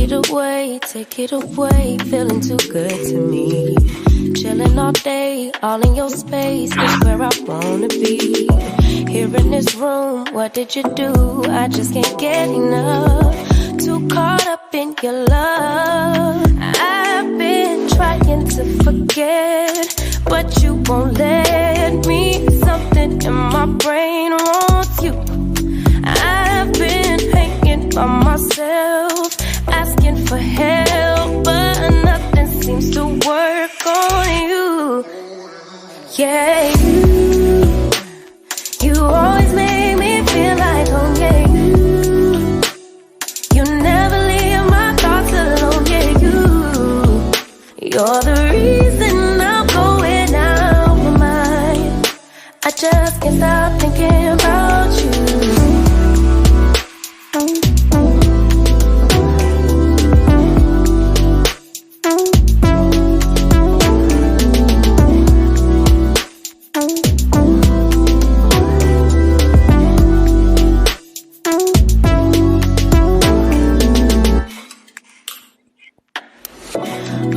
take it away, feeling too good to me. Chilling all day, all in your space is where I wanna be. Here in this room, what did you do? I just can't get enough. Too caught up in your love. I've been trying to forget, but you won't let me. Something in my brain wants you. I've been hanging by myself, asking for help, but nothing seems to work on you. Yeah, you always make me feel like home. Yeah, you never leave my thoughts alone. Yeah, you're the reason I'm going out my mind. I just can't stop thinking about you.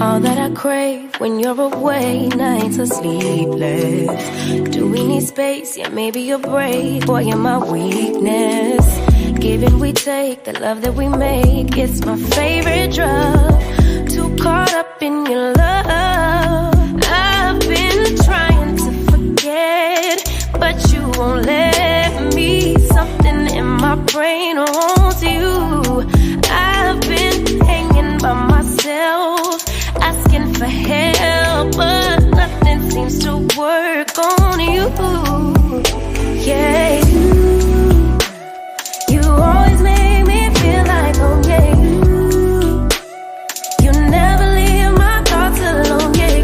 All that I crave when you're away, nights are sleepless. Do we need space? Yeah, maybe a break. Boy, you're my weakness. Give and we take, the love that we make, it's my favorite drug. Too caught up in your love. I've been trying to forget, but you won't let me. Something in my brain wants you. I've been hanging by myself, asking for help, but nothing seems to work on you. Yeah, you always make me feel like home. Yeah, you never leave my thoughts alone. Yeah,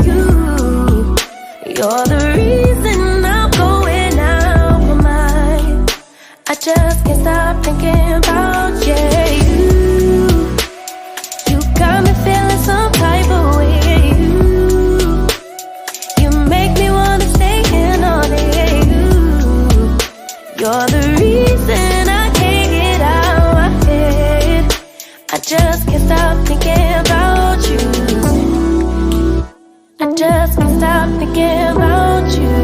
you're the reason I'm going out my mind. I just can't stop thinking about you. You got me feeling some type of way. You make me wanna stay in all day. You're the reason I can't get out my head. I just can't stop thinking about you. I just can't stop thinking about you.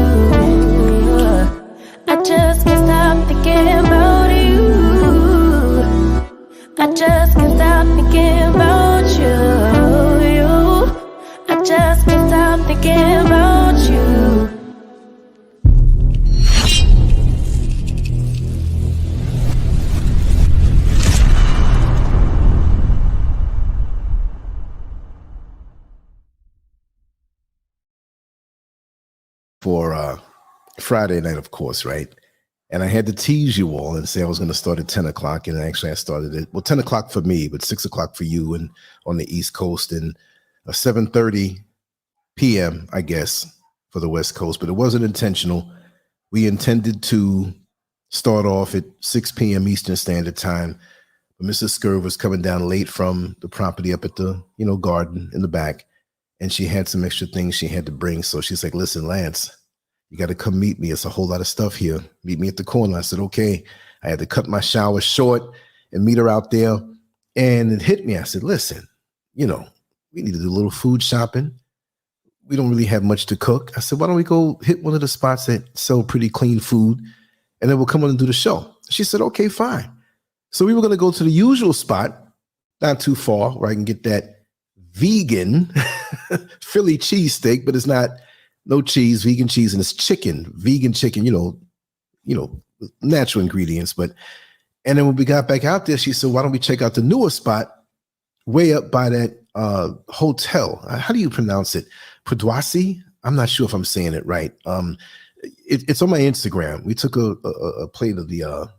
I just can't stop thinking about you. I just can't stop thinking about you. I just can't stop thinking about you. For Friday night, of course, right? And I had to tease you all and say I was going to start at 10 o'clock. And actually I started at, well, 10 o'clock for me, but 6 o'clock for you and on the East Coast, and 7:30 p.m., I guess, for the West Coast. But it wasn't intentional. We intended to start off at 6 p.m. Eastern Standard Time. But Mrs. Scurv was coming down late from the property up at the, garden in the back. And she had some extra things she had to bring. So she's like, listen, Lance, you got to come meet me. It's a whole lot of stuff here. Meet me at the corner. I said, okay. I had to cut my shower short and meet her out there. And it hit me. I said, listen, we need to do a little food shopping. We don't really have much to cook. I said, why don't we go hit one of the spots that sell pretty clean food, and then we'll come on and do the show. She said, okay, fine. So we were going to go to the usual spot, not too far, where I can get that vegan Philly cheesesteak, but it's not no cheese, vegan cheese, and it's chicken, vegan chicken, natural ingredients. And then when we got back out there, she said, why don't we check out the newer spot way up by that hotel? How do you pronounce it? Podoisi? I'm not sure if I'm saying it right. It's on my Instagram. We took a plate of the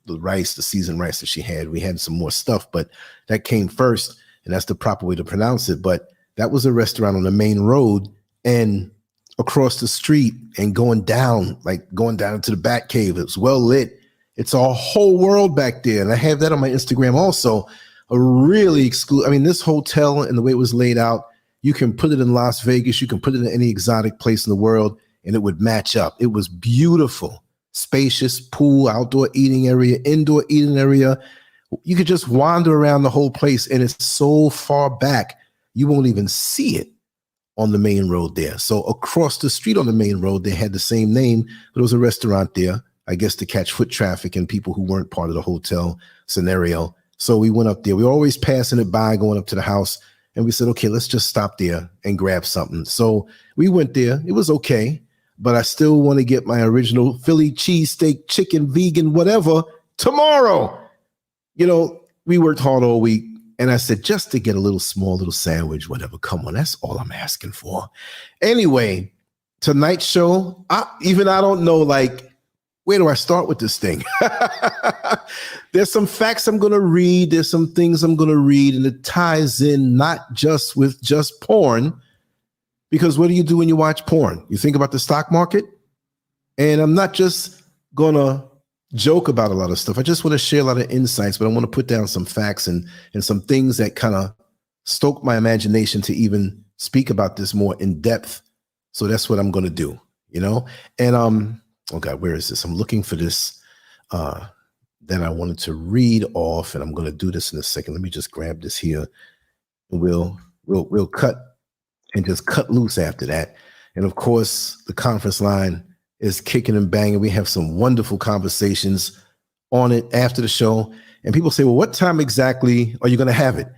rice, the seasoned rice that she had. We had some more stuff, but that came first, and that's the proper way to pronounce it. But that was a restaurant on the main road and across the street, and going down into the Bat Cave. It was well lit. It's a whole world back there. And I have that on my Instagram also. A really exclusive, this hotel and the way it was laid out, you can put it in Las Vegas, you can put it in any exotic place in the world, and it would match up. It was beautiful, spacious, pool, outdoor eating area, indoor eating area, You could just wander around the whole place, and it's so far back, you won't even see it on the main road there. So across the street on the main road, they had the same name, but it was a restaurant there, I guess, to catch foot traffic and people who weren't part of the hotel scenario. So we went up there. We were always passing it by, going up to the house, and we said, okay, let's just stop there and grab something. So we went there. It was okay, but I still want to get my original Philly cheesesteak, chicken, vegan, whatever, tomorrow. You know, we worked hard all week, and I said, just to get a small little sandwich, whatever, come on, that's all I'm asking for. Anyway, tonight's show, I don't know, like, where do I start with this thing? There's some facts I'm going to read. There's some things I'm going to read, and it ties in not just with just porn, because what do you do when you watch porn? You think about the stock market, and I'm not just going to joke about a lot of stuff. I just want to share a lot of insights, but I want to put down some facts and some things that kind of stoke my imagination to even speak about this more in depth. So that's what I'm going to do, you know? And, oh God, where is this? I'm looking for this, that I wanted to read off, and I'm going to do this in a second. Let me just grab this here, and we'll cut and just cut loose after that. And of course, the conference line is kicking and banging. We have some wonderful conversations on it after the show. And people say, well, what time exactly are you going to have it?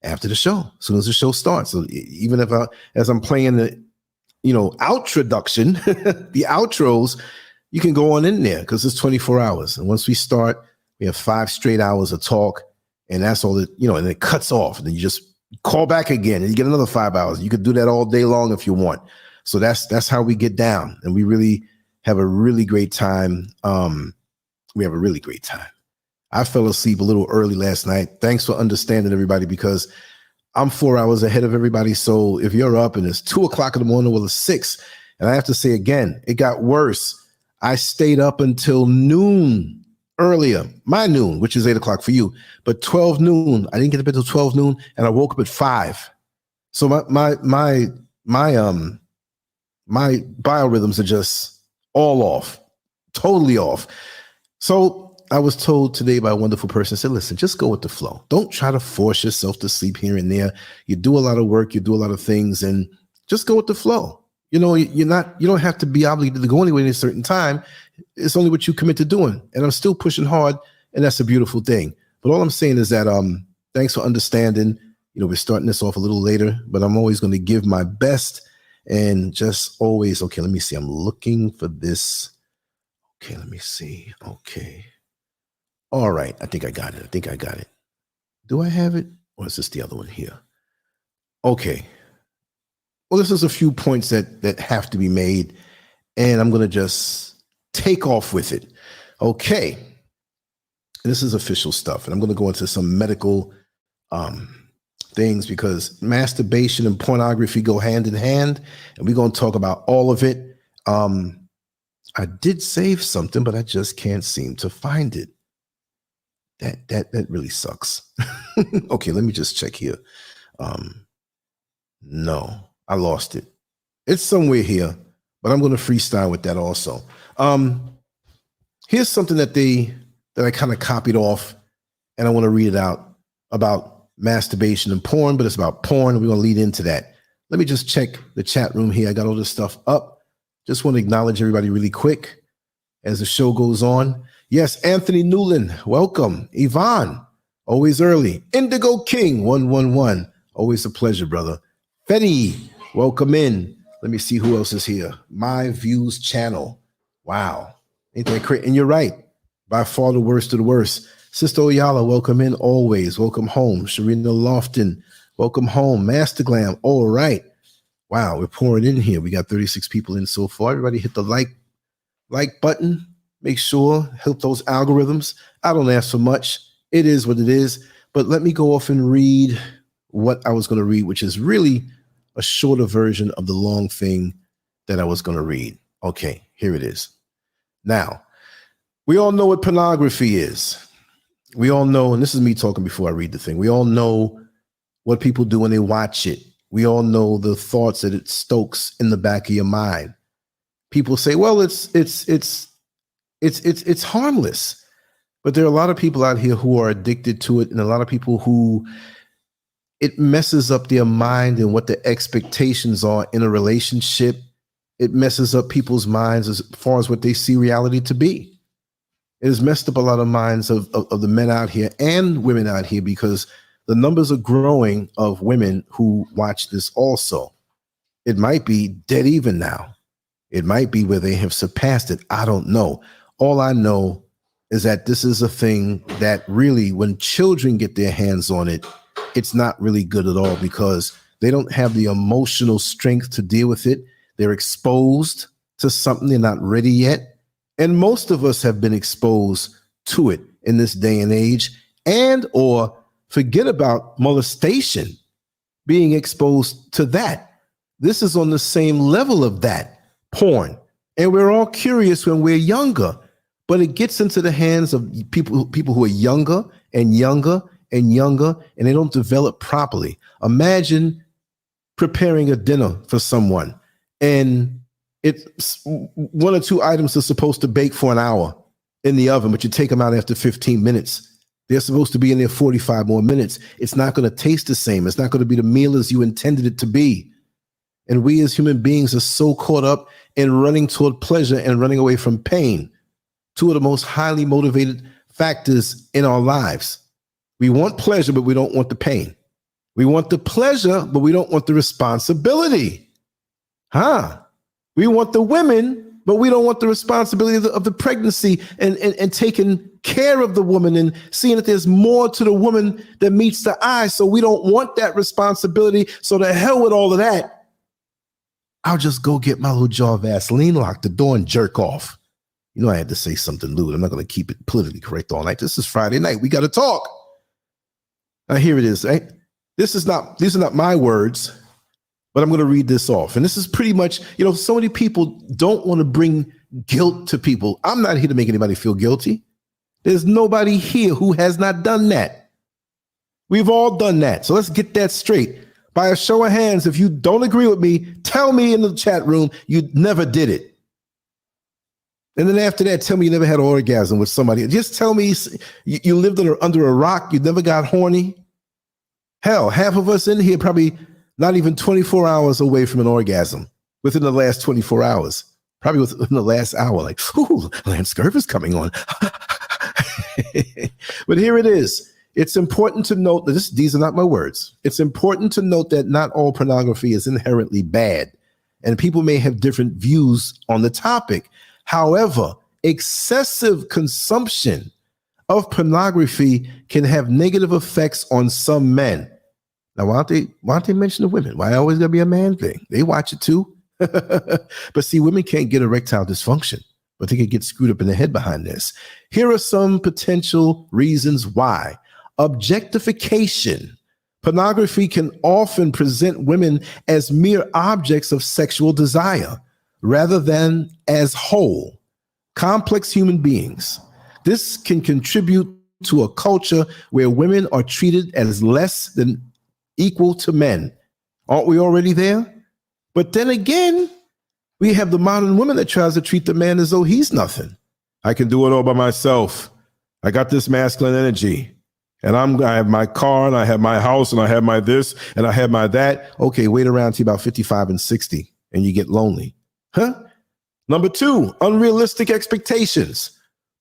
After the show, as soon as the show starts. So even if as I'm playing the, outroduction, the outros, you can go on in there because it's 24 hours. And once we start, we have 5 straight hours of talk, and that's all that, and it cuts off. And then you just call back again and you get another 5 hours. You could do that all day long if you want. So that's how we get down. And we really have a really great time. We have a really great time. I fell asleep a little early last night. Thanks for understanding, everybody, because I'm 4 hours ahead of everybody. So if you're up and it's 2 o'clock in the morning, well, it's 6. And I have to say again, it got worse. I stayed up until noon earlier, my noon, which is 8 o'clock for you, but 12 noon. I didn't get to bed till 12 noon, and I woke up at 5. So my biorhythms are just all off, totally off. So I was told today by a wonderful person, said, listen, just go with the flow. Don't try to force yourself to sleep here and there. You do a lot of work, you do a lot of things, and just go with the flow. You don't have to be obligated to go anywhere at a certain time. It's only what you commit to doing. And I'm still pushing hard, and that's a beautiful thing. But all I'm saying is that thanks for understanding. We're starting this off a little later, but I'm always going to give my best, and just always, okay, let me see. I'm looking for this. Okay, let me see. Okay. All right. I think I got it. Do I have it? Or is this the other one here? Okay. Well, this is a few points that have to be made, and I'm going to just take off with it. Okay. This is official stuff, and I'm going to go into some medical things, because masturbation and pornography go hand in hand, and we're going to talk about all of it. I did save something, but I just can't seem to find it. That really sucks. Okay, let me just check here. No, I lost it. It's somewhere here, but I'm going to freestyle with that also. Here's something that I kind of copied off, and I want to read it out about masturbation and porn, but it's about porn, and we're going to lead into that. Let me just check the chat room here. I got all this stuff up. Just want to acknowledge everybody really quick as the show goes on. Yes, Anthony Newland, welcome. Yvonne, always early. Indigo King, 111. Always a pleasure, brother. Fetty, welcome in. Let me see who else is here. My Views channel. Wow. Ain't that crazy? And you're right. By far the worst of the worst. Sister Oyala, welcome in always. Welcome home. Sharina Lofton, welcome home. Master Glam, all right. Wow, we're pouring in here. We got 36 people in so far. Everybody hit the like button. Make sure, help those algorithms. I don't ask for much. It is what it is. But let me go off and read what I was going to read, which is really a shorter version of the long thing that I was going to read. Okay, here it is. Now, we all know what pornography is. We all know, and this is me talking before I read the thing. We all know what people do when they watch it. We all know the thoughts that it stokes in the back of your mind. People say, well, it's harmless. But there are a lot of people out here who are addicted to it, and a lot of people who it messes up their mind and what the expectations are in a relationship. It messes up people's minds as far as what they see reality to be. It has messed up a lot of minds of the men out here and women out here, because the numbers are growing of women who watch this also. It might be dead even now. It might be where they have surpassed it. I don't know. All I know is that this is a thing that really, when children get their hands on it, it's not really good at all, because they don't have the emotional strength to deal with it. They're exposed to something they're not ready yet. And most of us have been exposed to it in this day and age, and or forget about molestation, being exposed to that. This is on the same level of that, porn. And we're all curious when we're younger. But it gets into the hands of people who are younger and younger and younger, and they don't develop properly. Imagine preparing a dinner for someone, and it's 1 or 2 items are supposed to bake for an hour in the oven, but you take them out after 15 minutes. They're supposed to be in there 45 more minutes. It's not going to taste the same. It's not going to be the meal as you intended it to be. And we as human beings are so caught up in running toward pleasure and running away from pain. 2 of the most highly motivated factors in our lives. We want pleasure, but we don't want the pain. We want the pleasure, but we don't want the responsibility. We want the women, but we don't want the responsibility of the pregnancy and taking care of the woman and seeing that there's more to the woman that meets the eye. So we don't want that responsibility. So to hell with all of that. I'll just go get my little jar of Vaseline, lock the door, and jerk off. You know, I had to say something lewd. I'm not going to keep it politically correct all night. This is Friday night. We got to talk. Now, here it is. Right? These are not my words, but I'm going to read this off. And this is pretty much, so many people don't want to bring guilt to people. I'm not here to make anybody feel guilty. There's nobody here who has not done that. We've all done that. So let's get that straight. By a show of hands, if you don't agree with me, tell me in the chat room you never did it. And then after that, tell me you never had an orgasm with somebody. Just tell me you lived under a rock. You never got horny. Hell, half of us in here probably not even 24 hours away from an orgasm within the last 24 hours. Probably within the last hour. Like, ooh, LanceScurv is coming on. But here it is. It's important to note that these are not my words. It's important to note that not all pornography is inherently bad, and people may have different views on the topic. However, excessive consumption of pornography can have negative effects on some men. Now, why don't they mention the women? Why always gotta be a man thing? They watch it too. But see, women can't get erectile dysfunction, but they can get screwed up in the head behind this. Here are some potential reasons why. Objectification. Pornography can often present women as mere objects of sexual desire, rather than as whole, complex human beings. This can contribute to a culture where women are treated as less than equal to men. Aren't we already there? But then again, we have the modern woman that tries to treat the man as though he's nothing. I can do it all by myself. I got this masculine energy. And I have my car, and I have my house, and I have my this, and I have my that. Okay, wait around till about 55 and 60, and you get lonely. Number 2, unrealistic expectations.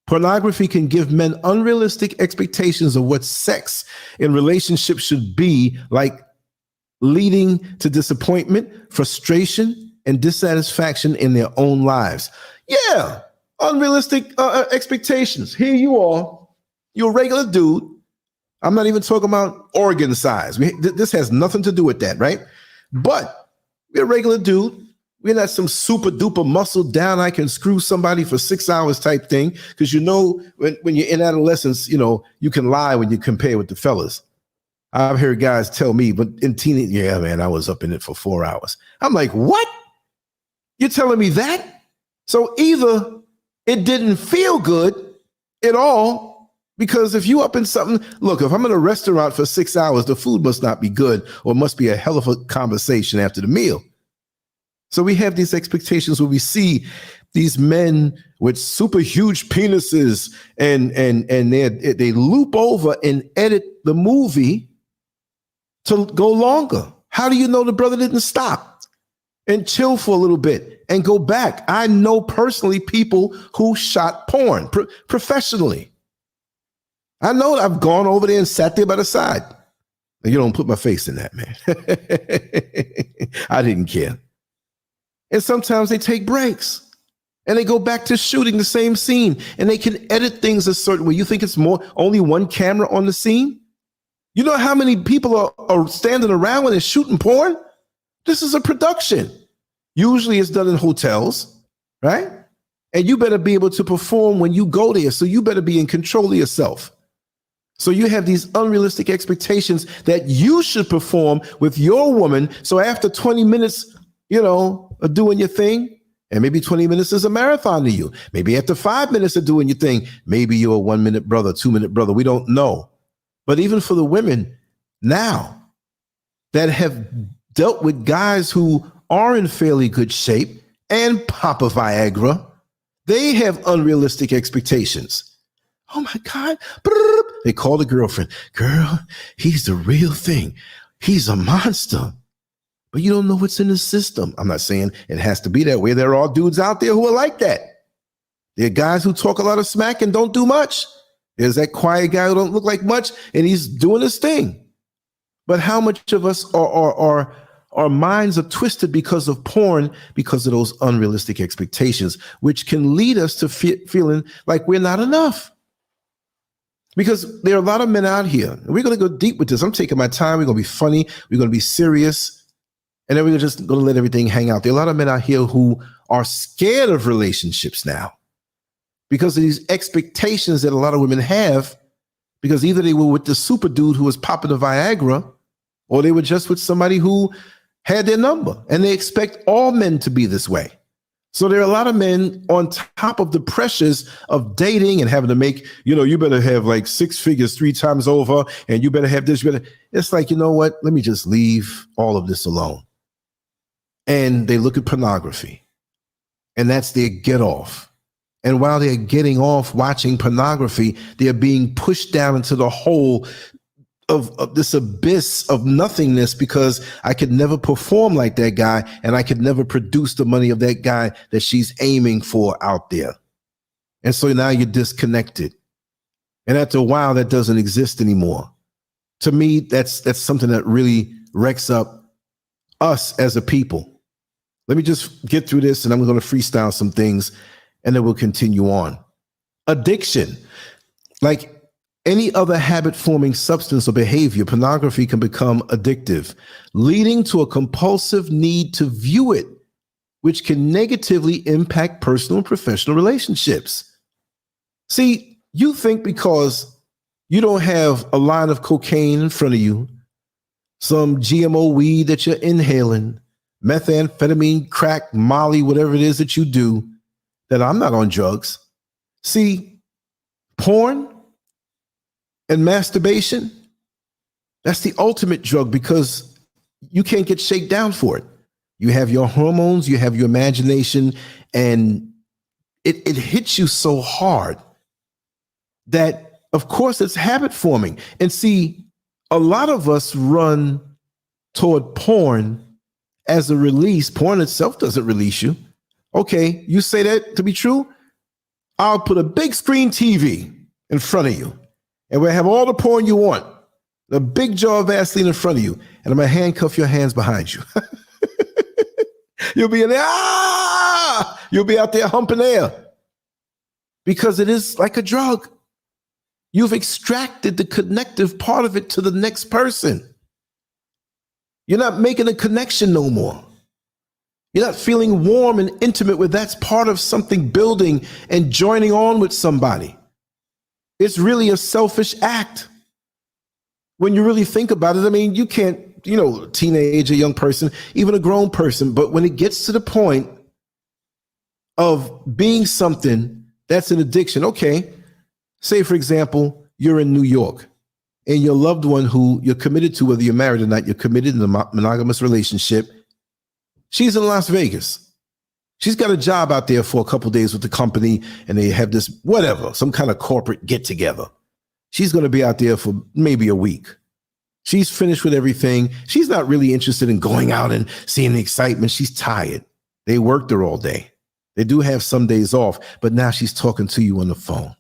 Pornography can give men unrealistic expectations of what sex in relationships should be like, leading to disappointment, frustration, and dissatisfaction in their own lives. Yeah, unrealistic expectations. Here you are. You're a regular dude. I'm not even talking about organ size. This has nothing to do with that, right? But we're a regular dude. We're not some super duper muscle down, I can screw somebody for 6 hours type thing. Because when you're in adolescence, you can lie when you compare with the fellas. I've heard guys tell me, but in teenage, yeah, man, I was up in it for 4 hours. I'm like, what? You're telling me that? So either it didn't feel good at all, because if you up in something, look, if I'm in a restaurant for 6 hours, the food must not be good, or must be a hell of a conversation after the meal. So we have these expectations where we see these men with super huge penises and they loop over and edit the movie to go longer. How do you know the brother didn't stop and chill for a little bit and go back? I know personally people who shot porn professionally. I know I've gone over there and sat there by the side. You don't put my face in that, man. I didn't care. And sometimes they take breaks and they go back to shooting the same scene and they can edit things a certain way. You think it's only one camera on the scene? You know how many people are standing around when they're shooting porn? This is a production. Usually it's done in hotels, right? And you better be able to perform when you go there. So you better be in control of yourself. So you have these unrealistic expectations that you should perform with your woman. So after 20 minutes, of doing your thing, and maybe 20 minutes is a marathon to you. Maybe after 5 minutes of doing your thing, maybe you're a 1 minute brother, 2 minute brother. We don't know. But even for the women now that have dealt with guys who are in fairly good shape and pop a Viagra, they have unrealistic expectations. Oh my God. They call the girlfriend. Girl, he's the real thing. He's a monster. But you don't know what's in the system. I'm not saying it has to be that way. There are dudes out there who are like that. There are guys who talk a lot of smack and don't do much. There's that quiet guy who don't look like much and he's doing his thing. But how much of us our minds are twisted because of porn, because of those unrealistic expectations, which can lead us to feeling like we're not enough. Because there are a lot of men out here, and we're going to go deep with this. I'm taking my time. We're going to be funny. We're going to be serious. And then we're just going to let everything hang out. There are a lot of men out here who are scared of relationships now because of these expectations that a lot of women have, because either they were with the super dude who was popping the Viagra, or they were just with somebody who had their number. And they expect all men to be this way. So there are a lot of men on top of the pressures of dating and having to make, you better have like 6 figures 3 times over, and you better have this. It's like, you know what? Let me just leave all of this alone. And they look at pornography, and that's their get off. And while they're getting off watching pornography, they're being pushed down into the hole of this abyss of nothingness, because I could never perform like that guy, and I could never produce the money of that guy that she's aiming for out there. And so now you're disconnected. And after a while, that doesn't exist anymore. To me, that's something that really wrecks up us as a people. Let me just get through this, and I'm going to freestyle some things, and then we'll continue on. Addiction. Like any other habit-forming substance or behavior, pornography can become addictive, leading to a compulsive need to view it, which can negatively impact personal and professional relationships. See, you think because you don't have a line of cocaine in front of you, some GMO weed that you're inhaling, methamphetamine, crack, Molly, whatever it is that you do, that I'm not on drugs. See, porn and masturbation, that's the ultimate drug, because you can't get shaken down for it. You have your hormones, you have your imagination, and it hits you so hard that, of course, it's habit forming. And see, a lot of us run toward porn as a release. Porn itself doesn't release you. Okay, you say that to be true? I'll put a big screen TV in front of you, and we'll have all the porn you want, a big jar of Vaseline in front of you, and I'm going to handcuff your hands behind you. You'll be in there, you'll be out there humping air, because it is like a drug. You've extracted the connective part of it to the next person. You're not making a connection no more. You're not feeling warm and intimate with that's part of something building and joining on with somebody. It's really a selfish act. When you really think about it, I mean, you can't, teenage, a young person, even a grown person, but when it gets to the point of being something that's an addiction, okay, say, for example, you're in New York and your loved one who you're committed to, whether you're married or not, you're committed in a monogamous relationship. She's in Las Vegas. She's got a job out there for a couple of days with the company, and they have this whatever, some kind of corporate get together. She's going to be out there for maybe a week. She's finished with everything. She's not really interested in going out and seeing the excitement. She's tired. They worked her all day. They do have some days off, but now she's talking to you on the phone.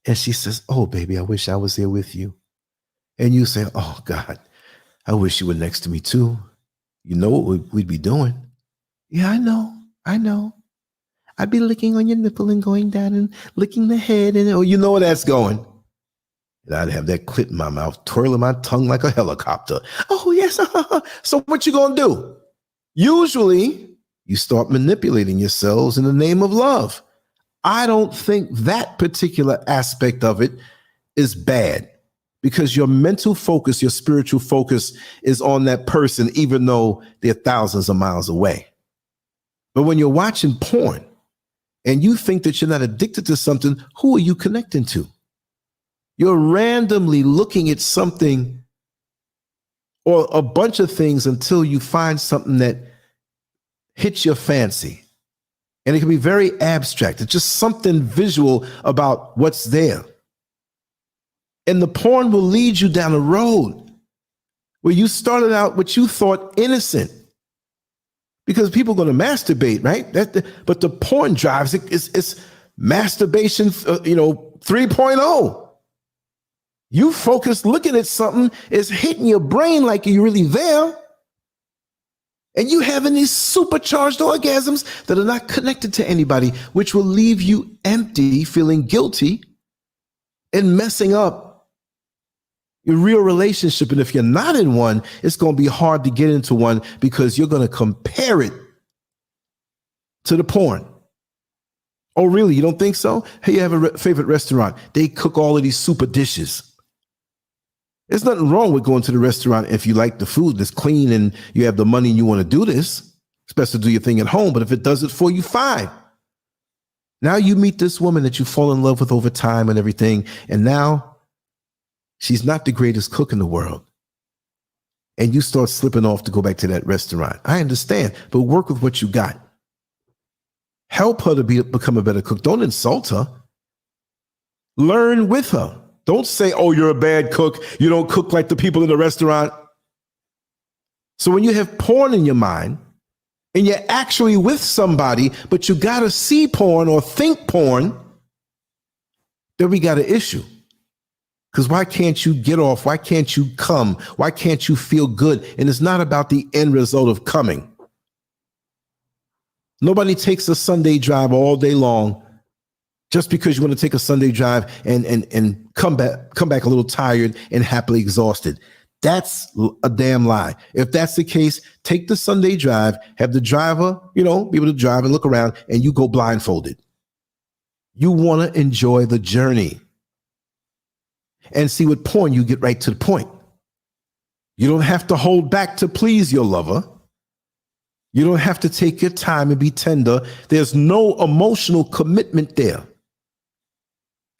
And she says, oh, baby, I wish I was there with you. And you say, oh, God, I wish you were next to me, too. You know what we'd be doing. Yeah, I know. I'd be licking on your nipple and going down and licking the head. And oh, you know where that's going. And I'd have that clit in my mouth, twirling my tongue like a helicopter. Oh, yes. So what you going to do? Usually, you start manipulating yourselves in the name of love. I don't think that particular aspect of it is bad because your mental focus, your spiritual focus is on that person, even though they're thousands of miles away. But when you're watching porn and you think that you're not addicted to something, who are you connecting to? You're randomly looking at something or a bunch of things until you find something that hits your fancy. And it can be very abstract. It's just something visual about what's there. And the porn will lead you down a road where you started out what you thought innocent. Because people are going to masturbate, right? But the porn drives it. It's masturbation, 3.0. You focus looking at something, it's hitting your brain like you're really there. And you having these supercharged orgasms that are not connected to anybody, which will leave you empty, feeling guilty, and messing up your real relationship. And if you're not in one, it's going to be hard to get into one because you're going to compare it to the porn. Oh, really? You don't think so? Hey, you have a favorite restaurant. They cook all of these super dishes. There's nothing wrong with going to the restaurant if you like the food that's clean and you have the money and you want to do this. It's best to do your thing at home, but if it does it for you, fine. Now you meet this woman that you fall in love with over time and everything, and now she's not the greatest cook in the world. And you start slipping off to go back to that restaurant. I understand, but work with what you got. Help her to become a better cook. Don't insult her. Learn with her. Don't say, oh, you're a bad cook. You don't cook like the people in the restaurant. So when you have porn in your mind and you're actually with somebody, but you got to see porn or think porn, then we got an issue. Because why can't you get off? Why can't you come? Why can't you feel good? And it's not about the end result of coming. Nobody takes a Sunday drive all day long just because you want to take a Sunday drive and come back a little tired and happily exhausted. That's a damn lie. If that's the case, take the Sunday drive, have the driver, be able to drive and look around, and you go blindfolded. You want to enjoy the journey. And see, with porn, you get right to the point. You don't have to hold back to please your lover. You don't have to take your time and be tender. There's no emotional commitment there.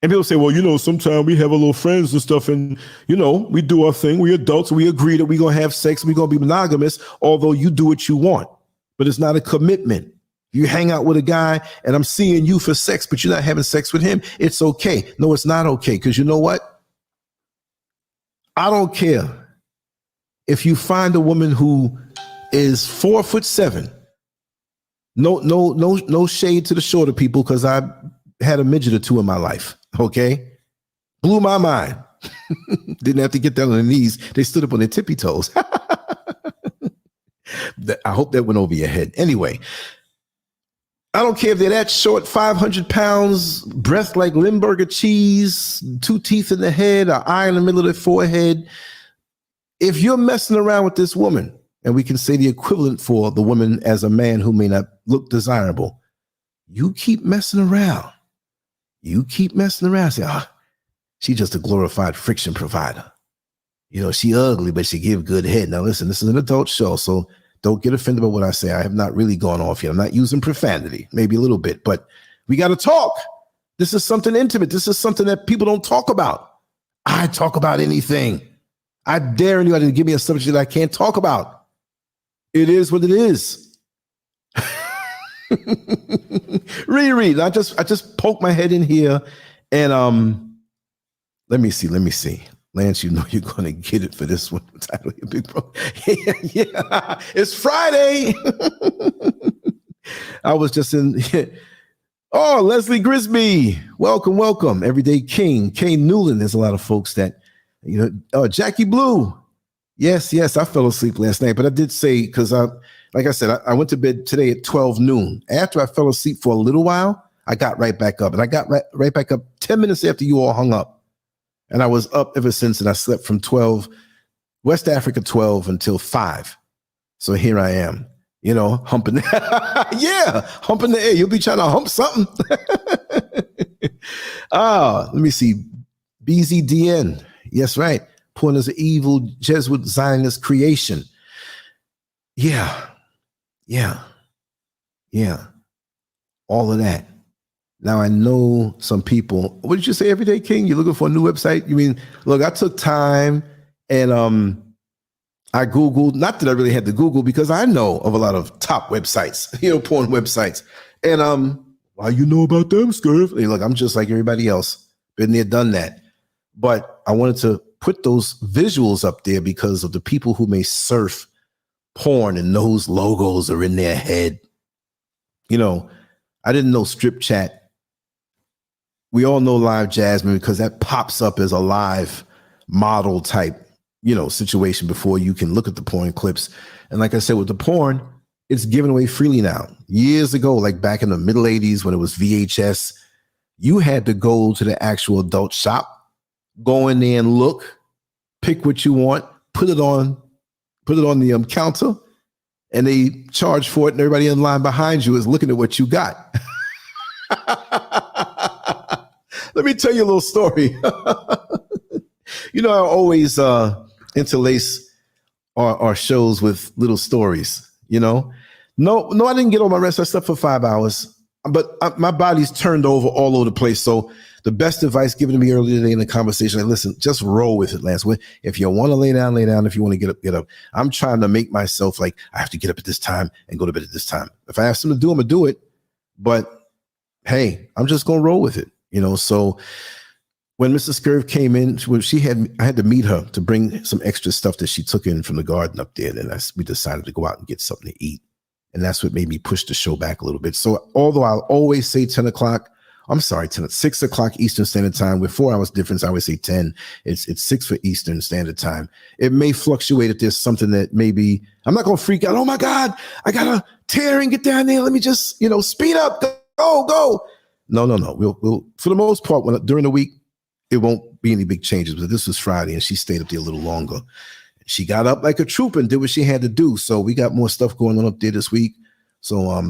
And people say, well, sometimes we have a little friends and stuff, and, we do our thing. We adults, we agree that we're going to have sex, we're going to be monogamous, although you do what you want. But it's not a commitment. You hang out with a guy, and I'm seeing you for sex, but you're not having sex with him. It's okay. No, it's not okay, because you know what? I don't care if you find a woman who is 4'7". No shade to the shorter people, because I had a midget or two in my life. Okay, blew my mind. Didn't have to get down on their knees. They stood up on their tippy toes. I hope that went over your head. Anyway, I don't care if they're that short, 500 pounds, breath like Limburger cheese, 2 teeth in the head, an eye in the middle of their forehead. If you're messing around with this woman, and we can say the equivalent for the woman as a man who may not look desirable, you keep messing around. You keep messing around. Say, she's just a glorified friction provider. She ugly, but she give good head. Now, listen, this is an adult show, so don't get offended by what I say. I have not really gone off yet. I'm not using profanity, maybe a little bit, but we got to talk. This is something intimate. This is something that people don't talk about. I talk about anything. I dare anybody to give me a subject that I can't talk about. It is what it is. Read. I just poked my head in here and let me see. Lance, you know you're gonna get it for this one. Title your big bro. Yeah. It's Friday. I was just in. Oh, Leslie Grisby. Welcome. Everyday King. Kane Newland. There's a lot of folks that, you know, Jackie Blue. Yes, I fell asleep last night, but I did say, because like I said, I went to bed today at 12 noon. After I fell asleep for a little while, I got right back up. And I got right back up 10 minutes after you all hung up. And I was up ever since, and I slept from 12, West Africa 12 until 5. So here I am. You know, humping. Yeah, humping the air. You'll be trying to hump something. Let me see. BZDN. Yes, right. Point as an evil Jesuit Zionist creation. Yeah. All of that. Now I know some people. What did you say, Everyday King? You're looking for a new website? You mean, look, I took time and I Googled, not that I really had to Google because I know of a lot of top websites, you know, porn websites. And why you know about them, Scurv? Hey, look, I'm just like everybody else. Been there, done that. But I wanted to put those visuals up there because of the people who may surf porn and those logos are in their head. You know, I didn't know Strip Chat. We all know Live Jasmine because that pops up as a live model type, you know, situation before you can look at the porn clips. And like I said, with the porn, it's given away freely now. Years ago, like back in the middle 80s when it was VHS, you had to go to the actual adult shop, go in there and look, pick what you want, put it on the counter, and they charge for it, and everybody in line behind you is looking at what you got. Let me tell you a little story. You know, I always interlace our shows with little stories, you know? No, I didn't get all my rest. I slept for 5 hours, but my body's turned over all over the place. So the best advice given to me earlier today in the conversation, like, listen, just roll with it, Lance. If you want to lay down, lay down. If you want to get up, get up. I'm trying to make myself like, I have to get up at this time and go to bed at this time. If I have something to do, I'm going to do it. But hey, I'm just going to roll with it, you know? So when Mrs. Scurv came in, I had to meet her to bring some extra stuff that she took in from the garden up there. And we decided to go out and get something to eat. And that's what made me push the show back a little bit. So although I'll always say 6 o'clock Eastern Standard Time, with 4 hours difference, I always say 10. It's 6 for Eastern Standard Time. It may fluctuate if there's something that maybe, I'm not going to freak out. Oh my God, I got to tear and get down there. Let me just, you know, speed up, go. No. We'll for the most part, during the week, it won't be any big changes. But this was Friday and she stayed up there a little longer. She got up like a trooper and did what she had to do. So we got more stuff going on up there this week. So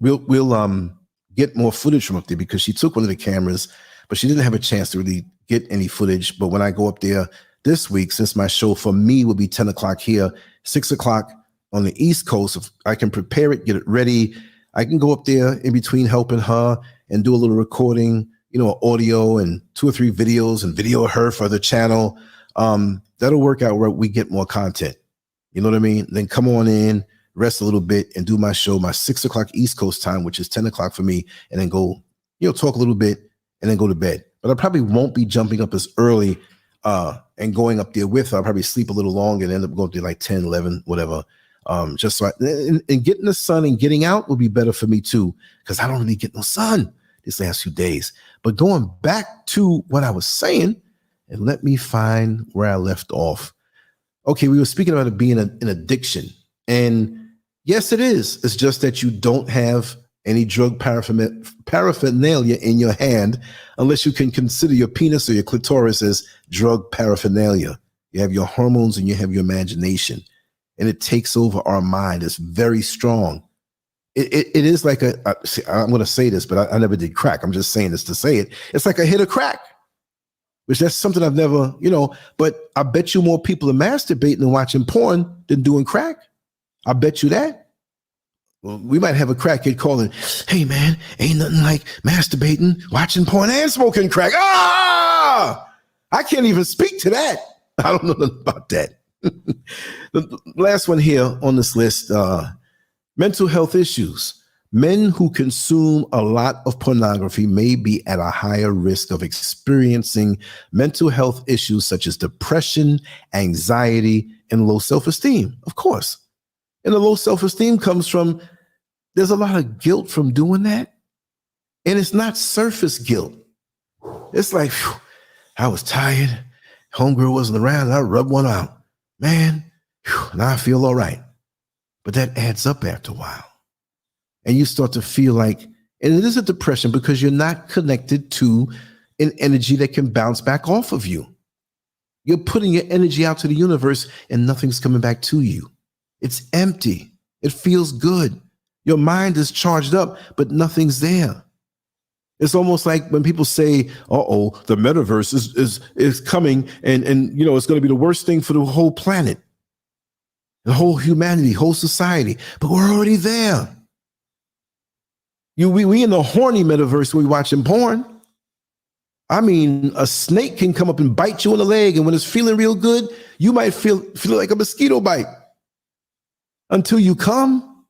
we'll get more footage from up there because she took one of the cameras, but she didn't have a chance to really get any footage. But when I go up there this week, since my show for me will be 10 o'clock here, 6 o'clock on the East Coast, if I can prepare it, get it ready, I can go up there in between helping her and do a little recording, you know, audio and 2 or 3 videos and video her for the channel. That'll work out where we get more content. You know what I mean? Then come on in, rest a little bit and do my show, my 6 o'clock East Coast time, which is 10 o'clock for me, and then go, you know, talk a little bit and then go to bed. But I probably won't be jumping up as early and going up there with her. I'll probably sleep a little longer and end up going to like 10, 11, whatever. Just so and getting the sun and getting out will be better for me too, because I don't really get no sun these last few days. But going back to what I was saying, and let me find where I left off. Okay, we were speaking about it being an addiction. And yes, it is. It's just that you don't have any drug paraphernalia in your hand unless you can consider your penis or your clitoris as drug paraphernalia. You have your hormones and you have your imagination. And it takes over our mind. It's very strong. It is like I'm going to say this, but I never did crack. I'm just saying this to say it. It's like a hit of crack, which that's something I've never, you know, but I bet you more people are masturbating and watching porn than doing crack. I bet you that. Well, we might have a crackhead calling, hey man, ain't nothing like masturbating, watching porn and smoking crack. I can't even speak to that. I don't know nothing about that. The last one here on this list, mental health issues. Men who consume a lot of pornography may be at a higher risk of experiencing mental health issues such as depression, anxiety, and low self-esteem. Of course. And the low self-esteem comes from, there's a lot of guilt from doing that. And it's not surface guilt. It's like, phew, I was tired. Homegirl wasn't around. And I rubbed one out. Man, whew, now I feel all right. But that adds up after a while. And you start to feel like, and it is a depression because you're not connected to an energy that can bounce back off of you. You're putting your energy out to the universe and nothing's coming back to you. It's empty. It feels good. Your mind is charged up, but nothing's there. It's almost like when people say, uh-oh, the metaverse is coming and you know, it's going to be the worst thing for the whole planet, the whole humanity, whole society, but we're already there. We in the horny metaverse, we watching porn. I mean, a snake can come up and bite you in the leg, and when it's feeling real good, you might feel like a mosquito bite until you come,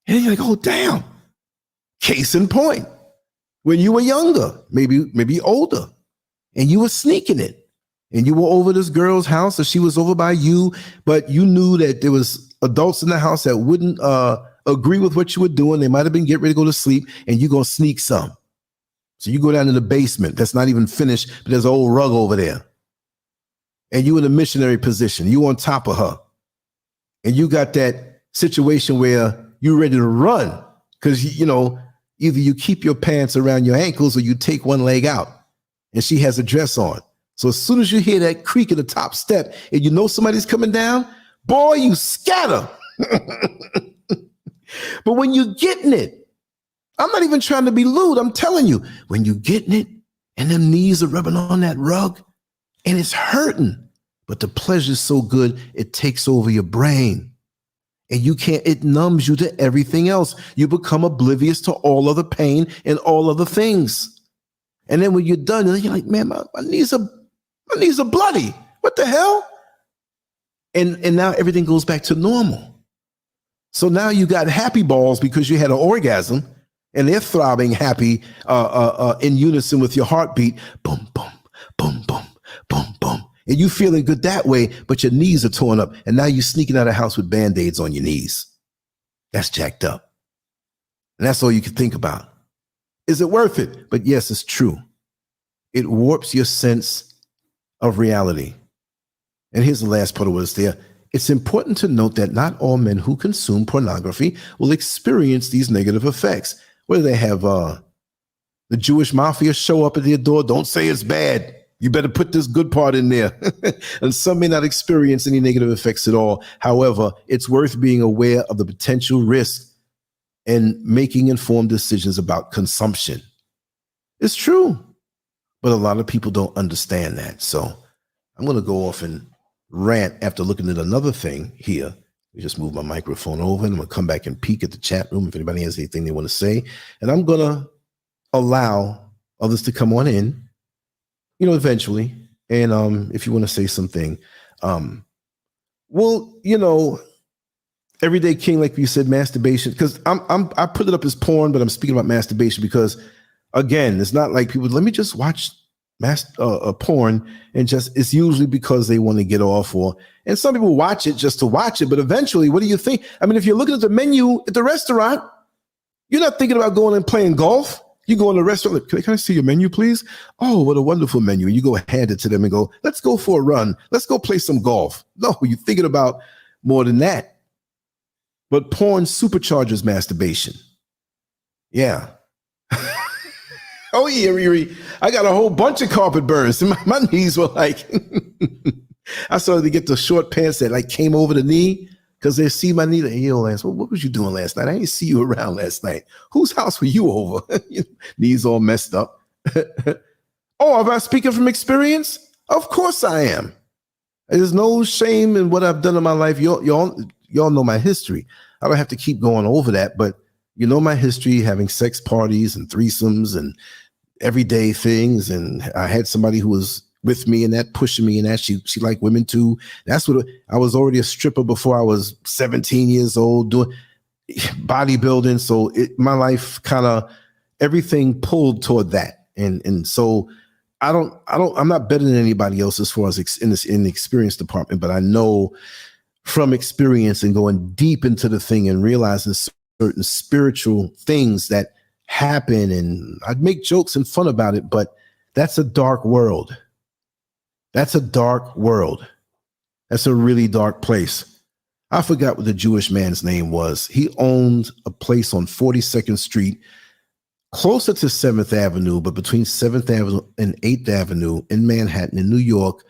and then you're like, oh, damn. Case in point, when you were younger, maybe older, and you were sneaking it, and you were over this girl's house, or she was over by you, but you knew that there was adults in the house that wouldn't agree with what you were doing. They might have been getting ready to go to sleep, and you're going to sneak some. So you go down to the basement that's not even finished, but there's an old rug over there. And you in a missionary position. You on top of her. And you got that situation where you're ready to run because, you know, either you keep your pants around your ankles or you take one leg out and she has a dress on. So as soon as you hear that creak at the top step and you know somebody's coming down, boy, you scatter. But when you're getting it, I'm not even trying to be lewd. I'm telling you, when you're getting it and them knees are rubbing on that rug and it's hurting, but the pleasure's so good, it takes over your brain and it numbs you to everything else. You become oblivious to all other pain and all other things. And then when you're done, you're like, man, my knees are bloody. What the hell? And now everything goes back to normal. So now you got happy balls because you had an orgasm and they're throbbing happy in unison with your heartbeat. Boom, boom, boom, boom, boom, boom. And you feeling good that way, but your knees are torn up. And now you're sneaking out of the house with Band-Aids on your knees. That's jacked up. And that's all you can think about. Is it worth it? But yes, it's true. It warps your sense of reality. And here's the last part of what's there. It's important to note that not all men who consume pornography will experience these negative effects. Whether they have the Jewish mafia show up at their door, don't say it's bad. You better put this good part in there. And some may not experience any negative effects at all. However, it's worth being aware of the potential risk and making informed decisions about consumption. It's true. But a lot of people don't understand that. So I'm going to go off and rant after looking at another thing here. We just move my microphone over and I'm going to come back and peek at the chat room if anybody has anything they want to say. And I'm going to allow others to come on in, you know, eventually. And if you want to say something, well, you know, Everyday King, like you said, masturbation, because I put it up as porn, but I'm speaking about masturbation because, again, it's not like people, let me just watch porn and just, it's usually because they want to get off, and some people watch it just to watch it, but eventually, what do you think? I mean, if you're looking at the menu at the restaurant, you're not thinking about going and playing golf. You go in the restaurant, can I see your menu, please? Oh, what a wonderful menu. You go hand it to them and go, let's go for a run. Let's go play some golf. No, you're thinking about more than that. But porn supercharges masturbation. Yeah. Oh, yeah, Riri. I got a whole bunch of carpet burns. My knees were like, I started to get the short pants that like came over the knee because they see my knee. Like, yo, Lance, what was you doing last night? I didn't see you around last night. Whose house were you over? Knees all messed up. Oh, am I speaking from experience? Of course I am. There's no shame in what I've done in my life. Y'all know my history. I don't have to keep going over that, but you know my history, having sex parties and threesomes and everyday things. And I had somebody who was with me and that pushing me and that she liked women too. That's what I was already a stripper before I was 17 years old doing. bodybuilding. So my life kind of, everything pulled toward that. And so I'm not better than anybody else as far as in the experience department, but I know from experience and going deep into the thing and realizing certain spiritual things that happen. And I'd make jokes and fun about it, but that's a dark world. That's a dark world. That's a really dark place. I forgot what the Jewish man's name was. He owned a place on 42nd Street, closer to 7th Avenue, but between 7th Avenue and 8th Avenue in Manhattan, in New York,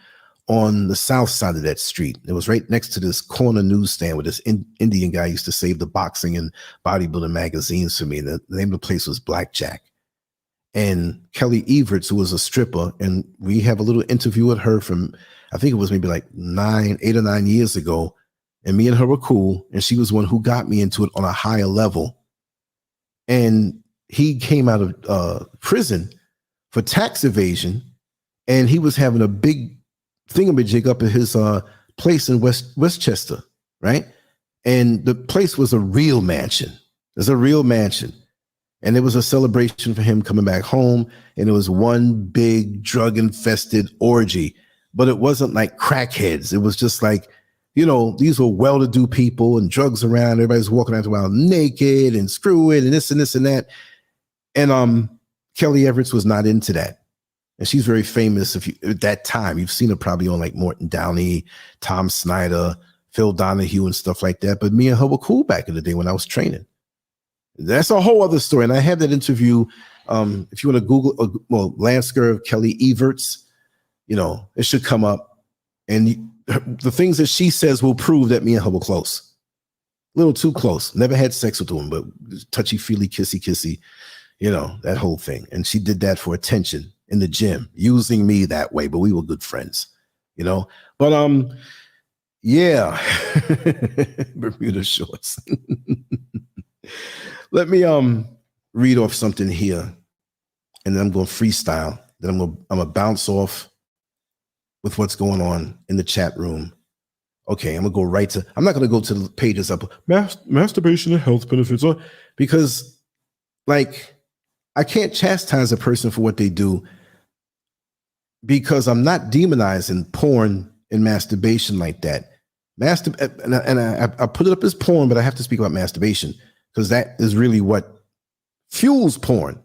on the south side of that street. It was right next to this corner newsstand where this Indian guy used to save the boxing and bodybuilding magazines for me. The name of the place was Blackjack. And Kelly Everts, who was a stripper, and we have a little interview with her from, I think it was maybe like 8 or 9 years ago. And me and her were cool. And she was one who got me into it on a higher level. And he came out of prison for tax evasion. And he was having a big thingamajig up at his place in Westchester, right? And the place was a real mansion. There's a real mansion. And it was a celebration for him coming back home. And it was one big drug-infested orgy. But it wasn't like crackheads. It was just like, you know, these were well-to-do people and drugs around. Everybody's walking around naked and screwing and this and this and that. And Kelly Everts was not into that. And she's very famous. At that time, you've seen her probably on like Morton Downey, Tom Snyder, Phil Donahue and stuff like that. But me and her were cool back in the day when I was training. That's a whole other story. And I have that interview. If you want to Google, LanceScurv, Kelly Everts, you know, it should come up. And the things that she says will prove that me and her were close. A little too close. Never had sex with them, but touchy-feely, kissy-kissy, you know, that whole thing. And she did that for attention in the gym, using me that way, but we were good friends, you know. But yeah, Bermuda shorts. Let me read off something here, and then I'm going to freestyle. Then I'm gonna bounce off with what's going on in the chat room. Okay, I'm gonna go right to. I'm not gonna go to the pages up masturbation and health benefits, because like I can't chastise a person for what they do, because I'm not demonizing porn and masturbation like that. I put it up as porn, but I have to speak about masturbation because that is really what fuels porn.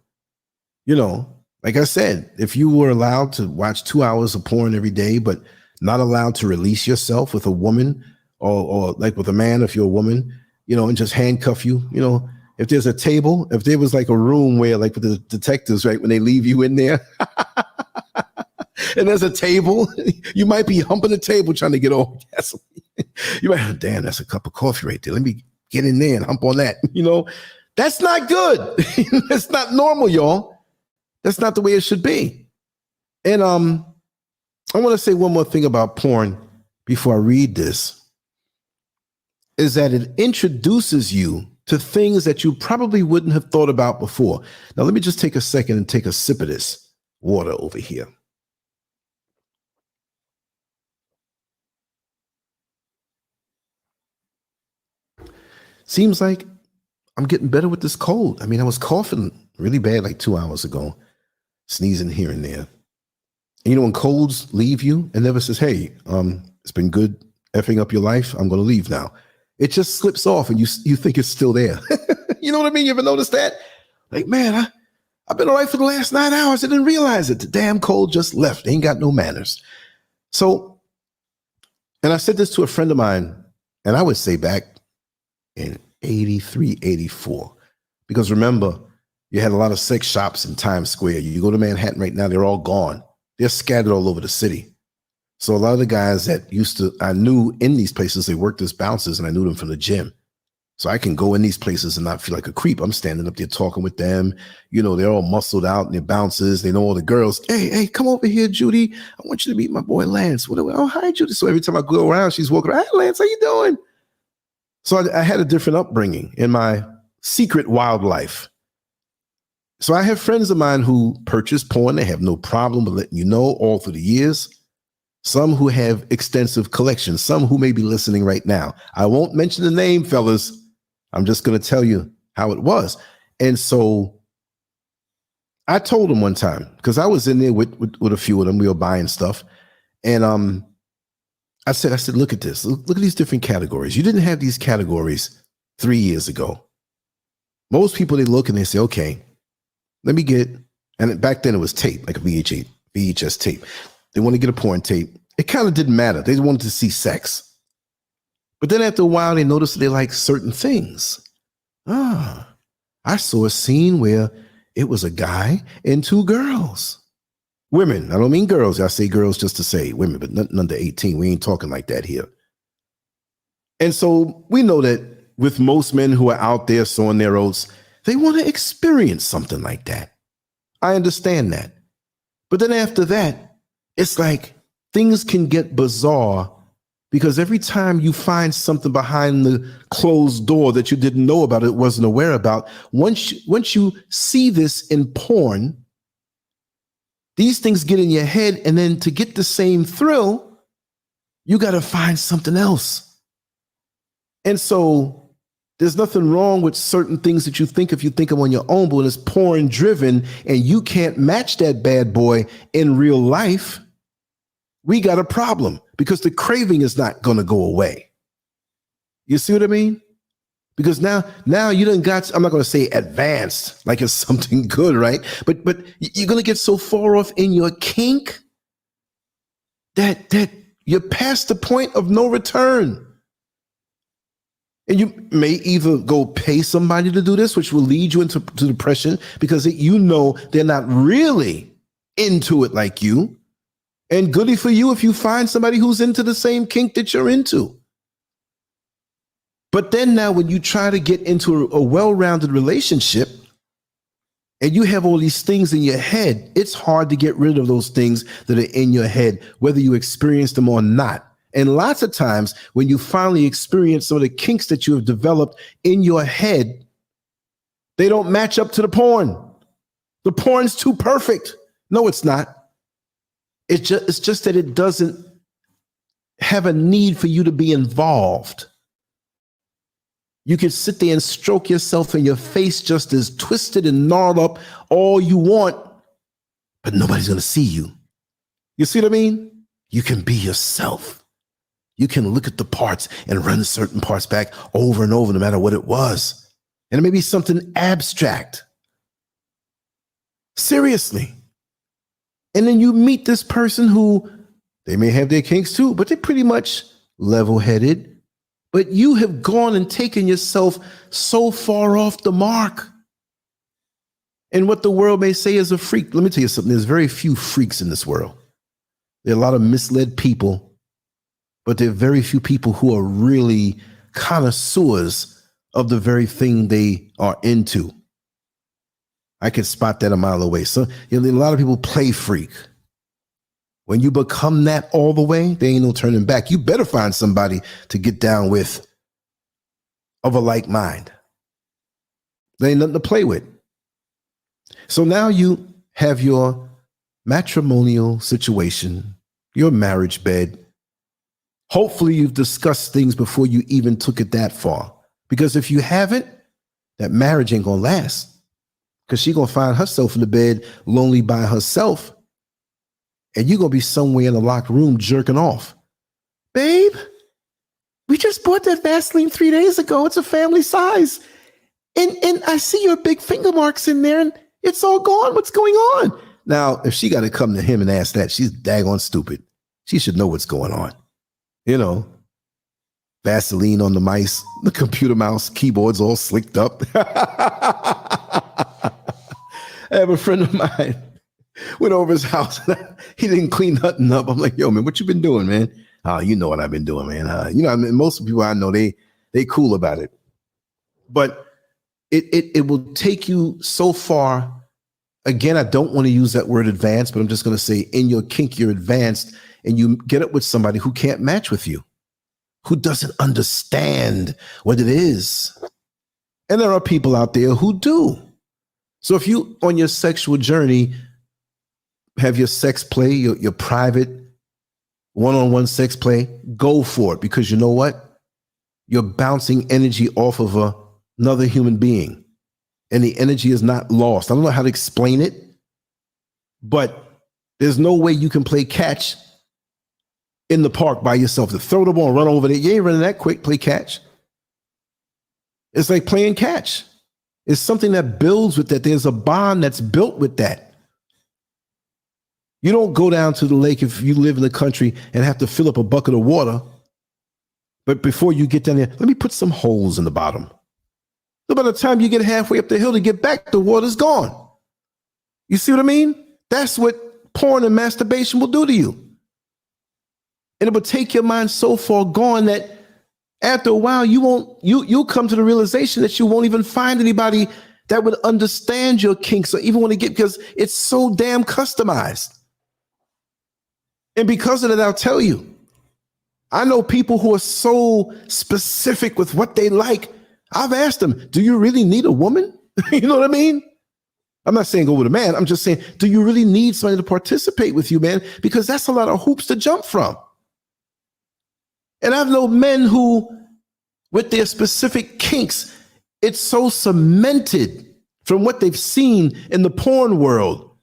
You know, like I said, if you were allowed to watch 2 hours of porn every day, but not allowed to release yourself with a woman or like with a man, if you're a woman, you know, and just handcuff you, you know, if there's a table, if there was like a room where like with the detectives, right, when they leave you in there and there's a table, you might be humping the table trying to get all gasoline. You might, damn, that's a cup of coffee right there. Let me get in there and hump on that. You know, that's not good. That's not normal, y'all. That's not the way it should be. And I want to say one more thing about porn before I read this, is that it introduces you to things that you probably wouldn't have thought about before. Now, let me just take a second and take a sip of this water over here. Seems like I'm getting better with this cold. I mean, I was coughing really bad like 2 hours ago, sneezing here and there. And you know, when colds leave you and never says, hey, it's been good effing up your life, I'm going to leave now. It just slips off and you think it's still there. You know what I mean? You ever notice that? Like, man, I've been all right for the last 9 hours. I didn't realize it. The damn cold just left. They ain't got no manners. So, and I said this to a friend of mine, and I would say back in 83, 84, because remember, you had a lot of sex shops in Times Square. You go to Manhattan right now, they're all gone. They're scattered all over the city. So a lot of the guys that I knew in these places, they worked as bouncers, and I knew them from the gym. So I can go in these places and not feel like a creep. I'm standing up there talking with them. You know, they're all muscled out and they're bouncers. They know all the girls. Hey, come over here, Judy. I want you to meet my boy, Lance. Oh, hi, Judy. So every time I go around, she's walking around. Hey, Lance, how you doing? So I had a different upbringing in my secret wildlife. So I have friends of mine who purchase porn. They have no problem with letting you know all through the years. Some who have extensive collections, some who may be listening right now. I won't mention the name, fellas. I'm just going to tell you how it was. And so I told him one time, because I was in there with a few of them. We were buying stuff. And I said, look at this. Look at these different categories. You didn't have these categories 3 years ago. Most people, they look and they say, okay, let me get, and back then it was tape, like a VHS tape. They want to get a porn tape. It kind of didn't matter. They wanted to see sex. But then after a while, they noticed they like certain things. I saw a scene where it was a guy and two girls. Women. I don't mean girls. I say girls just to say women, but nothing under 18. We ain't talking like that here. And so we know that with most men who are out there sowing their oats, they want to experience something like that. I understand that. But then after that, it's like things can get bizarre, because every time you find something behind the closed door that you didn't know about, it wasn't aware about, once you see this in porn, these things get in your head, and then to get the same thrill, you got to find something else. And so there's nothing wrong with certain things that you think if you think them on your own, but when it's porn driven and you can't match that bad boy in real life, we got a problem, because the craving is not going to go away. You see what I mean? Because now you done got, I'm not going to say advanced, like it's something good, right? But you're going to get so far off in your kink that you're past the point of no return. And you may either go pay somebody to do this, which will lead you into depression, because you know they're not really into it like you. And goody for you if you find somebody who's into the same kink that you're into. But then now when you try to get into a well-rounded relationship and you have all these things in your head, it's hard to get rid of those things that are in your head, whether you experience them or not. And lots of times when you finally experience some of the kinks that you have developed in your head, they don't match up to the porn. The porn's too perfect. No, it's not. It's just that it doesn't have a need for you to be involved. You can sit there and stroke yourself and your face just as twisted and gnarled up all you want, but nobody's going to see you. You see what I mean? You can be yourself. You can look at the parts and run certain parts back over and over, no matter what it was. And it may be something abstract. Seriously. And then you meet this person who, they may have their kinks too, but they're pretty much level-headed. But you have gone and taken yourself so far off the mark. And what the world may say is a freak. Let me tell you something. There's very few freaks in this world. There are a lot of misled people, but there are very few people who are really connoisseurs of the very thing they are into. I can spot that a mile away. So a lot of people play freak. When you become that all the way, there ain't no turning back. You better find somebody to get down with of a like mind. There ain't nothing to play with. So now you have your matrimonial situation, your marriage bed. Hopefully you've discussed things before you even took it that far. Because if you haven't, that marriage ain't gonna last. Because she's gonna find herself in the bed lonely by herself. And you're gonna be somewhere in a locked room jerking off. Babe, we just bought that Vaseline 3 days ago. It's a family size. And I see your big finger marks in there and it's all gone. What's going on? Now, if she got to come to him and ask that, she's daggone stupid. She should know what's going on. You know, Vaseline on the mice, the computer mouse, keyboards all slicked up. I have a friend of mine, went over his house. He didn't clean nothing up. I'm like, yo, man, what you been doing, man? Oh, you know what I've been doing, man. You know, I mean, most people I know, they cool about it. But it will take you so far. Again, I don't want to use that word advanced, but I'm just going to say in your kink, you're advanced and you get up with somebody who can't match with you, who doesn't understand what it is. And there are people out there who do. So if you, on your sexual journey, have your sex play, your private one-on-one sex play, go for it. Because you know what? You're bouncing energy off of another human being, and the energy is not lost. I don't know how to explain it, but there's no way you can play catch in the park by yourself. To throw the ball and run over there, you ain't running that quick, play catch. It's like playing catch. It's something that builds with that. There's a bond that's built with that. You don't go down to the lake if you live in the country and have to fill up a bucket of water. But before you get down there, let me put some holes in the bottom. So by the time you get halfway up the hill to get back, the water's gone. You see what I mean? That's what porn and masturbation will do to you. And it will take your mind so far gone that after a while, you'll come to the realization that you won't even find anybody that would understand your kinks or even want to get, because it's so damn customized. And because of that, I'll tell you, I know people who are so specific with what they like. I've asked them, do you really need a woman? You know what I mean? I'm not saying go with a man. I'm just saying, do you really need somebody to participate with you, man? Because that's a lot of hoops to jump from. And I've known men who, with their specific kinks, it's so cemented from what they've seen in the porn world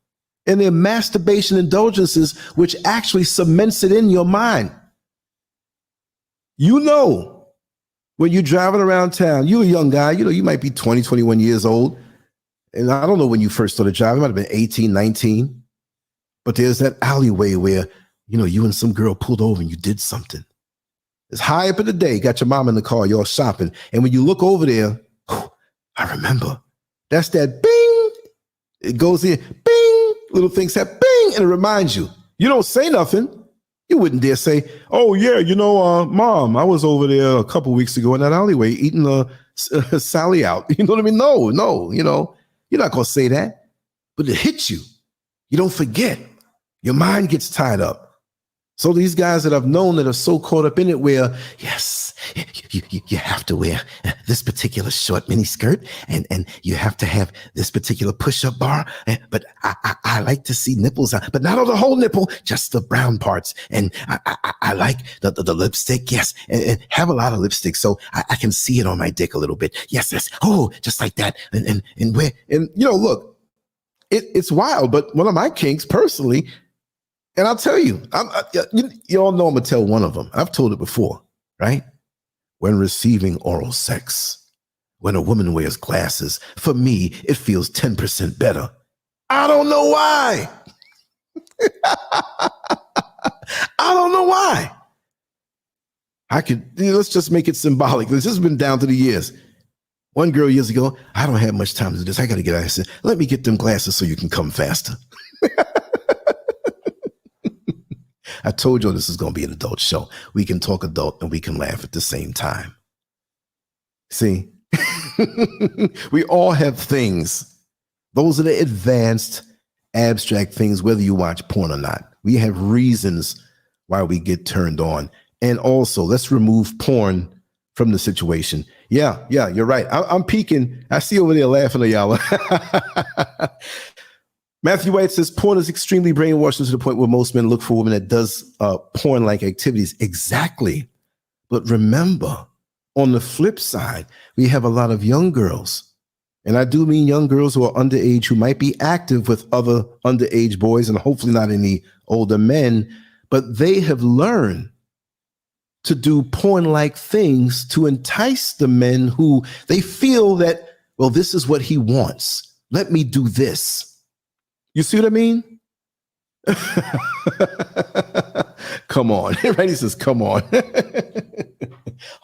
and their masturbation indulgences, which actually cements it in your mind. You know, when you're driving around town, you're a young guy, you might be 20, 21 years old. And I don't know when you first started driving, it might have been 18, 19. But there's that alleyway where, you and some girl pulled over and you did something. It's high up in the day, got your mom in the car, y'all shopping. And when you look over there, I remember. That's that bing. It goes in, bing. Little things that bing, and it reminds you. You don't say nothing. You wouldn't dare say, oh, yeah, Mom, I was over there a couple weeks ago in that alleyway eating a Sally out. You know what I mean? No, you're not going to say that. But it hits you. You don't forget. Your mind gets tied up. So these guys that I've known that are so caught up in it where, yes, you have to wear this particular short mini skirt and you have to have this particular push-up bar. But I like to see nipples, but not on the whole nipple, just the brown parts. And I like the lipstick, yes, and have a lot of lipstick so I can see it on my dick a little bit. Yes, oh, just like that. And look, it's wild, but one of my kinks personally, and I'll tell you, you all know I'm going to tell one of them. I've told it before, right? When receiving oral sex, when a woman wears glasses, for me, it feels 10% better. I don't know why. I don't know why. Let's just make it symbolic. This has been down to the years. One girl years ago, I don't have much time to do this. I got to get out. I said, let me get them glasses so you can come faster. I told you this is going to be an adult show. We can talk adult and we can laugh at the same time. See, we all have things. Those are the advanced, abstract things, whether you watch porn or not. We have reasons why we get turned on. And also, let's remove porn from the situation. Yeah, you're right. I'm peeking. I see over there laughing at y'all. Matthew White says, porn is extremely brainwashing to the point where most men look for a woman that does porn-like activities. Exactly. But remember, on the flip side, we have a lot of young girls. And I do mean young girls who are underage, who might be active with other underage boys and hopefully not any older men, but they have learned to do porn-like things to entice the men who they feel that, well, this is what he wants. Let me do this. You see what I mean? Come on. Right? He says, come on.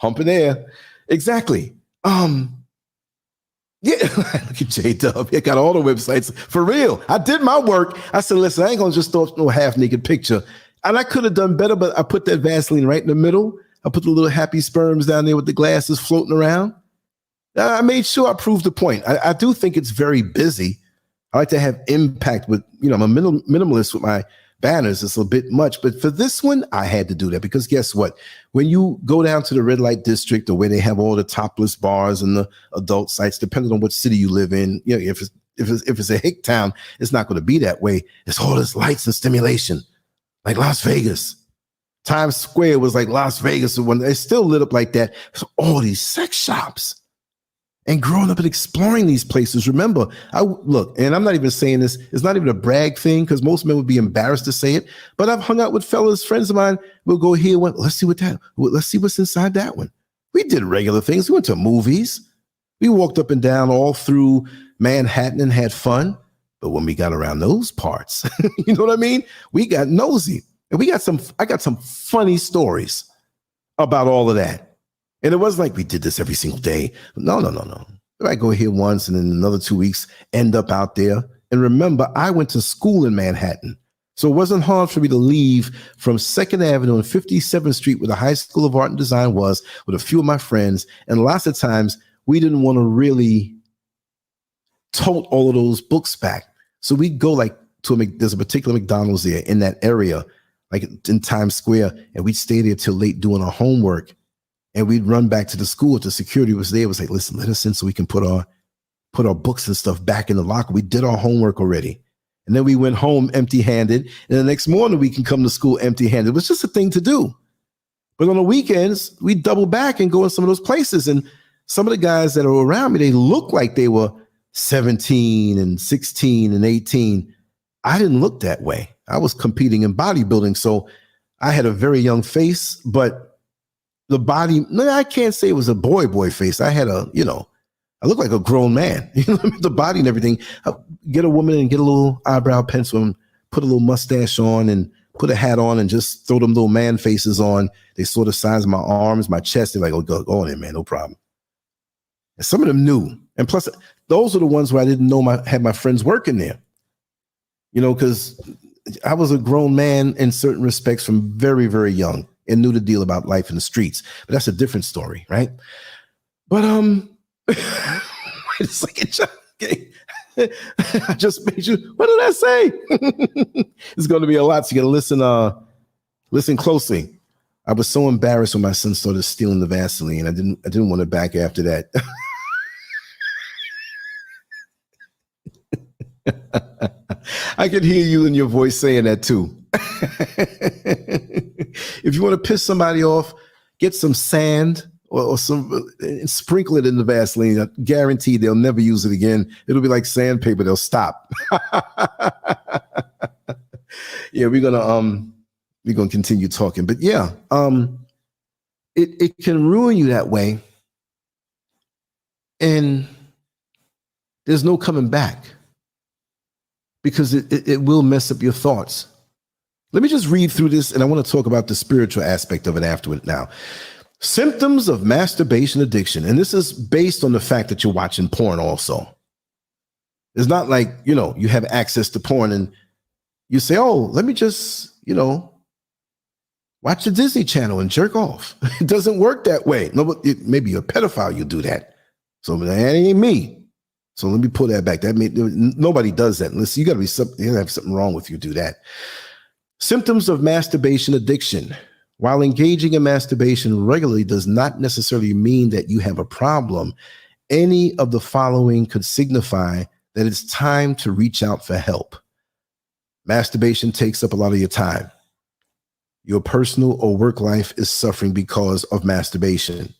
Humping air. Exactly. Yeah. Look at J-Dub. He got all the websites. For real. I did my work. I said, listen, I ain't going to just throw up no half-naked picture. And I could have done better, but I put that Vaseline right in the middle. I put the little happy sperms down there with the glasses floating around. I made sure I proved the point. I do think it's very busy. I like to have impact with, I'm a minimalist with my banners. It's a bit much. But for this one, I had to do that because guess what? When you go down to the red light district or where they have all the topless bars and the adult sites, depending on what city you live in, if it's a hick town, it's not going to be that way. It's all this lights and stimulation, like Las Vegas. Times Square was like Las Vegas. When they still lit up like that, there's all these sex shops. And growing up and exploring these places. Remember, look, and I'm not even saying this, it's not even a brag thing because most men would be embarrassed to say it, but I've hung out with friends of mine. We'll go here, let's see let's see what's inside that one. We did regular things. We went to movies. We walked up and down all through Manhattan and had fun. But when we got around those parts, you know what I mean? We got nosy. And I got some funny stories about all of that. And it wasn't like we did this every single day. No. I go here once and then another 2 weeks, end up out there. And remember, I went to school in Manhattan. So it wasn't hard for me to leave from 2nd Avenue and 57th Street where the High School of Art and Design was with a few of my friends. And lots of times we didn't want to really tote all of those books back. So we'd go like there's a particular McDonald's there in that area, like in Times Square. And we'd stay there till late doing our homework. And we'd run back to the school. The security was there. It was like, listen, let us in so we can put our books and stuff back in the locker. We did our homework already. And then we went home empty-handed. And the next morning we can come to school empty-handed. It was just a thing to do. But on the weekends, we double back and go in some of those places. And some of the guys that are around me, they look like they were 17 and 16 and 18. I didn't look that way. I was competing in bodybuilding. So I had a very young face, but the body, no, I can't say it was a boy face. I had I look like a grown man, the body and everything. I'll get a woman and get a little eyebrow pencil and put a little mustache on and put a hat on and just throw them little man faces on. They saw the size of my arms, my chest. They're like, oh, go on in, man, no problem. And some of them knew. And plus, those are the ones where I didn't know had my friends working there, because I was a grown man in certain respects from very, very young. And knew the deal about life in the streets. But that's a different story, right? But wait a second, I just made you, what did I say? It's going to be a lot, so you got to listen closely. I was so embarrassed when my son started stealing the Vaseline. I didn't want it back after that. I could hear you in your voice saying that too. If you want to piss somebody off, get some sand or some and sprinkle it in the Vaseline. I guarantee they'll never use it again. It'll be like sandpaper. They'll stop. Yeah, we're gonna continue talking, but yeah, it can ruin you that way, and there's no coming back because it will mess up your thoughts. Let me just read through this, and I want to talk about the spiritual aspect of it afterward now. Symptoms of masturbation addiction. And this is based on the fact that you're watching porn also. It's not like, you have access to porn and you say, oh, let me just, watch the Disney Channel and jerk off. It doesn't work that way. No, maybe you're a pedophile, you do that. So that ain't me. So let me pull that back. Nobody does that unless you got to have something wrong with you do that. Symptoms of masturbation addiction. While engaging in masturbation regularly does not necessarily mean that you have a problem, any of the following could signify that it's time to reach out for help. Masturbation takes up a lot of your time. Your personal or work life is suffering because of masturbation.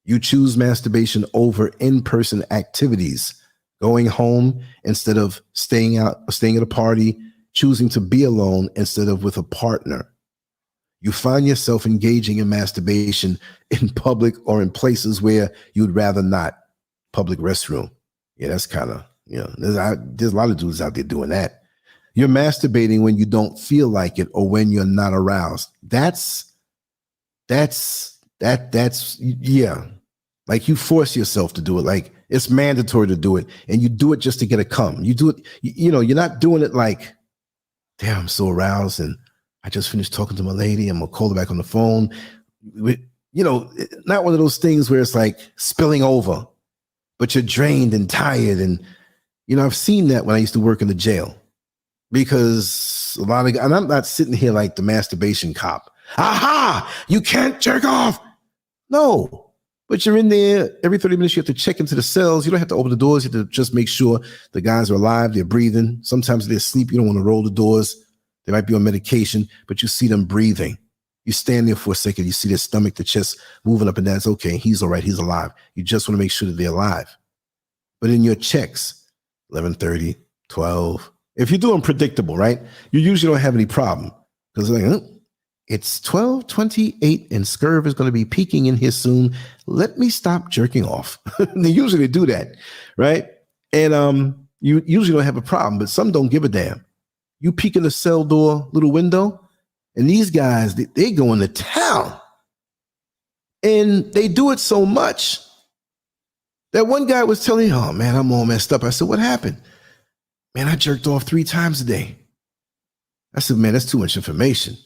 You choose masturbation over in-person activities, going home instead of staying out, staying at a party, choosing to be alone instead of with a partner. You find yourself engaging in masturbation in public or in places where you'd rather not. Public restroom. Yeah, that's kind of, there's a lot of dudes out there doing that. You're masturbating when you don't feel like it or when you're not aroused. That's like you force yourself to do it. Like it's mandatory to do it. And you do it just to get a cum. You do it, you're not doing it like, damn, I'm so aroused and I just finished talking to my lady. I'm going to call her back on the phone. Not one of those things where it's like spilling over, but you're drained and tired. And, I've seen that when I used to work in the jail because and I'm not sitting here like the masturbation cop. Aha, you can't jerk off. No, but you're in there every 30 minutes. You have to check into the cells. You don't have to open the doors. You have to just make sure the guys are alive. They're breathing. Sometimes they're asleep. You don't want to roll the doors. They might be on medication, but you see them breathing. You stand there for a second. You see their stomach, the chest moving up and down. It's okay. He's all right. He's alive. You just want to make sure that they're alive. But in your checks, 11:30, 12. If you're doing predictable, right, you usually don't have any problem because like, it's 12:28 and Scurv is going to be peeking in here soon. Let me stop jerking off. They usually do that, right? And you usually don't have a problem, but some don't give a damn. You peek in the cell door little window, and these guys, they go into town. And they do it so much that one guy was telling me, oh, man, I'm all messed up. I said, what happened? Man, I jerked off 3 times a day. I said, man, that's too much information.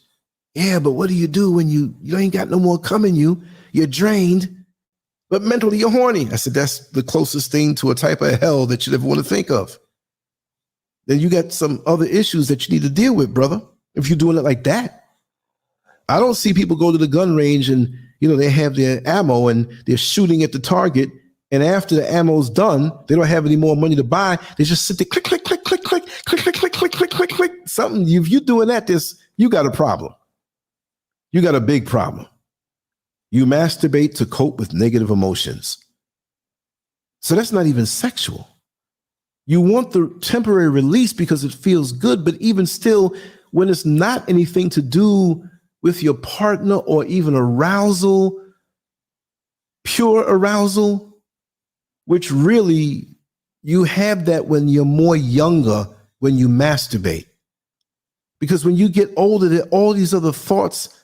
Yeah, but what do you do when you ain't got no more coming you? You're drained, but mentally you're horny. I said, that's the closest thing to a type of hell that you'd ever want to think of. Then you got some other issues that you need to deal with, brother, if you're doing it like that. I don't see people go to the gun range and, they have their ammo and they're shooting at the target. And after the ammo's done, they don't have any more money to buy. They just sit there, click, click, click, click, click, click, click, click, click, click, click, click. Something, if you're doing that, you got a problem. You got a big problem. You masturbate to cope with negative emotions. So that's not even sexual. You want the temporary release because it feels good, but even still, when it's not anything to do with your partner or even arousal, pure arousal, which really you have that when you're more younger, when you masturbate. Because when you get older, there are all these other thoughts,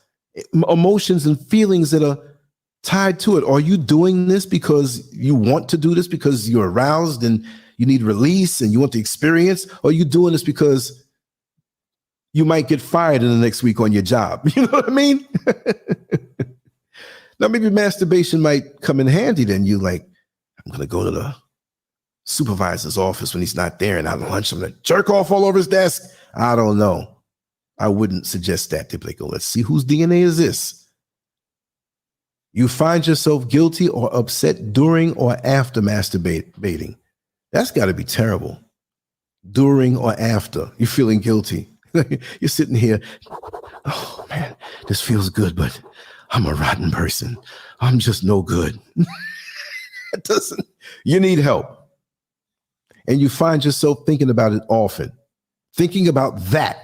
emotions, and feelings that are tied to it. Are you doing this because you want to do this because you're aroused and you need release and you want the experience? Or are you doing this because you might get fired in the next week on your job? You know what I mean? Now, maybe masturbation might come in handy. Then you like, I'm going to go to the supervisor's office when he's not there, and at lunch, I'm going to jerk off all over his desk. I don't know. I wouldn't suggest that. They'd be like, oh, let's see whose DNA is this. You find yourself guilty or upset during or after masturbating. That's got to be terrible. During or after, you're feeling guilty. You're sitting here, oh man, this feels good, but I'm a rotten person. I'm just no good. It doesn't. You need help. And you find yourself thinking about it often, thinking about that,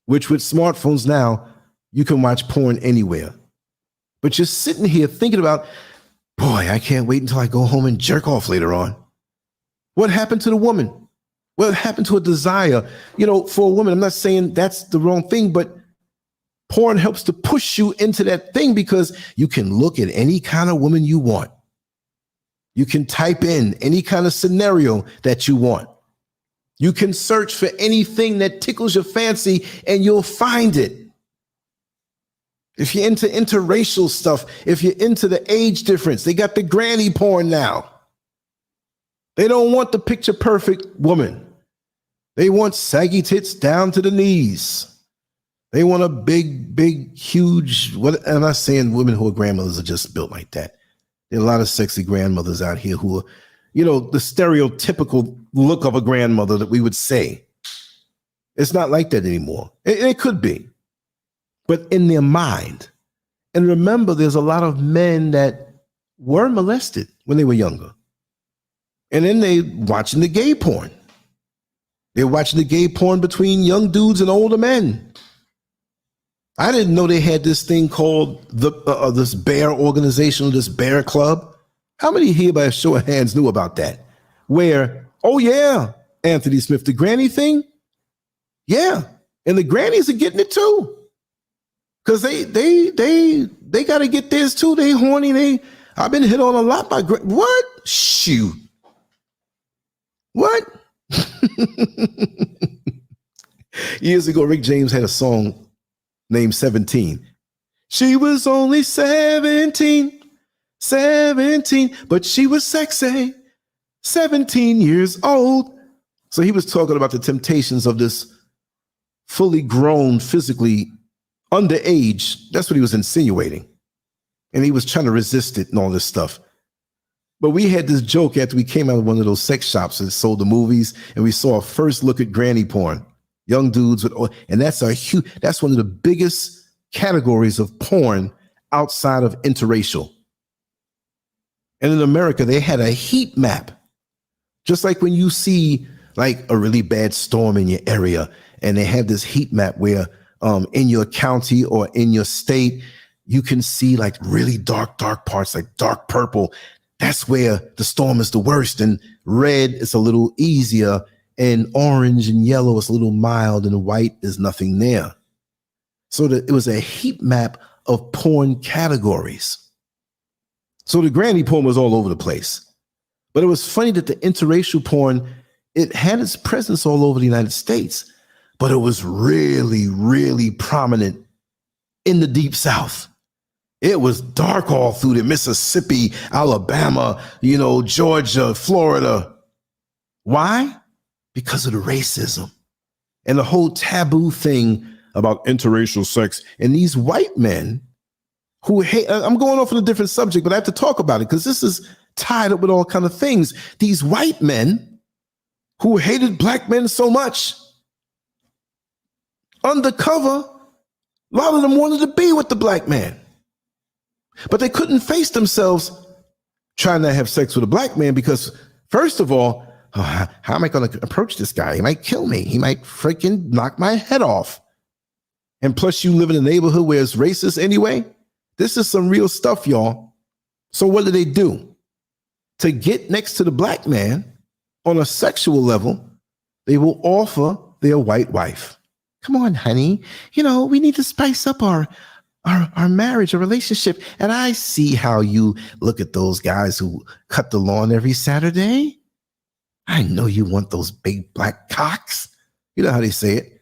which with smartphones now, you can watch porn anywhere. But you're sitting here thinking about, boy, I can't wait until I go home and jerk off later on. What happened to the woman? What happened to a desire? For a woman, I'm not saying that's the wrong thing, but porn helps to push you into that thing because you can look at any kind of woman you want. You can type in any kind of scenario that you want. You can search for anything that tickles your fancy and you'll find it. If you're into interracial stuff, if you're into the age difference, they got the granny porn now. They don't want the picture perfect woman. They want saggy tits down to the knees. They want a big, huge, I'm not saying women who are grandmothers are just built like that. There are a lot of sexy grandmothers out here who are, the stereotypical look of a grandmother that we would say. It's not like that anymore. It could be, but in their mind. And remember, there's a lot of men that were molested when they were younger. And then they watching the gay porn. They're watching the gay porn between young dudes and older men. I didn't know they had this thing called this bear organization, this bear club. How many here by a show of hands knew about that? Where, oh yeah, Anthony Smith, the granny thing? Yeah, and the grannies are getting it too. Because they got to get theirs too. They horny. I've been hit on a lot by what? Shoot. What? Years ago, Rick James had a song named 17. She was only 17, but she was sexy, 17 years old. So he was talking about the temptations of this fully grown, physically underage. That's what he was insinuating. And he was trying to resist it and all this stuff. But we had this joke after we came out of one of those sex shops that sold the movies, and we saw a first look at granny porn. Young dudes with, and that's one of the biggest categories of porn outside of interracial. And in America, they had a heat map. Just like when you see like a really bad storm in your area, and they have this heat map where in your county or in your state, you can see like really dark parts, like dark purple. That's where the storm is the worst. And red is a little easier, and orange and yellow is a little mild, and white is nothing there. So it was a heat map of porn categories. So the granny porn was all over the place. But it was funny that the interracial porn, it had its presence all over the United States, but it was really, really prominent in the Deep South. It was dark all through the Mississippi, Alabama, Georgia, Florida. Why? Because of the racism and the whole taboo thing about interracial sex. And these white men who hate, I'm going off on a different subject, but I have to talk about it because this is tied up with all kind of things. These white men who hated black men so much, undercover, a lot of them wanted to be with the black man. But they couldn't face themselves trying to have sex with a black man because, first of all, how am I going to approach this guy? He might kill me. He might freaking knock my head off. And plus, you live in a neighborhood where it's racist anyway. This is some real stuff, y'all. So what do? To get next to the black man on a sexual level, they will offer their white wife. Come on, honey. We need to spice up our marriage or relationship. And I see how you look at those guys who cut the lawn every Saturday. I know you want those big black cocks. You know how they say it.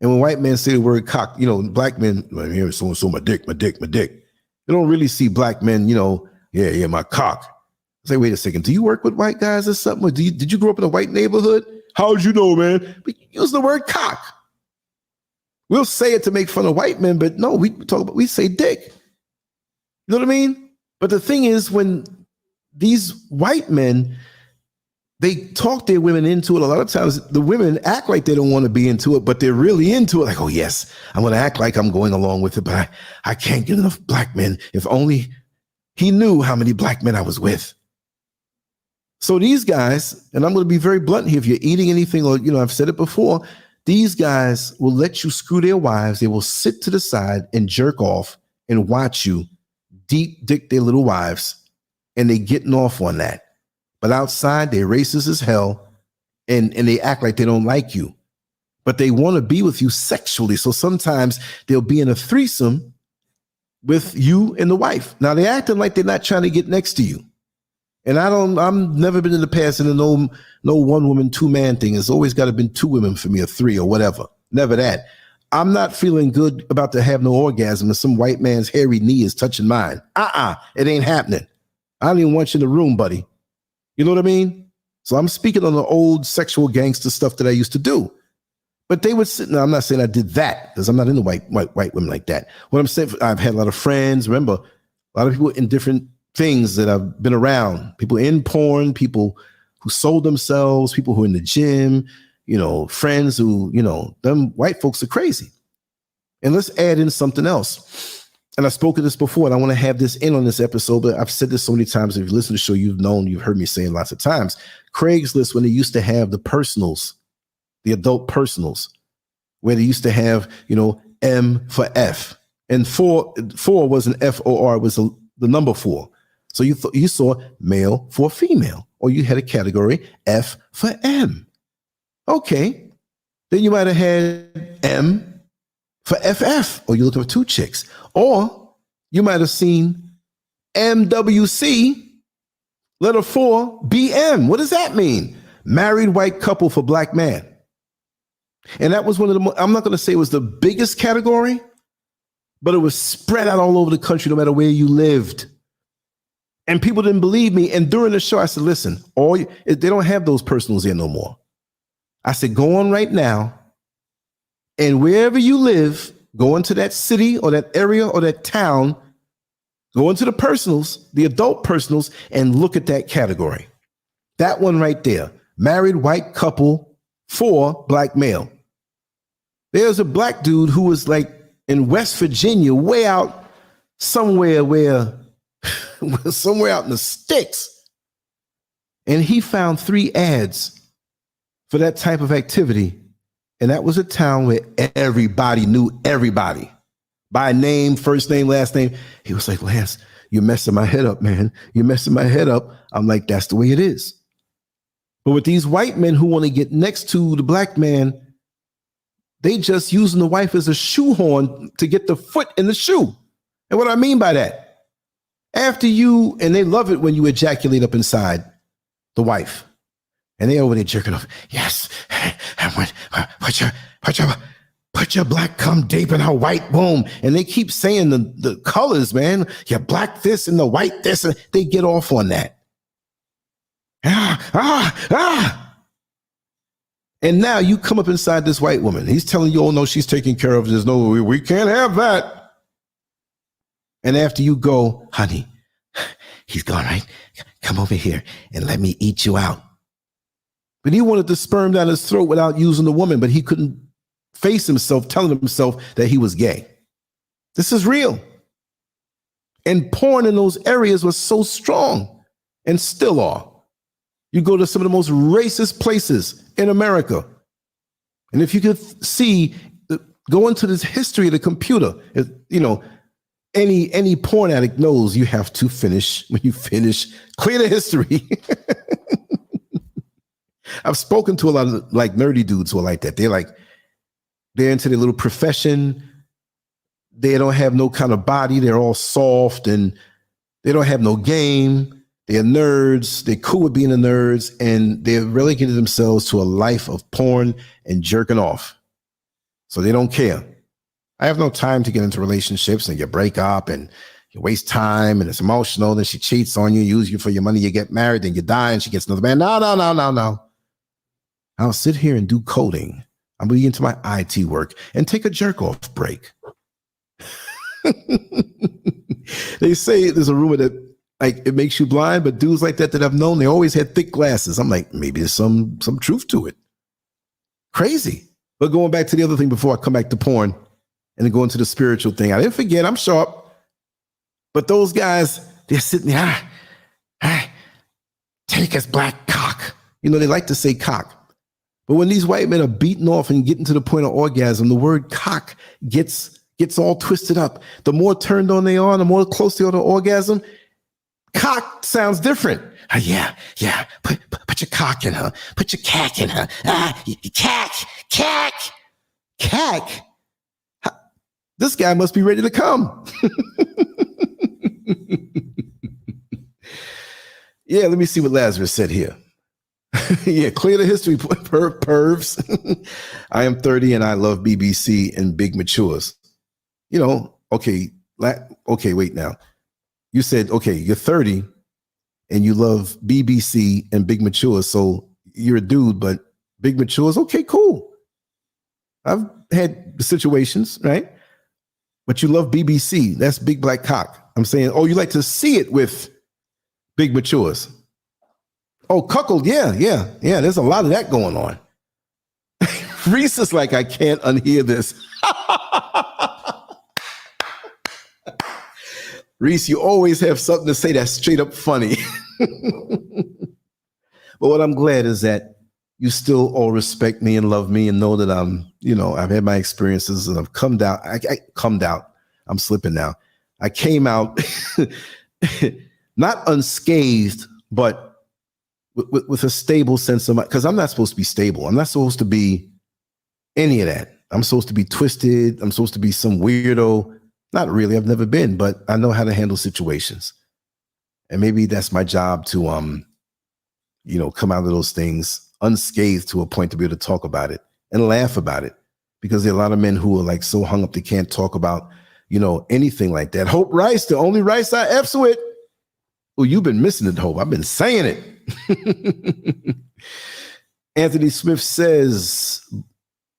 And when white men say the word cock, black men, so my dick. They don't really see black men, yeah, my cock. I say, wait a second, do you work with white guys or something? Or did you grow up in a white neighborhood? How'd you know, man? We use the word cock. We'll say it to make fun of white men, but no, we say dick. You know what I mean? But the thing is, when these white men, they talk their women into it, a lot of times the women act like they don't want to be into it, but they're really into it. Like, oh yes, I'm going to act like I'm going along with it, but I can't get enough black men. If only he knew how many black men I was with. So these guys, and I'm going to be very blunt here, if you're eating anything, or, I've said it before, these guys will let you screw their wives. They will sit to the side and jerk off and watch you deep dick their little wives, and they getting off on that. But outside, they're racist as hell, and they act like they don't like you. But they want to be with you sexually. So sometimes they'll be in a threesome with you and the wife. Now, they're acting like they're not trying to get next to you. And I'm never been in the past in a no one woman, two man thing. It's always got to been two women for me, or three or whatever. Never that. I'm not feeling good about to have no orgasm and some white man's hairy knee is touching mine. It ain't happening. I don't even want you in the room, buddy. You know what I mean? So I'm speaking on the old sexual gangster stuff that I used to do. But they would sit. Now, I'm not saying I did that because I'm not into white women like that. What I'm saying, I've had a lot of friends. Remember, a lot of people in different things that I've been around. People in porn, people who sold themselves, people who are in the gym, friends who, them white folks are crazy. And let's add in something else. And I've spoken this before, and I want to have this in on this episode, but I've said this so many times. If you listen to the show, you've heard me saying lots of times. Craigslist, when they used to have the personals, the adult personals, where they used to have, M for F. And four wasn't FOR, it was the number 4. So you saw male for female, or you had a category F for M. Okay. Then you might have had M for FF, or you're looking for 2 chicks. Or you might have seen MWC, letter 4, BM. What does that mean? Married white couple for black man. And that was one of the, I'm not going to say it was the biggest category, but it was spread out all over the country, no matter where you lived. And people didn't believe me. And during the show, I said, listen, they don't have those personals there no more. I said, go on right now. And wherever you live, go into that city or that area or that town, go into the personals, the adult personals, and look at that category. That one right there, married white couple for black male. There's a black dude who was like in West Virginia, way out somewhere somewhere out in the sticks. And he found 3 ads for that type of activity. And that was a town where everybody knew everybody by name, first name, last name. He was like, Lance, you're messing my head up, man. You're messing my head up. I'm like, that's the way it is. But with these white men who want to get next to the black man, they just using the wife as a shoehorn to get the foot in the shoe. And what I mean by that, after you, and they love it when you ejaculate up inside the wife. And they over there jerking off. Yes. Put your black cum deep in her white womb. And they keep saying the colors, man. Your black this and the white this. And they get off on that. And now you come up inside this white woman. He's telling you, oh, no, she's taking care of. There's no, we can't have that. And after you go, honey, he's gone, right? Come over here and let me eat you out. But he wanted the sperm down his throat without using the woman, but he couldn't face himself, telling himself that he was gay. This is real. And porn in those areas was so strong and still are. You go to some of the most racist places in America. And if you could see, go into this history of the computer, you know, any porn addict knows you have to finish. When you finish, clear the history. I've spoken to a lot of like nerdy dudes who are like that. They're into their little profession. They don't have no kind of body. They're all soft and they don't have no game. They're nerds. They're cool with being a nerds, and they're relegated themselves to a life of porn and jerking off. So they don't care. I have no time to get into relationships, and you break up and you waste time and it's emotional. Then she cheats on you, use you for your money. You get married, then you die and she gets another man. No. I'll sit here and do coding. I'm going to get into my IT work and take a jerk off break. They say there's a rumor that like it makes you blind, but dudes like that I've known, they always had thick glasses. I'm like, maybe there's some truth to it. Crazy. But going back to the other thing before I come back to porn and then go into the spiritual thing, I didn't forget, I'm sharp. But those guys, they're sitting there, take his black cock. You know, they like to say cock. But when these white men are beaten off and getting to the point of orgasm, the word cock gets all twisted up. The more turned on they are, the more close they are to orgasm, cock sounds different. Yeah. Put your cock in her. Put your cack in her. Cack. This guy must be ready to come. Yeah, let me see what Lazarus said here. Yeah, clear the history, pervs. I am 30 and I love BBC and big matures. You know, okay, wait now. You said, okay, you're 30 and you love BBC and big matures. So you're a dude, but big matures. Okay, cool. I've had situations, right? But you love BBC. That's big black cock. I'm saying, oh, you like to see it with big matures. Oh, cuckold. Yeah. There's a lot of that going on. Reese is like, I can't unhear this. Reese, you always have something to say that's straight up funny. But what I'm glad is that you still all respect me and love me and know that I've had my experiences and I've come out. I'm slipping now. I came out not unscathed, but with a stable sense of mind, because I'm not supposed to be stable. I'm not supposed to be any of that. I'm supposed to be twisted. I'm supposed to be some weirdo. Not really. I've never been, but I know how to handle situations. And maybe that's my job to, come out of those things unscathed to a point to be able to talk about it and laugh about it. Because there are a lot of men who are like so hung up they can't talk about, anything like that. Hope Rice, the only Rice I F's with. Oh, you've been missing it, Hope. I've been saying it. Anthony Smith says,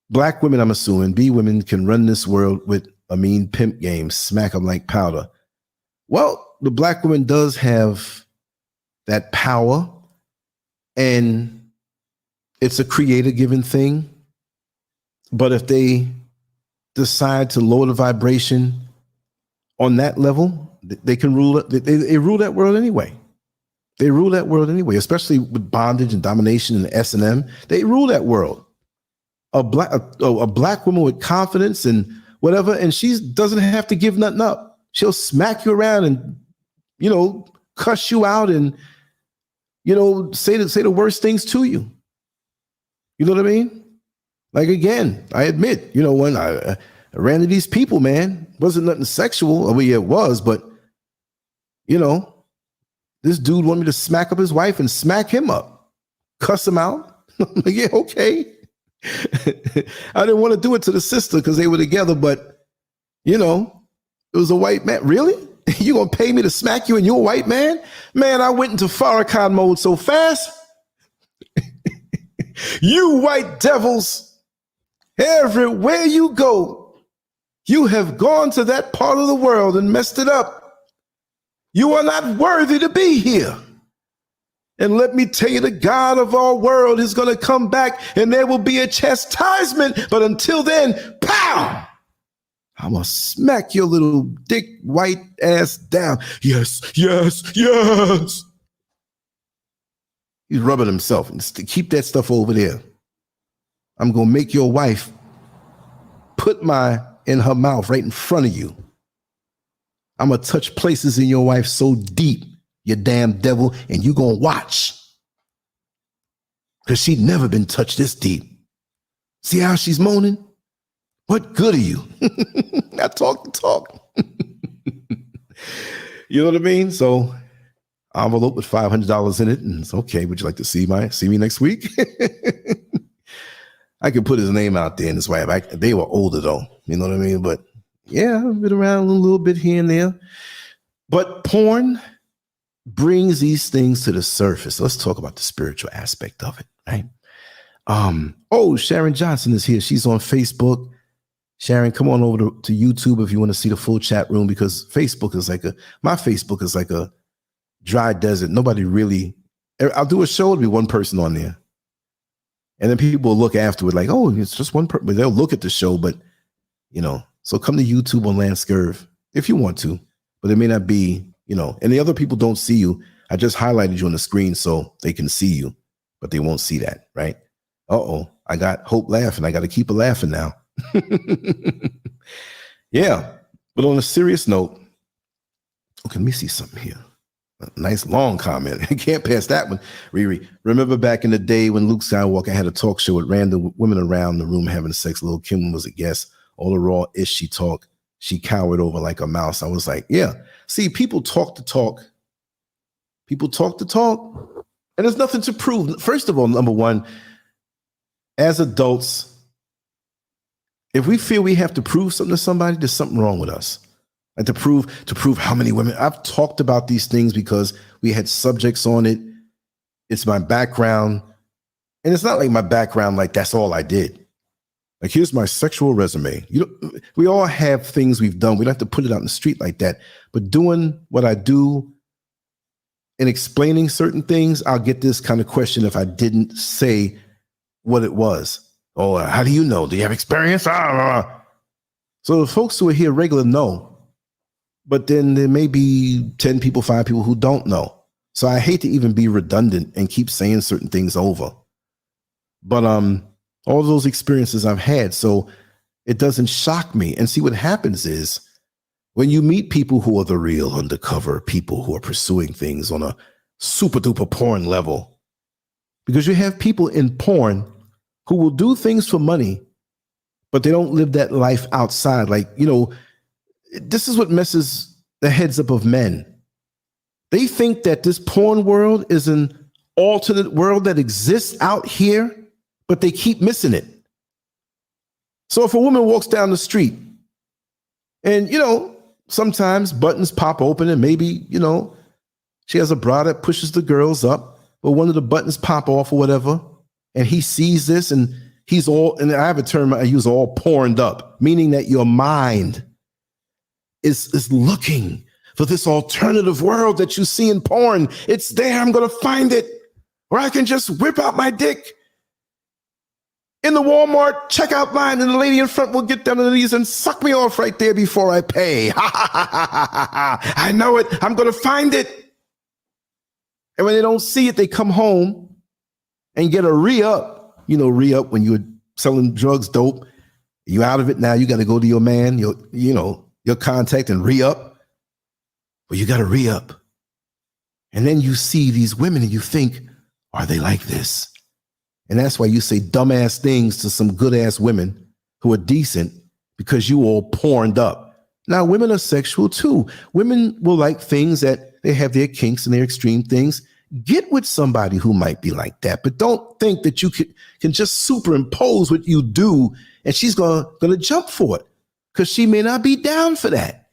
black women, I'm assuming, B women can run this world with a mean pimp game, smack them like powder. Well, the black woman does have that power, and it's a creator given thing. But if they decide to lower the vibration on that level, they can rule it. They rule that world anyway. They rule that world anyway, especially with bondage and domination and S&M. They rule that world. A black woman with confidence and whatever, and she doesn't have to give nothing up. She'll smack you around and, you know, cuss you out and, you know, say the worst things to you. You know what I mean? Like, again, I admit, you know, when I ran into these people, man, wasn't nothing sexual. I mean, it was, but, you know, this dude wanted me to smack up his wife and smack him up, cuss him out. I'm like, yeah, okay. I didn't want to do it to the sister because they were together, but, you know, it was a white man. Really? You gonna pay me to smack you and you're a white man? Man, I went into Farrakhan mode so fast. You white devils, everywhere you go, you have gone to that part of the world and messed it up. You are not worthy to be here. And let me tell you, the God of our world is going to come back and there will be a chastisement. But until then, pow! I'm going to smack your little dick white ass down. Yes, yes, yes. He's rubbing himself. And keep that stuff over there. I'm going to make your wife put in her mouth right in front of you. I'm going to touch places in your wife so deep, you damn devil, and you going to watch. Because she'd never been touched this deep. See how she's moaning? What good are you? I talk the talk. You know what I mean? So, envelope with $500 in it, and it's okay. Would you like to see me next week? I can put his name out there in his wife. They were older though. You know what I mean? But yeah, I've been around a little bit here and there. But porn brings these things to the surface. Let's talk about the spiritual aspect of it, right? Sharon Johnson is here. She's on Facebook. Sharon, come on over to YouTube if you want to see the full chat room, because my Facebook is like a dry desert. Nobody really, I'll do a show, it'll be one person on there. And then people will look afterward like, oh, it's just one person. They'll look at the show, but, you know, so come to YouTube on LanceScurv if you want to, but it may not be, you know, and the other people don't see you. I just highlighted you on the screen so they can see you, but they won't see that, right? I got Hope laughing. I got to keep her laughing now. Yeah, but on a serious note, okay, let me see something here. A nice long comment. I can't pass that one. Riri, remember back in the day when Luke Skywalker had a talk show with random women around the room having sex? Lil' Kim was a guest. All the raw ish she talked, she cowered over like a mouse. I was like, yeah. See, people talk the talk. People talk the talk. And there's nothing to prove. First of all, number one, as adults, if we feel we have to prove something to somebody, there's something wrong with us. And to prove how many women. I've talked about these things because we had subjects on it. It's my background. And it's not like my background, like that's all I did. Like, here's my sexual resume. We all have things we've done. We don't have to put it out in the street like that. But doing what I do and explaining certain things, I'll get this kind of question if I didn't say what it was. Oh, how do you know? Do you have experience? So the folks who are here regular know. But then there may be 10 people, 5 people who don't know. So I hate to even be redundant and keep saying certain things over. But all those experiences I've had, so it doesn't shock me. And see, what happens is when you meet people who are the real undercover people who are pursuing things on a super duper porn level, because you have people in porn who will do things for money, but they don't live that life outside. Like, you know, this is what messes the heads up of men. They think that this porn world is an alternate world that exists out here, but they keep missing it. So if a woman walks down the street and, you know, sometimes buttons pop open and maybe, you know, she has a bra that pushes the girls up, but one of the buttons pop off or whatever, and he sees this and he's all, and I have a term I use, all porned up, meaning that your mind is looking for this alternative world that you see in porn. It's there. I'm going to find it, or I can just whip out my dick. in the Walmart checkout line, and the lady in front will get down on the knees and suck me off right there before I pay. I know it. I'm going to find it. And when they don't see it, they come home and get a re-up. You know, re-up when you're selling drugs, dope. You out of it now. You got to go to your man, your contact and re-up. Well, you got to re-up. And then you see these women and you think, are they like this? And that's why you say dumbass things to some good ass women who are decent, because you all porned up. Now, women are sexual too. Women will like things that they have their kinks and their extreme things. Get with somebody who might be like that, but don't think that you can just superimpose what you do and she's gonna jump for it, because she may not be down for that.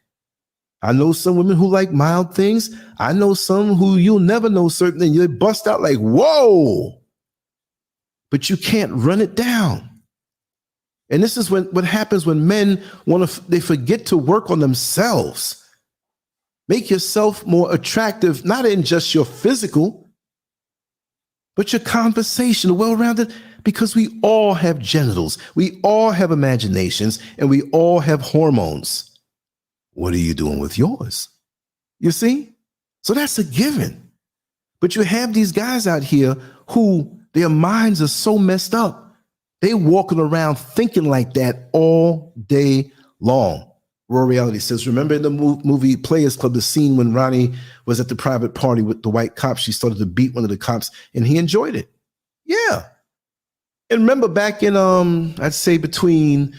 I know some women who like mild things. I know some who you'll never know certain, and you bust out like, whoa, but you can't run it down. And this is what happens when men they forget to work on themselves. Make yourself more attractive, not in just your physical, but your conversation, well-rounded, because we all have genitals, we all have imaginations, and we all have hormones. What are you doing with yours? You see? So that's a given. But you have these guys out here who their minds are so messed up. They walking around thinking like that all day long. Raw Reality says, remember in the movie Players Club, the scene when Ronnie was at the private party with the white cops, she started to beat one of the cops and he enjoyed it. Yeah. And remember back in, I'd say between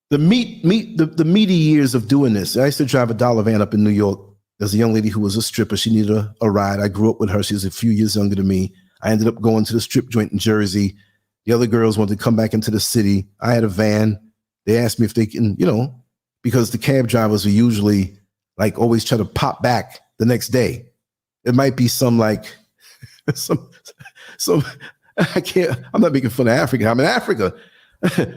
the meaty years of doing this, I used to drive a dollar van up in New York. There's a young lady who was a stripper. She needed a ride. I grew up with her. She was a few years younger than me. I ended up going to the strip joint in Jersey. The other girls wanted to come back into the city. I had a van. They asked me if they can, because the cab drivers are usually like always try to pop back the next day. It might be some I can't, I'm not making fun of Africa. I'm in Africa.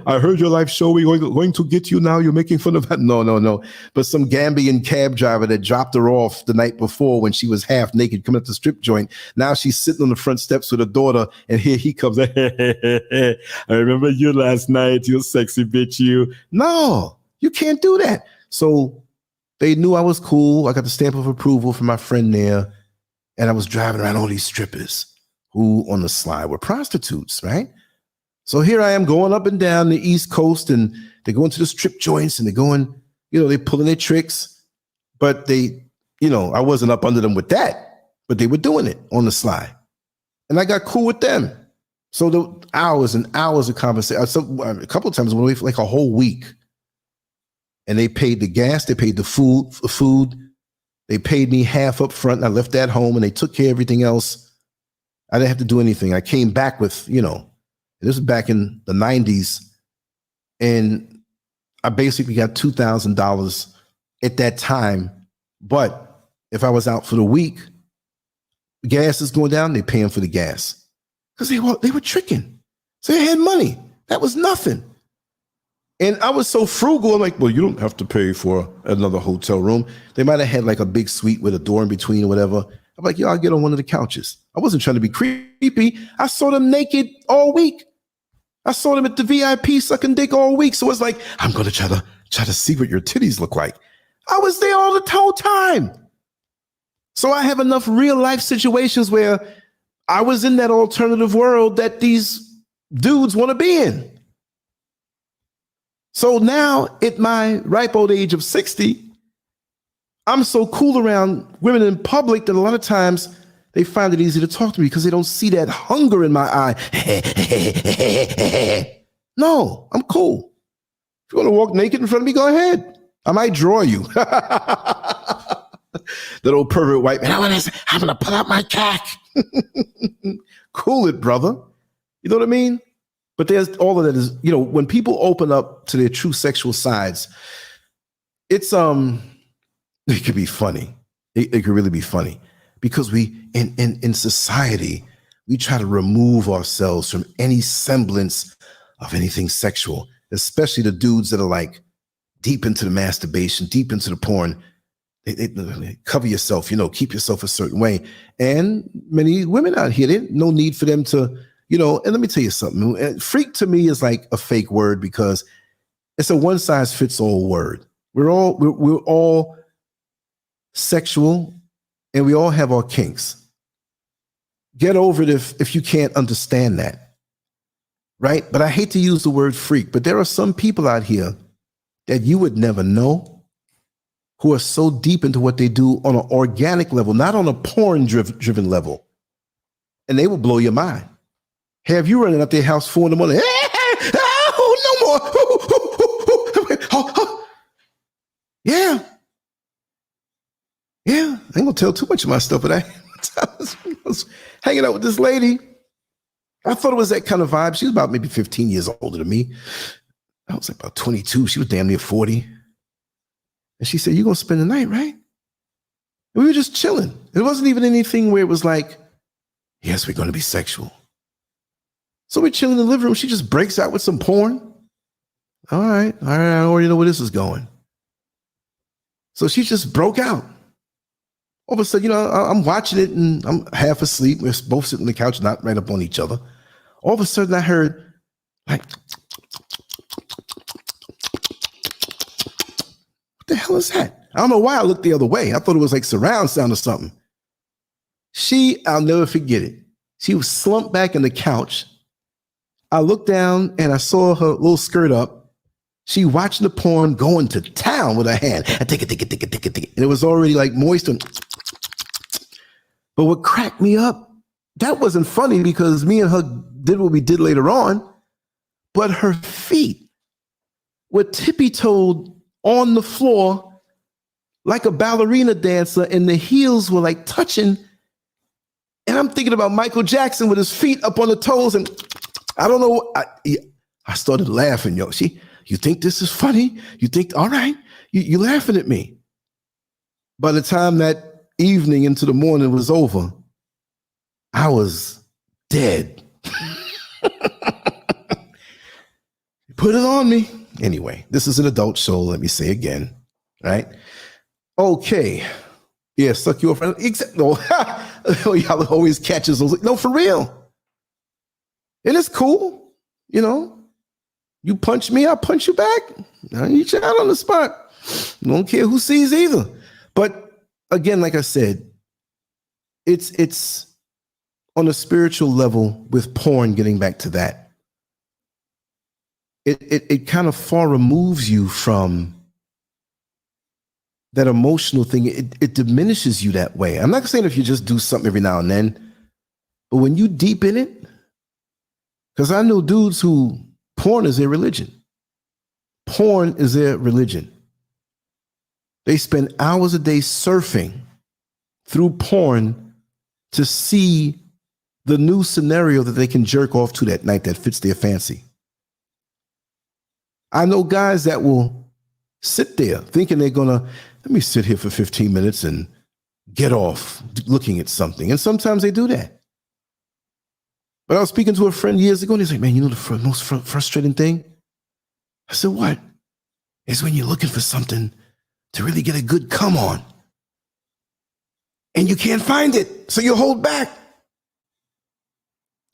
I heard your live show. We're going to get you now. You're making fun of that. No. But some Gambian cab driver that dropped her off the night before when she was half naked coming up the strip joint. Now she's sitting on the front steps with her daughter, and here he comes. I remember you last night. You sexy bitch, you. No, you can't do that. So they knew I was cool. I got the stamp of approval from my friend there, and I was driving around all these strippers who on the slide were prostitutes, right? So here I am going up and down the East Coast, and they go into the strip joints and they're going, they're pulling their tricks, but I wasn't up under them with that, but they were doing it on the slide. And I got cool with them. So the hours and hours of conversation, a couple of times I went away for like a whole week, and they paid the gas, they paid the food, they paid me half up front, and I left that home, and they took care of everything else. I didn't have to do anything. I came back with, this was back in the 90s, and I basically got $2,000 at that time. But if I was out for the week, the gas is going down, they're paying for the gas. Because they were tricking. So they had money. That was nothing. And I was so frugal, I'm like, well, you don't have to pay for another hotel room. They might have had like a big suite with a door in between or whatever. I'm like, I'll get on one of the couches. I wasn't trying to be creepy. I saw them naked all week. I saw them at the VIP sucking dick all week. So it's like, I'm going to try to see what your titties look like. I was there all the whole time. So I have enough real life situations where I was in that alternative world that these dudes want to be in. So now at my ripe old age of 60, I'm so cool around women in public that a lot of times they find it easy to talk to me because they don't see that hunger in my eye. No, I'm cool. If you want to walk naked in front of me, go ahead. I might draw you. That old pervert white man. I'm going to pull out my cock. Cool it, brother. You know what I mean? But there's all of that is, when people open up to their true sexual sides, it's, it could be funny. It could really be funny because we, in society, we try to remove ourselves from any semblance of anything sexual, especially the dudes that are like deep into the masturbation, deep into the porn. They cover yourself, keep yourself a certain way. And many women out here, no need for them to, You know, and let me tell you something. Freak to me is like a fake word because it's a one size fits all word. We're all sexual and we all have our kinks. Get over it if you can't understand that. Right? But I hate to use the word freak, but there are some people out here that you would never know who are so deep into what they do on an organic level, not on a porn driven level. And they will blow your mind. Have you running up their house 4 a.m? No more. Yeah. Yeah. I ain't gonna tell too much of my stuff, but I was hanging out with this lady. I thought it was that kind of vibe. She was about maybe 15 years older than me. I was like about 22. She was damn near 40. And she said, "You gonna spend the night, right?" And we were just chilling. It wasn't even anything where it was like, "Yes, we're gonna be sexual." So we're chilling in the living room. She just breaks out with some porn. All right, I already know where this is going. So she just broke out. All of a sudden, you know, I'm watching it and I'm half asleep. We're both sitting on the couch, not right up on each other. All of a sudden, I heard like, what the hell is that? I don't know why I looked the other way. I thought it was like surround sound or something. I'll never forget it. She was slumped back in the couch. I looked down and I saw her little skirt up. She watching the porn, going to town with her hand. And it was already like moist. But what cracked me up, that wasn't funny because me and her did what we did later on, but her feet were tippy-toed on the floor like a ballerina dancer, and the heels were like touching. And I'm thinking about Michael Jackson with his feet up on the toes, and I don't know. I started laughing, yo. You think this is funny? You think, all right, you're laughing at me. By the time that evening into the morning was over, I was dead. Put it on me. Anyway, this is an adult show. Let me say again, right? Okay. Yeah, suck you off. No, y'all always catches those. No, for real. And it's cool. You know, you punch me, I'll punch you back. I eat you out on the spot. Don't care who sees either. But again, like I said, it's on a spiritual level with porn, getting back to that. It kind of far removes you from that emotional thing. It diminishes you that way. I'm not saying if you just do something every now and then, but when you deep in it, because I know dudes who porn is their religion. Porn is their religion. They spend hours a day surfing through porn to see the new scenario that they can jerk off to that night that fits their fancy. I know guys that will sit there thinking they're gonna, let me sit here for 15 minutes and get off looking at something. And sometimes they do that. But I was speaking to a friend years ago and he's like, "Man, you know the most frustrating thing?" I said, "What?" It's when you're looking for something to really get a good come on. And you can't find it, so you hold back.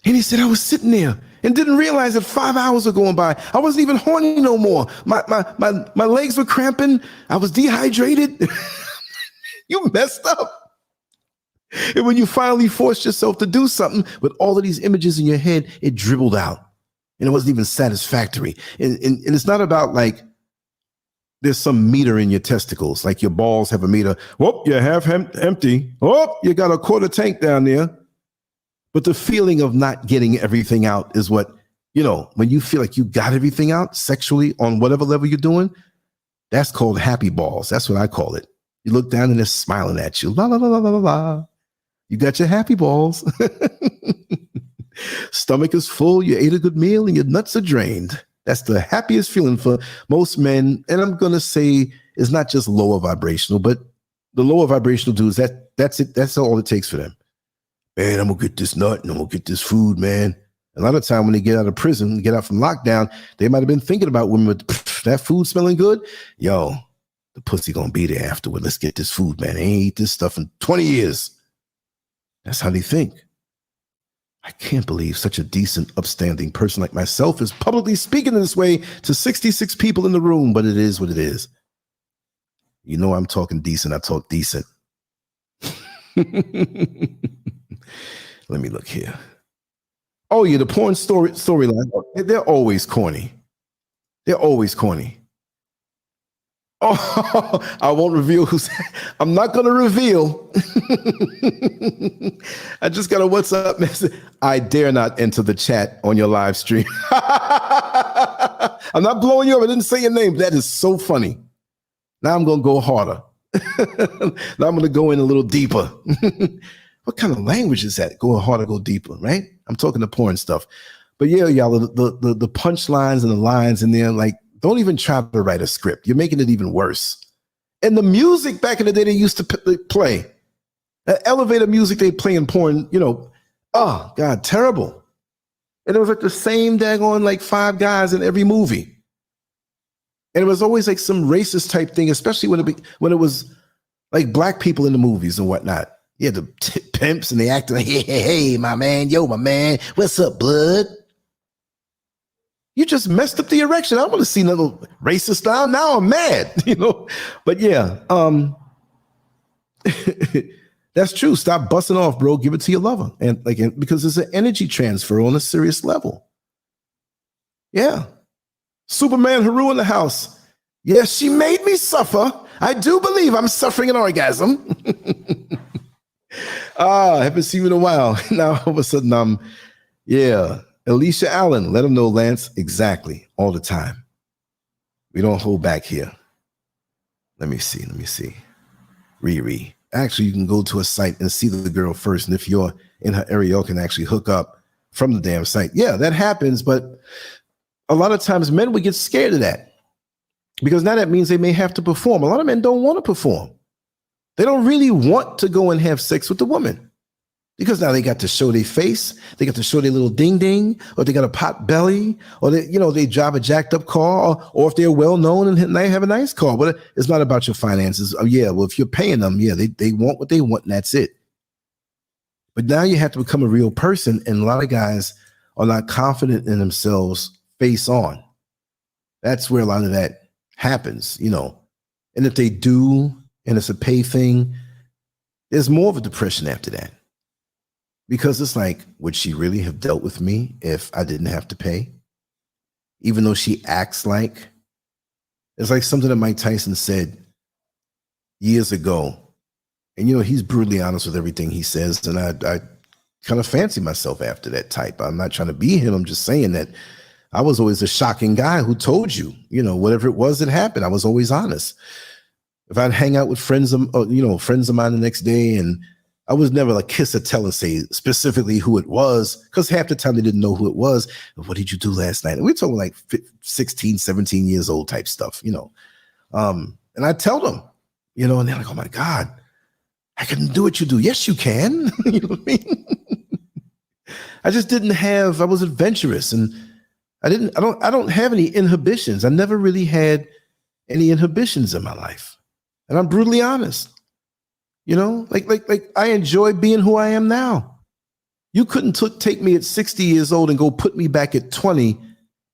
And he said, "I was sitting there and didn't realize that 5 hours were going by. I wasn't even horny no more. My legs were cramping. I was dehydrated." You messed up. And when you finally forced yourself to do something with all of these images in your head, it dribbled out. And it wasn't even satisfactory. And it's not about like there's some meter in your testicles, like your balls have a meter. Whoop, you're half empty. Whoop, you got a quarter tank down there. But the feeling of not getting everything out is what, you know, when you feel like you got everything out sexually on whatever level you're doing, that's called happy balls. That's what I call it. You look down and they're smiling at you. La, la, la, la, la, la. You got your happy balls. Stomach is full. You ate a good meal and your nuts are drained. That's the happiest feeling for most men. And I'm going to say it's not just lower vibrational, but the lower vibrational dudes, that's it. That's all it takes for them. Man, I'm going to get this nut and I'm going to get this food, man. A lot of time when they get out of prison, get out from lockdown, they might have been thinking about women with that food smelling good. Yo, the pussy going to be there afterward. Let's get this food, man. I ain't eat this stuff in 20 years. That's how they think. I can't believe such a decent, upstanding person like myself is publicly speaking in this way to 66 people in the room, but it is what it is. You know I'm talking decent. I talk decent. Let me look here. Oh, yeah, the porn storyline. They're always corny. They're always corny. Oh, I won't reveal who's. I'm not going to reveal. I just got a what's up message. I dare not enter the chat on your live stream. I'm not blowing you up. I didn't say your name. That is so funny. Now I'm going to go harder. Now I'm going to go in a little deeper. What kind of language is that? Go harder, go deeper, right? I'm talking the porn stuff. But yeah, y'all, the punchlines and the lines in there, like, don't even try to write a script. You're making it even worse. And the music back in the day they used to play, that elevator music they play in porn, you know, oh, God, terrible. And it was like the same daggone like 5 guys in every movie. And it was always like some racist type thing, especially when it was like black people in the movies and whatnot. Yeah, the pimps and they acting like, hey, my man, yo, my man, what's up, blood? You just messed up the erection. I want to see another racist style. Now I'm mad, you know. But yeah, that's true. Stop busting off, bro. Give it to your lover, and like because it's an energy transfer on a serious level. Yeah, Superman Haru in the house. Yes, she made me suffer. I do believe I'm suffering an orgasm. I haven't seen you in a while. Now all of a sudden, yeah. Alicia Allen, let them know, Lance, exactly, all the time. We don't hold back here. Let me see. Riri. Actually, you can go to a site and see the girl first, and if you're in her area, you can actually hook up from the damn site. Yeah, that happens, but a lot of times men would get scared of that because now that means they may have to perform. A lot of men don't want to perform. They don't really want to go and have sex with the woman. Because now they got to show their face, they got to show their little ding ding, or they got a pot belly, or they drive a jacked up car, or if they're well known and they have a nice car. But it's not about your finances. Oh yeah, well if you're paying them, yeah, they want what they want, and that's it. But now you have to become a real person, and a lot of guys are not confident in themselves face on. That's where a lot of that happens, you know. And if they do, and it's a pay thing, there's more of a depression after that. Because it's like, would she really have dealt with me if I didn't have to pay? Even though she acts like, it's like something that Mike Tyson said years ago. And, you know, he's brutally honest with everything he says. And I kind of fancy myself after that type. I'm not trying to be him. I'm just saying that I was always a shocking guy who told you, you know, whatever it was that happened, I was always honest. If I'd hang out with friends of mine the next day, and I was never like kiss or tell and say specifically who it was, because half the time they didn't know who it was. What did you do last night? And we're talking like 16, 17 years old type stuff, you know. And I tell them, you know, and they're like, oh my God, I can do what you do. Yes, you can. You know what I mean? I just I was adventurous, and I don't have any inhibitions. I never really had any inhibitions in my life. And I'm brutally honest. You know, like I enjoy being who I am now. You couldn't take me at 60 years old and go put me back at 20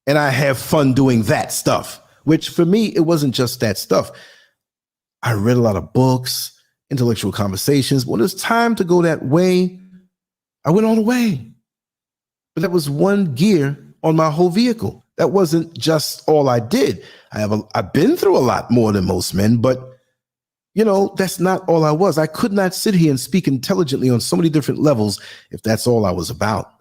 and I have fun doing that stuff, which for me, it wasn't just that stuff. I read a lot of books, intellectual conversations. When it was time to go that way, I went all the way. But that was one gear on my whole vehicle. That wasn't just all I did. I've been through a lot more than most men, but you know, that's not all I was. I could not sit here and speak intelligently on so many different levels if that's all I was about.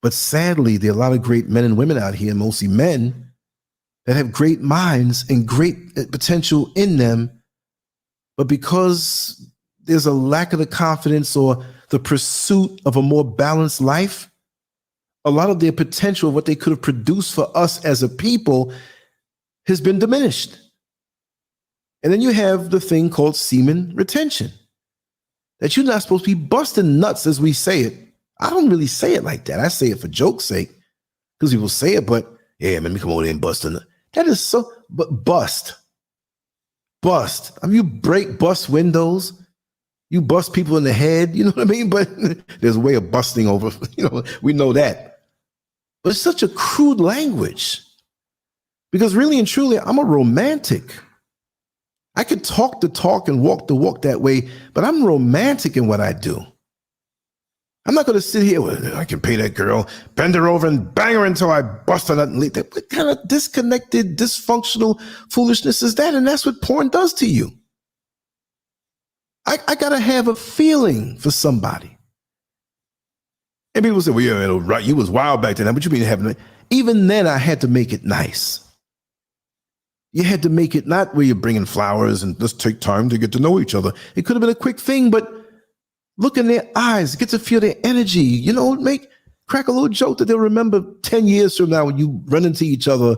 But sadly, there are a lot of great men and women out here, mostly men, that have great minds and great potential in them. But because there's a lack of the confidence or the pursuit of a more balanced life, a lot of their potential of what they could have produced for us as a people has been diminished. And then you have the thing called semen retention, that you're not supposed to be busting nuts as we say it. I don't really say it like that. I say it for joke's sake because people say it, but yeah, man, me come over there and bust a nut. That is so, but bust. I mean, you bust windows. You bust people in the head, you know what I mean? But there's a way of busting over, we know that. But it's such a crude language. Because really and truly, I'm a romantic. I could talk the talk and walk the walk that way, but I'm romantic in what I do. I'm not going to sit here with, I can pay that girl, bend her over and bang her until I bust her nut and leave. What kind of disconnected, dysfunctional foolishness is that? And that's what porn does to you. I got to have a feeling for somebody. And people say, well, yeah, right, you was wild back then. What you mean having? Even then, I had to make it nice. You had to make it not where you're bringing flowers and let's take time to get to know each other. It could have been a quick thing, but look in their eyes, get to feel their energy, crack a little joke that they'll remember 10 years from now when you run into each other,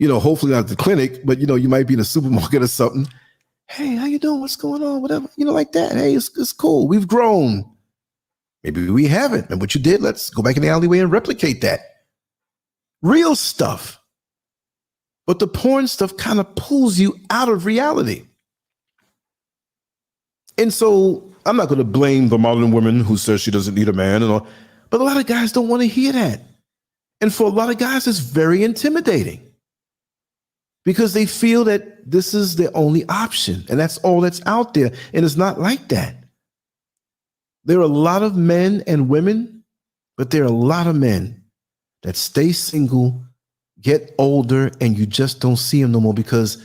hopefully not at the clinic, but you might be in a supermarket or something. Hey, how you doing? What's going on? Whatever, like that. Hey, it's cool. We've grown. Maybe we haven't. And what you did, let's go back in the alleyway and replicate that. Real stuff. But the porn stuff kind of pulls you out of reality. And so I'm not going to blame the modern woman who says she doesn't need a man and all, but a lot of guys don't want to hear that. And for a lot of guys, it's very intimidating because they feel that this is their only option and that's all that's out there. And it's not like that. There are a lot of men and women, but there are a lot of men that stay single, get older, and you just don't see them no more because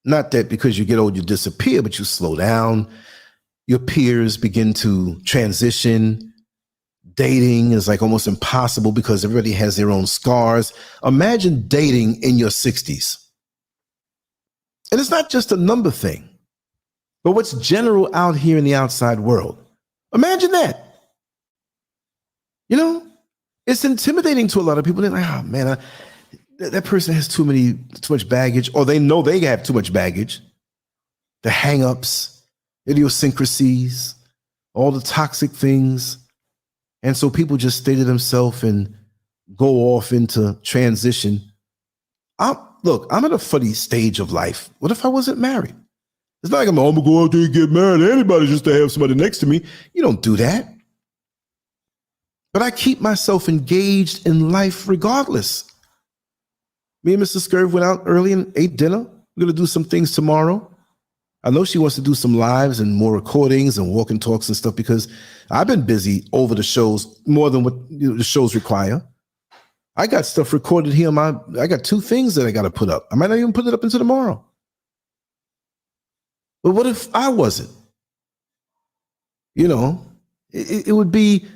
not that because you get old, you disappear, but you slow down. Your peers begin to transition. Dating is like almost impossible because everybody has their own scars. Imagine dating in your 60s. And it's not just a number thing, but what's general out here in the outside world. Imagine that. It's intimidating to a lot of people. They're like, oh man, that person has too much baggage, or they know they have too much baggage. The hang-ups, idiosyncrasies, all the toxic things. And so people just stay to themselves and go off into transition. I'm at a funny stage of life. What if I wasn't married? It's not like I'm going to go out there and get married to anybody just to have somebody next to me. You don't do that. But I keep myself engaged in life regardless. Me and Mr. Scurv went out early and ate dinner. We're going to do some things tomorrow. I know she wants to do some lives and more recordings and walk and talks and stuff because I've been busy over the shows more than what the shows require. I got stuff recorded here. I got 2 things that I got to put up. I might not even put it up until tomorrow. But what if I wasn't? It would be,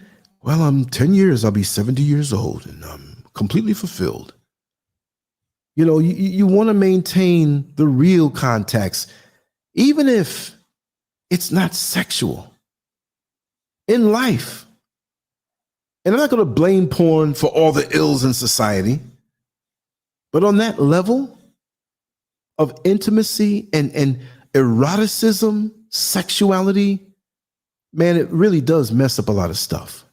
well, I'm 10 years, I'll be 70 years old and I'm completely fulfilled. You want to maintain the real contacts, even if it's not sexual in life. And I'm not going to blame porn for all the ills in society, but on that level of intimacy and eroticism, sexuality, man, it really does mess up a lot of stuff.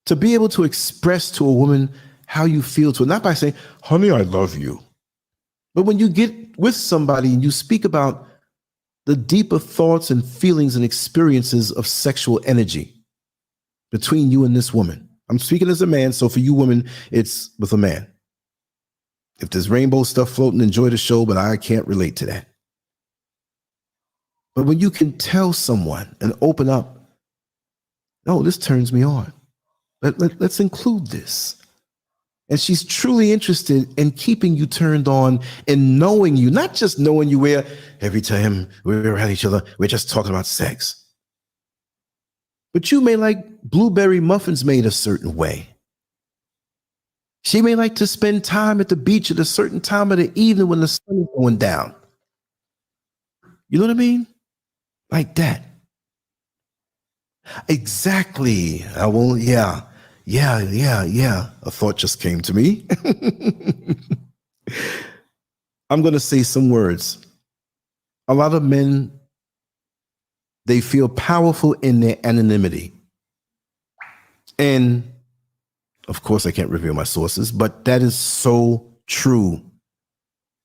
To be able to express to a woman how you feel to her, not by saying, honey, I love you. But when you get with somebody and you speak about the deeper thoughts and feelings and experiences of sexual energy between you and this woman. I'm speaking as a man, so for you women, it's with a man. If there's rainbow stuff floating, enjoy the show, but I can't relate to that. But when you can tell someone and open up, no, this turns me on. Let's include this. And she's truly interested in keeping you turned on and knowing you, not just knowing you where every time we're around each other, we're just talking about sex. But you may like blueberry muffins made a certain way. She may like to spend time at the beach at a certain time of the evening when the sun is going down. You know what I mean? Like that. Exactly. Yeah. A thought just came to me. I'm going to say some words. A lot of men, they feel powerful in their anonymity. And of course, I can't reveal my sources, but that is so true.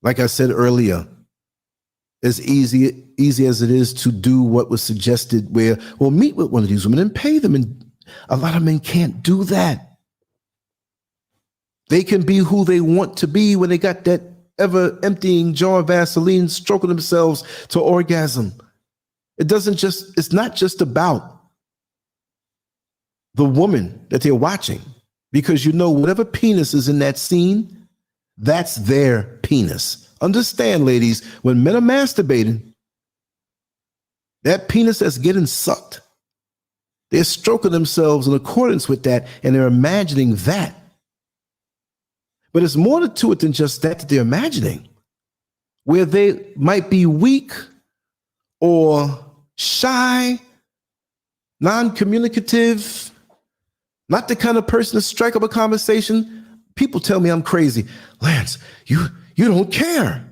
Like I said earlier, as easy as it is to do what was suggested, where, well, meet with one of these women and pay them. And a lot of men can't do that. They can be who they want to be when they got that ever emptying jar of Vaseline, stroking themselves to orgasm. It's not just about the woman that they're watching, because whatever penis is in that scene, that's their penis. Understand, ladies, when men are masturbating, that penis that's getting sucked, they're stroking themselves in accordance with that, and they're imagining that. But it's more to it than just that they're imagining, where they might be weak or shy, non-communicative, not the kind of person to strike up a conversation. People tell me I'm crazy. Lance, you don't care.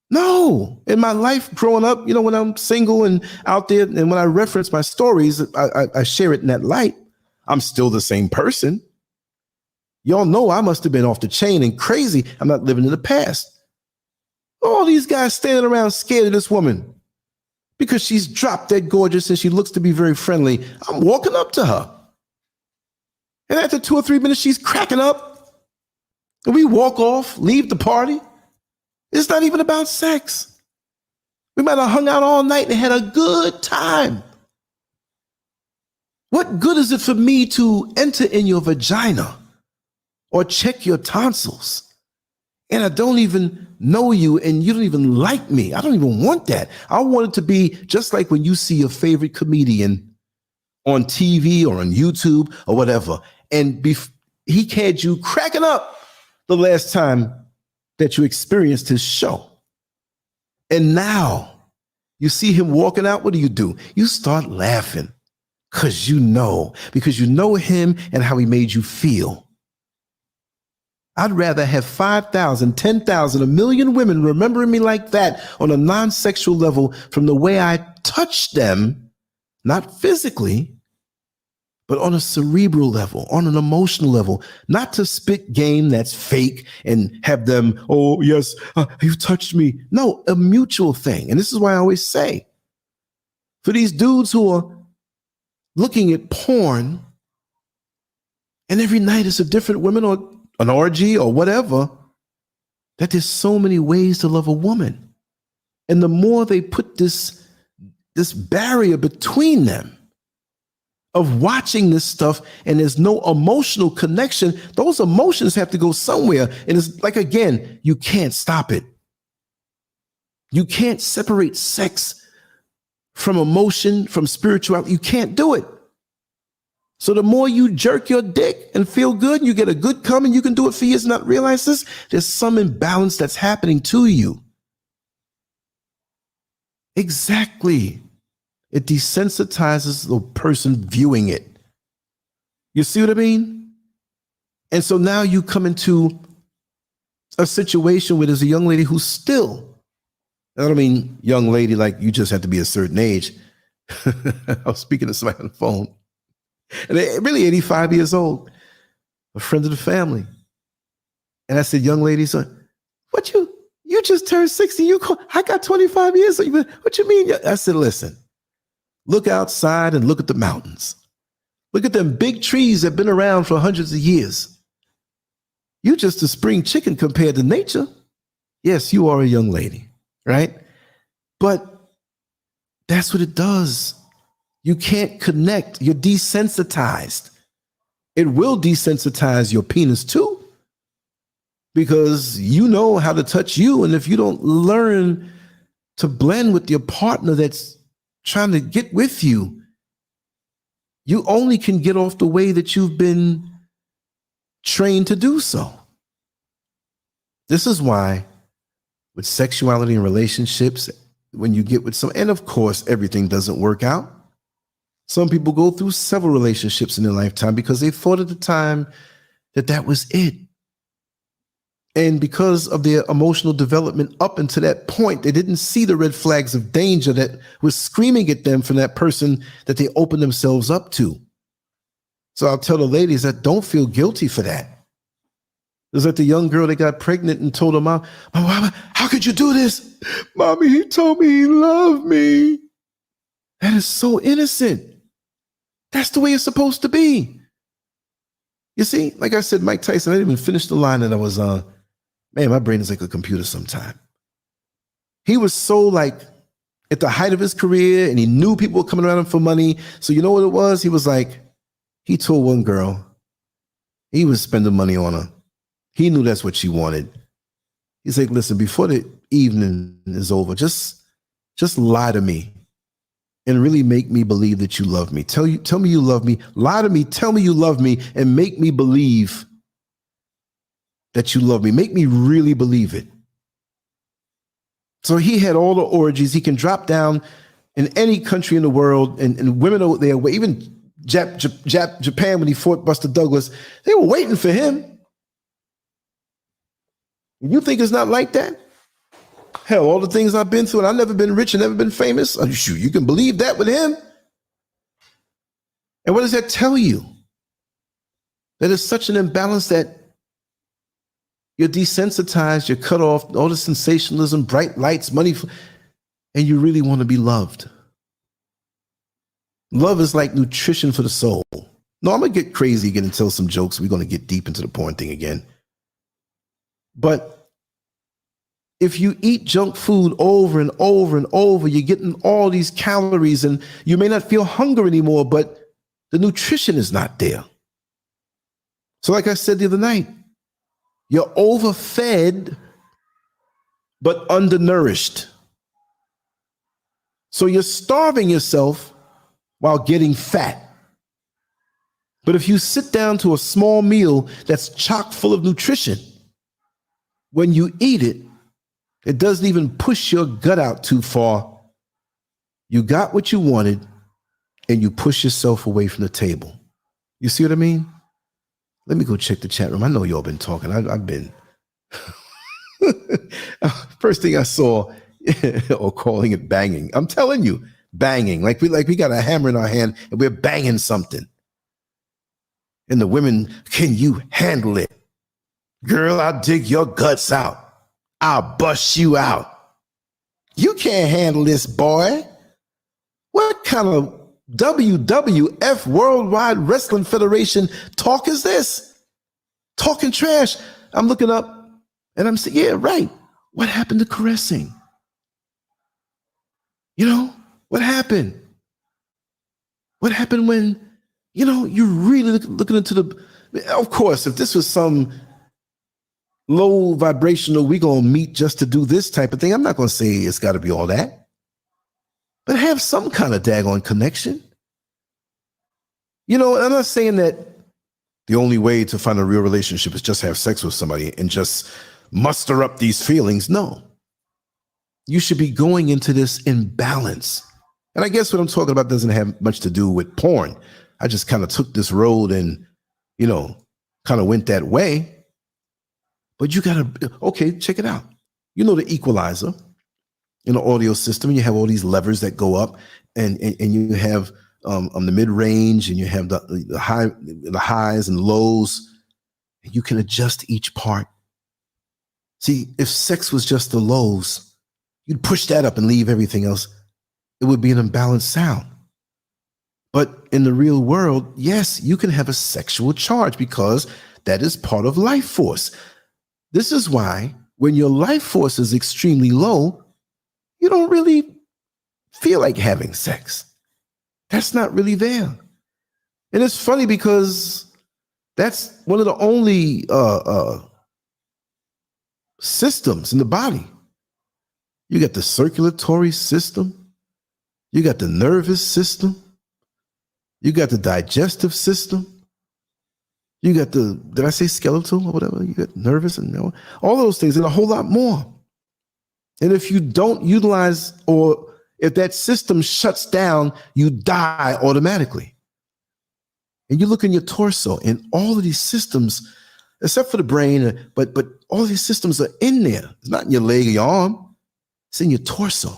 No. In my life growing up, when I'm single and out there, and when I reference my stories, I share it in that light. I'm still the same person. Y'all know I must have been off the chain and crazy. I'm not living in the past. All these guys standing around scared of this woman because she's drop dead gorgeous and she looks to be very friendly. I'm walking up to her. And after 2 or 3 minutes, she's cracking up. And we walk off, leave the party. It's not even about sex. We might have hung out all night and had a good time. What good is it for me to enter in your vagina or check your tonsils, and I don't even know you and you don't even like me? I don't even want that. I want it to be just like when you see your favorite comedian on TV or on YouTube or whatever, and he had you cracking up the last time that you experienced his show. And now you see him walking out. What do? You start laughing because you know him and how he made you feel. I'd rather have 5,000, 10,000, 1 million women remembering me like that on a non-sexual level from the way I touch them, not physically, but on a cerebral level, on an emotional level, not to spit game that's fake and have them, oh, yes, you've touched me. No, a mutual thing. And this is why I always say, for these dudes who are looking at porn and every night it's a different woman or an orgy or whatever, that there's so many ways to love a woman. And the more they put this barrier between them of watching this stuff and there's no emotional connection, those emotions have to go somewhere. And it's like, again, you can't stop it. You can't separate sex from emotion, from spirituality. You can't do it. So the more you jerk your dick and feel good, you get a good come and you can do it for years and not realize this, there's some imbalance that's happening to you. Exactly. It desensitizes the person viewing it. You see what I mean? And so now you come into a situation where there's a young lady who's still, I don't mean young lady like you just have to be a certain age. I was speaking to somebody on the phone. And they're really 85 years old, a friend of the family. And I said, young lady, son, what you just turned 60. I got 25 years. What you mean? I said, listen, look outside and look at the mountains. Look at them big trees that have been around for hundreds of years. You just a spring chicken compared to nature. Yes, you are a young lady, right? But that's what it does. You can't connect. You're desensitized. It will desensitize your penis too, because you know how to touch you. And if you don't learn to blend with your partner that's trying to get with you, you only can get off the way that you've been trained to do so. This is why with sexuality and relationships, when you get with someone, and of course, everything doesn't work out. Some people go through several relationships in their lifetime because they thought at the time that was it. And because of their emotional development up until that point, they didn't see the red flags of danger that was screaming at them from that person that they opened themselves up to. So I'll tell the ladies that don't feel guilty for that. It's like the young girl that got pregnant and told her mom, "Mama, how could you do this? Mommy, he told me he loved me." That is so innocent. That's the way it's supposed to be. You see, like I said, Mike Tyson, I didn't even finish the line that I was on. Man, my brain is like a computer sometime. He was so like at the height of his career, and he knew people were coming around him for money. So you know what it was? He was like, he told one girl, he was spending money on her. He knew that's what she wanted. He's like, listen, before the evening is over, just lie to me and really make me believe that you love me. Tell me you love me. Lie to me. Tell me you love me and make me believe that you love me. Make me really believe it. So he had all the orgies. He can drop down in any country in the world, and women over there, even Japan, when he fought Buster Douglas, they were waiting for him. You think it's not like that? Hell, all the things I've been through, and I've never been rich and never been famous. Shoot, you can believe that with him. And what does that tell you? That it's such an imbalance that you're desensitized, you're cut off, all the sensationalism, bright lights, money, and you really want to be loved. Love is like nutrition for the soul. No, I'm going to get crazy again and tell some jokes. We're going to get deep into the porn thing again. But if you eat junk food over and over and over, you're getting all these calories, and you may not feel hunger anymore, but the nutrition is not there. So like I said the other night, you're overfed, but undernourished. So you're starving yourself while getting fat. But if you sit down to a small meal that's chock full of nutrition, when you eat it, it doesn't even push your gut out too far. You got what you wanted, and you push yourself away from the table. You see what I mean? Let me go check the chat room. I know y'all been talking. I've been. First thing I saw, or calling it banging. I'm telling you, banging. Like we got a hammer in our hand and we're banging something. And the women, can you handle it? Girl, I'll dig your guts out. I'll bust you out. You can't handle this, boy. What kind of WWF, Worldwide Wrestling Federation talk is this? Talking trash. I'm looking up and I'm saying, yeah, right. What happened to caressing? You know, what happened? What happened when, you know, you're really looking into the, of course, if this was some low vibrational, we gonna meet just to do this type of thing, I'm not gonna say it's gotta be all that. But have some kind of daggone connection. You know, I'm not saying that the only way to find a real relationship is just have sex with somebody and just muster up these feelings. No. You should be going into this in balance. And I guess what I'm talking about doesn't have much to do with porn. I just kind of took this road and, you know, kind of went that way. But you gotta, okay, check it out. You know the equalizer in the audio system, you have all these levers that go up, and you have the mid-range, and you have the highs and lows, and you can adjust each part. See, if sex was just the lows, you'd push that up and leave everything else. It would be an imbalanced sound. But in the real world, yes, you can have a sexual charge because that is part of life force. This is why when your life force is extremely low, you don't really feel like having sex. That's not really there. And it's funny because that's one of the only systems in the body. You got the circulatory system. You got the nervous system. You got the digestive system. You got the, did I say skeletal or whatever? You got nervous and all those things and a whole lot more. And if you don't utilize, or if that system shuts down, you die automatically. And you look in your torso, and all of these systems, except for the brain, but all of these systems are in there. It's not in your leg or your arm. It's in your torso,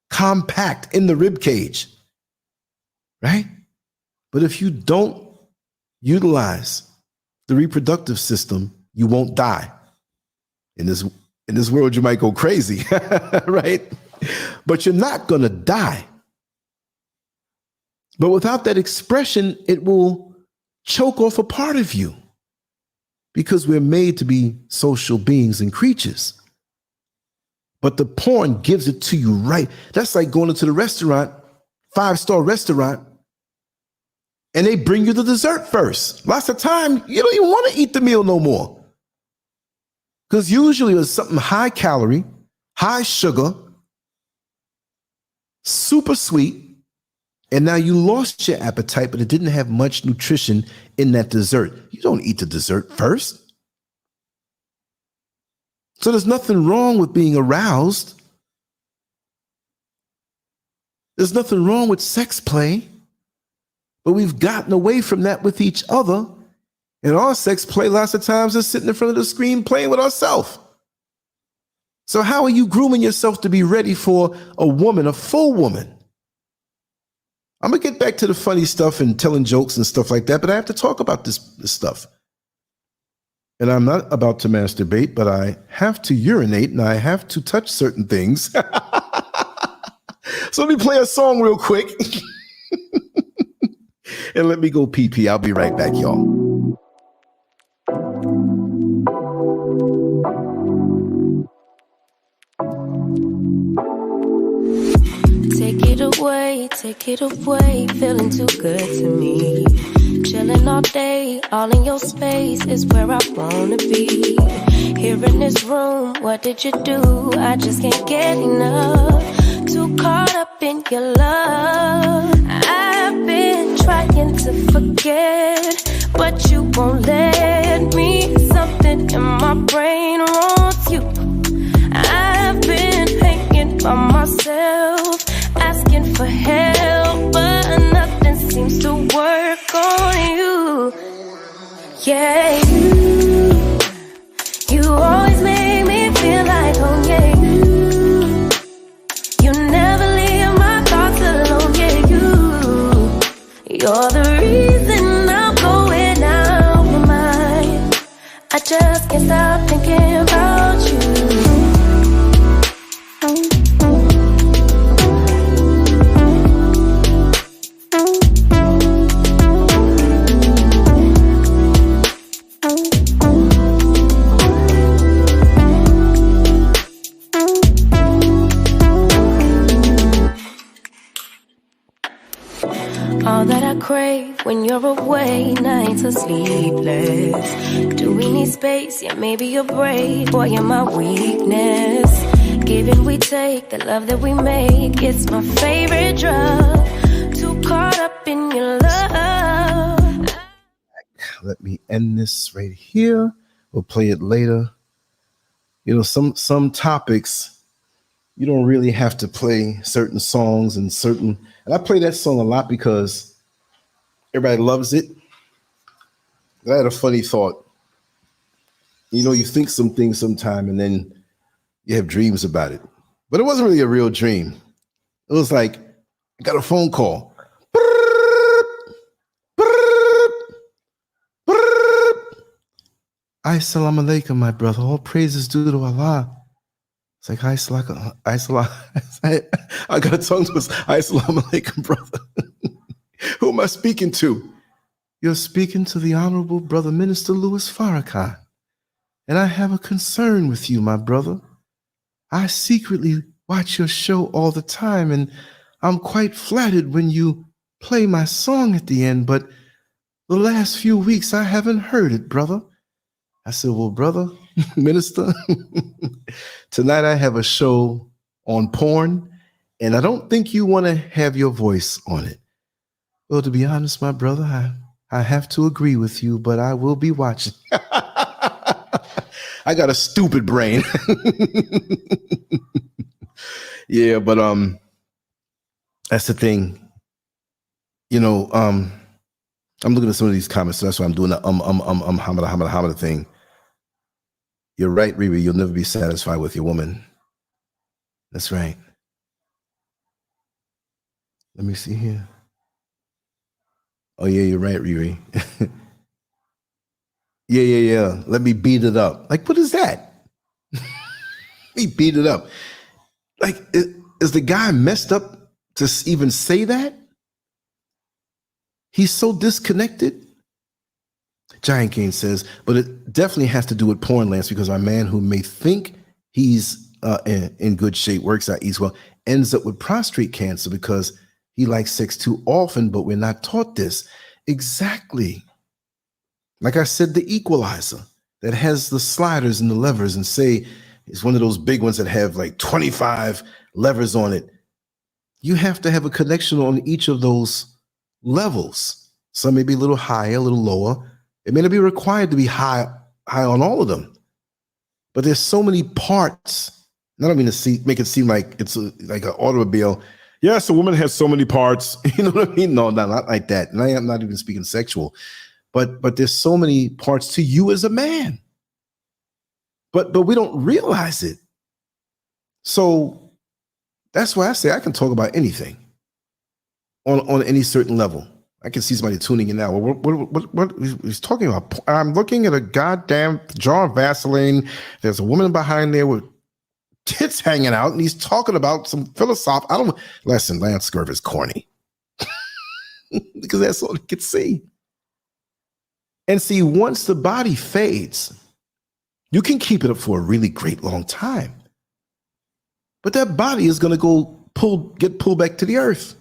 compact in the rib cage, right? But if you don't utilize the reproductive system, you won't die. In this world, you might go crazy, right? But you're not going to die. But without that expression, it will choke off a part of you, because we're made to be social beings and creatures. But the porn gives it to you right. That's like going into the restaurant, 5-star restaurant, and they bring you the dessert first. Lots of time, you don't even want to eat the meal no more. Because usually it's something high calorie, high sugar, super sweet, and now you lost your appetite, but it didn't have much nutrition in that dessert. You don't eat the dessert first. So there's nothing wrong with being aroused. There's nothing wrong with sex play, but we've gotten away from that with each other. And our sex play lots of times is sitting in front of the screen playing with ourselves. So how are you grooming yourself to be ready for a woman, a full woman? I'm going to get back to the funny stuff and telling jokes and stuff like that, but I have to talk about this stuff. And I'm not about to masturbate, but I have to urinate and I have to touch certain things. So let me play a song real quick. And let me go pee-pee. I'll be right back, y'all. Take it away, feeling too good to me. Chilling all day, all in your space is where I wanna be. Here in this room, what did you do? I just can't get enough. Too caught up in your love. I've been trying to forget, but you won't let me. Something in my brain wants you. I've been hanging by myself, asking for help, but nothing seems to work on you. Yeah, you always make me feel like home. Yeah, you never leave my thoughts alone. Yeah, you're the reason I'm going out my mind. I just can't stop thinking about you. All that I crave when you're away, nights are sleepless. Do we need space? Yeah, maybe you're brave. Boy, you're my weakness. Give and we take, the love that we make, it's my favorite drug. Too caught up in your love. Let me end this right here. We'll play it later. You know, some topics, you don't really have to play certain songs and I play that song a lot because everybody loves it. But I had a funny thought. You know, you think some things sometime and then you have dreams about it. But it wasn't really a real dream. It was like, I got a phone call. Assalamu alaikum, my brother. All praises due to Allah. It's like, I got a tongue twist. Assalamu alaikum, brother. Who am I speaking to? You're speaking to the Honorable Brother Minister Louis Farrakhan. And I have a concern with you, my brother. I secretly watch your show all the time, and I'm quite flattered when you play my song at the end, but the last few weeks I haven't heard it, brother. I said, well, brother, minister, tonight I have a show on porn, and I don't think you want to have your voice on it. Well, to be honest, my brother, I have to agree with you, but I will be watching. I got a stupid brain. Yeah, but that's the thing. You know, I'm looking at some of these comments, so that's why I'm doing the hamada thing. You're right, Riri. You'll never be satisfied with your woman. That's right. Let me see here. Oh, yeah, you're right, Riri. Yeah. Let me beat it up. Like, what is that? He beat it up. Like, is the guy messed up to even say that? He's so disconnected. Giant King says, but it definitely has to do with porn, Lance, because our man who may think he's in good shape, works out, eats well, ends up with prostate cancer because he likes sex too often, but we're not taught this. Exactly. Like I said, the equalizer that has the sliders and the levers, and say it's one of those big ones that have like 25 levers on it. You have to have a connection on each of those levels. Some may be a little higher, a little lower. It may not be required to be high on all of them, but there's so many parts. I don't mean to make it seem like it's like an automobile. Yes, a woman has so many parts. You know what I mean? No, not like that. And I am not even speaking sexual, but there's so many parts to you as a man. But we don't realize it. So that's why I say I can talk about anything on any certain level. I can see somebody tuning in now. Well, what he's talking about? I'm looking at a goddamn jar of Vaseline. There's a woman behind there with tits hanging out, and he's talking about some philosophy. I don't listen. LanceScurv is corny because that's all he can see. And see, once the body fades, you can keep it up for a really great long time, but that body is going to get pulled back to the earth.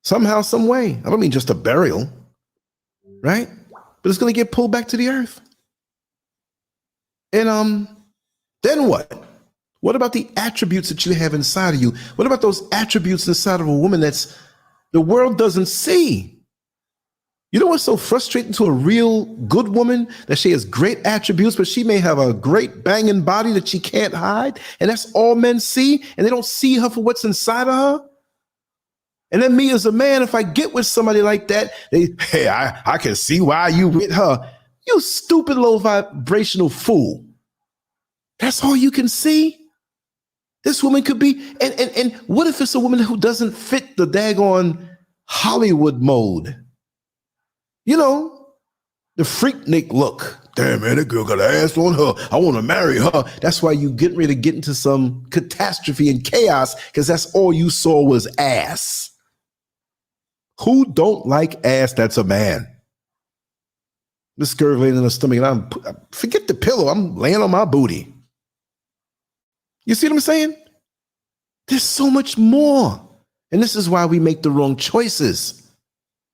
Somehow, some way. I don't mean just a burial, right? But it's going to get pulled back to the earth. And then what? What about the attributes that you have inside of you? What about those attributes inside of a woman that's the world doesn't see? You know what's so frustrating to a real good woman? That she has great attributes, but she may have a great banging body that she can't hide, and that's all men see, and they don't see her for what's inside of her. And then me as a man, if I get with somebody like that, I can see why you with her. You stupid low vibrational fool. That's all you can see? This woman could be, and what if it's a woman who doesn't fit the daggone Hollywood mode? You know, the freaknik look. Damn, man, that girl got an ass on her. I want to marry her. That's why you getting ready to get into some catastrophe and chaos, because that's all you saw was ass. Who don't like ass that's a man? This scurv laying in the stomach, and forget the pillow. I'm laying on my booty. You see what I'm saying? There's so much more. And this is why we make the wrong choices.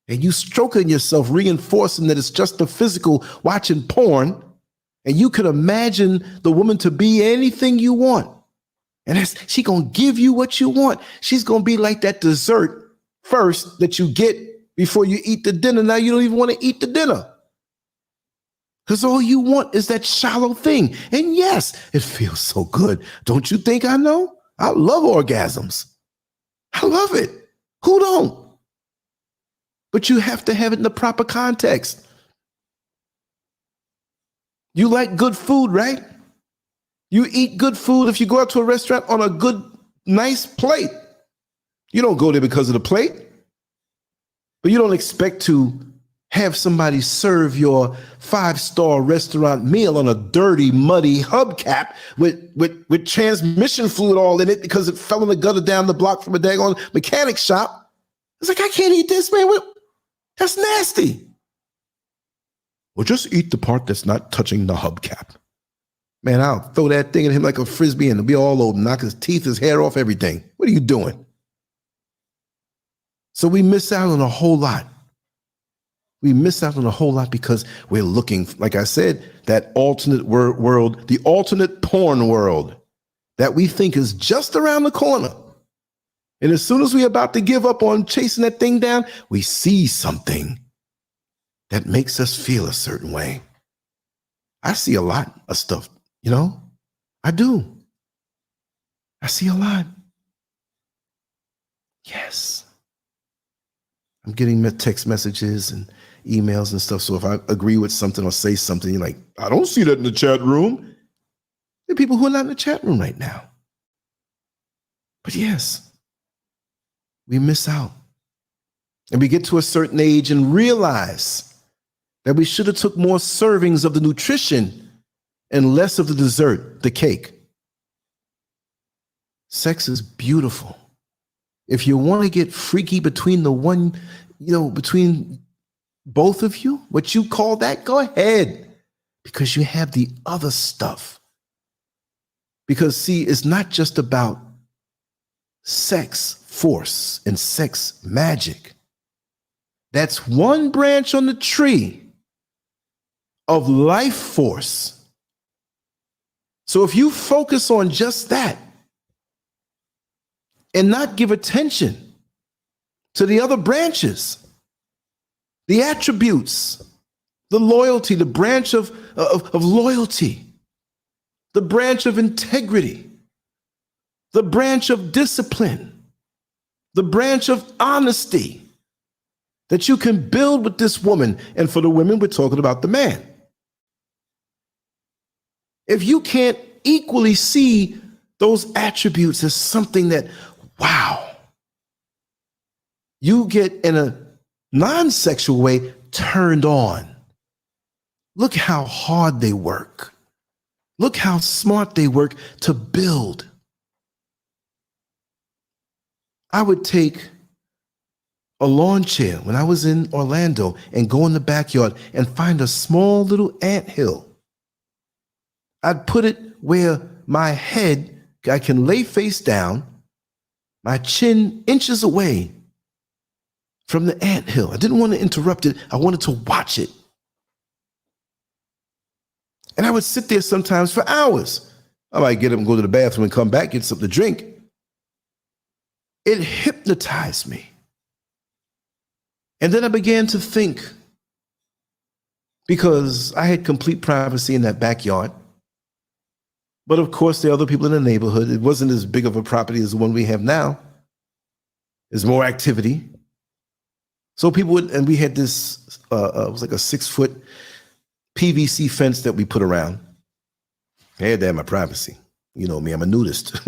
And you stroking yourself, reinforcing that it's just the physical, watching porn, and you could imagine the woman to be anything you want. And she gonna give you what you want. She's gonna be like that dessert first that you get before you eat the dinner. Now you don't even want to eat the dinner, because all you want is that shallow thing. And yes, it feels so good. Don't you think I know? I love orgasms. I love it. Who don't? But you have to have it in the proper context. You like good food, right? You eat good food if you go out to a restaurant on a good, nice plate. You don't go there because of the plate, but you don't expect to have somebody serve your 5-star restaurant meal on a dirty, muddy hubcap with transmission fluid all in it because it fell in the gutter down the block from a daggone mechanic shop. It's like, I can't eat this, man. That's nasty. Well, just eat the part that's not touching the hubcap. Man, I'll throw that thing at him like a frisbee and it'll be all over, knock his teeth, his hair off, everything. What are you doing? So we miss out on a whole lot. We miss out on a whole lot because we're looking, like I said, that alternate world, the alternate porn world that we think is just around the corner. And as soon as we're about to give up on chasing that thing down, we see something that makes us feel a certain way. I see a lot of stuff, you know? I do. I see a lot. Yes. I'm getting text messages and emails and stuff. So if I agree with something or say something, you're like, I don't see that in the chat room. There are people who are not in the chat room right now. But yes, we miss out. And we get to a certain age and realize that we should have took more servings of the nutrition and less of the dessert, the cake. Sex is beautiful. If you want to get freaky between between both of you, what you call that, go ahead, because you have the other stuff. Because see, it's not just about sex force and sex magic. That's one branch on the tree of life force. So if you focus on just that and not give attention to the other branches, the attributes, the loyalty, the branch of loyalty, the branch of integrity, the branch of discipline, the branch of honesty that you can build with this woman. And for the women, we're talking about the man. If you can't equally see those attributes as something that, wow, you get in a non-sexual way turned on. Look how hard they work. Look how smart they work to build. I would take a lawn chair when I was in Orlando and go in the backyard and find a small little anthill. I'd put it where my head, I can lay face down, my chin inches away from the anthill. I didn't want to interrupt it. I wanted to watch it. And I would sit there sometimes for hours. I might get up and go to the bathroom and come back, get something to drink. It hypnotized me. And then I began to think, because I had complete privacy in that backyard. But of course, there are other people in the neighborhood. It wasn't as big of a property as the one we have now. There's more activity. So people would, and we had this, it was like a 6-foot PVC fence that we put around. I had to have my privacy. You know me, I'm a nudist.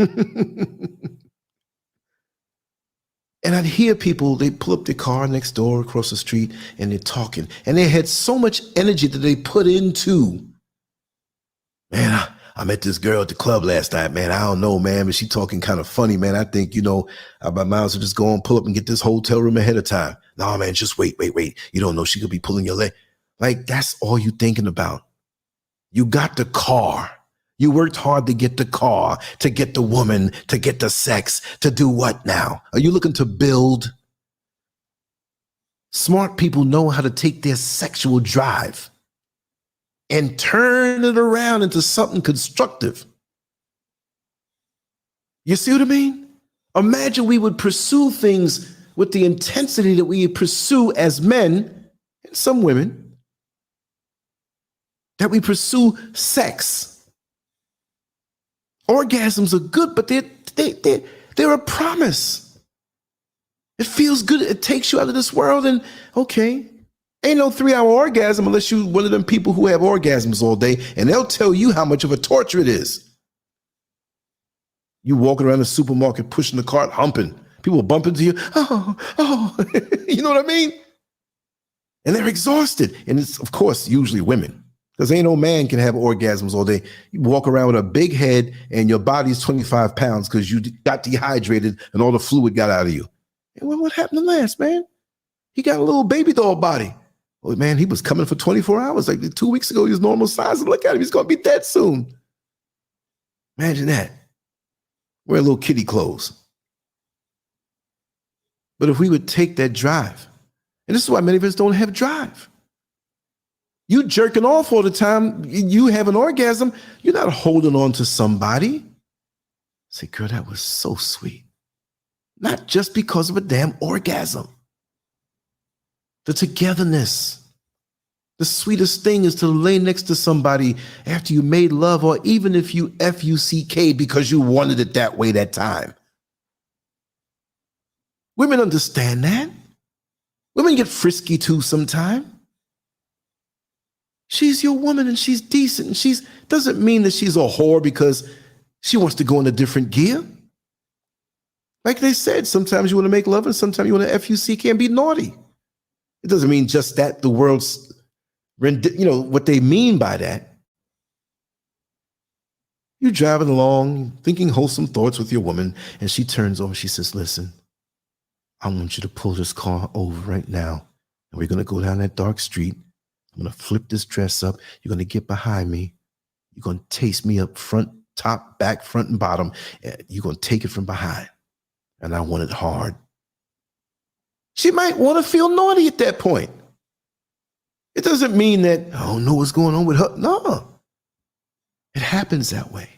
And I'd hear people, they pull up their car next door across the street and they're talking. And they had so much energy that they put into, man, I met this girl at the club last night, man. I don't know, man, but she talking kind of funny, man. I think, I might as well just go and pull up and get this hotel room ahead of time. No, man, just wait. You don't know, she could be pulling your leg. Like, that's all you thinking about. You got the car. You worked hard to get the car, to get the woman, to get the sex, to do what now? Are you looking to build? Smart people know how to take their sexual drive and turn it around into something constructive. You see what I mean? Imagine we would pursue things with the intensity that we pursue as men and some women, that we pursue sex. Orgasms are good, but they're a promise. It feels good. It takes you out of this world, and okay, ain't no 3-hour orgasm unless you one of them people who have orgasms all day, and they'll tell you how much of a torture it is. You walking around the supermarket, pushing the cart, humping. People bump into you. Oh, you know what I mean? And they're exhausted. And it's, of course, usually women. Because ain't no man can have orgasms all day. You walk around with a big head and your body's 25 pounds because you got dehydrated and all the fluid got out of you. And what happened to Lance, man? He got a little baby doll body. Well, man, he was coming for 24 hours. Like 2 weeks ago, he was normal size. And look at him. He's going to be dead soon. Imagine that. Wear little kitty clothes. But if we would take that drive, and this is why many of us don't have drive. You jerking off all the time, you have an orgasm, you're not holding on to somebody. Say, girl, that was so sweet. Not just because of a damn orgasm. The togetherness. The sweetest thing is to lay next to somebody after you made love, or even if you F-U-C-K because you wanted it that way that time. Women understand that. Women get frisky too sometimes. She's your woman and she's decent, and she's doesn't mean that she's a whore because she wants to go in a different gear. Like they said, sometimes you want to make love and sometimes you want to F-U-C-K and be naughty. It doesn't mean just that the world's You know, what they mean by that. You're driving along, thinking wholesome thoughts with your woman, and she turns over, she says, listen, I want you to pull this car over right now, and we're going to go down that dark street. I'm going to flip this dress up. You're going to get behind me. You're going to taste me up front, top, back, front, and bottom. You're going to take it from behind, and I want it hard. She might want to feel naughty at that point. It doesn't mean that, I don't know what's going on with her. No. It happens that way.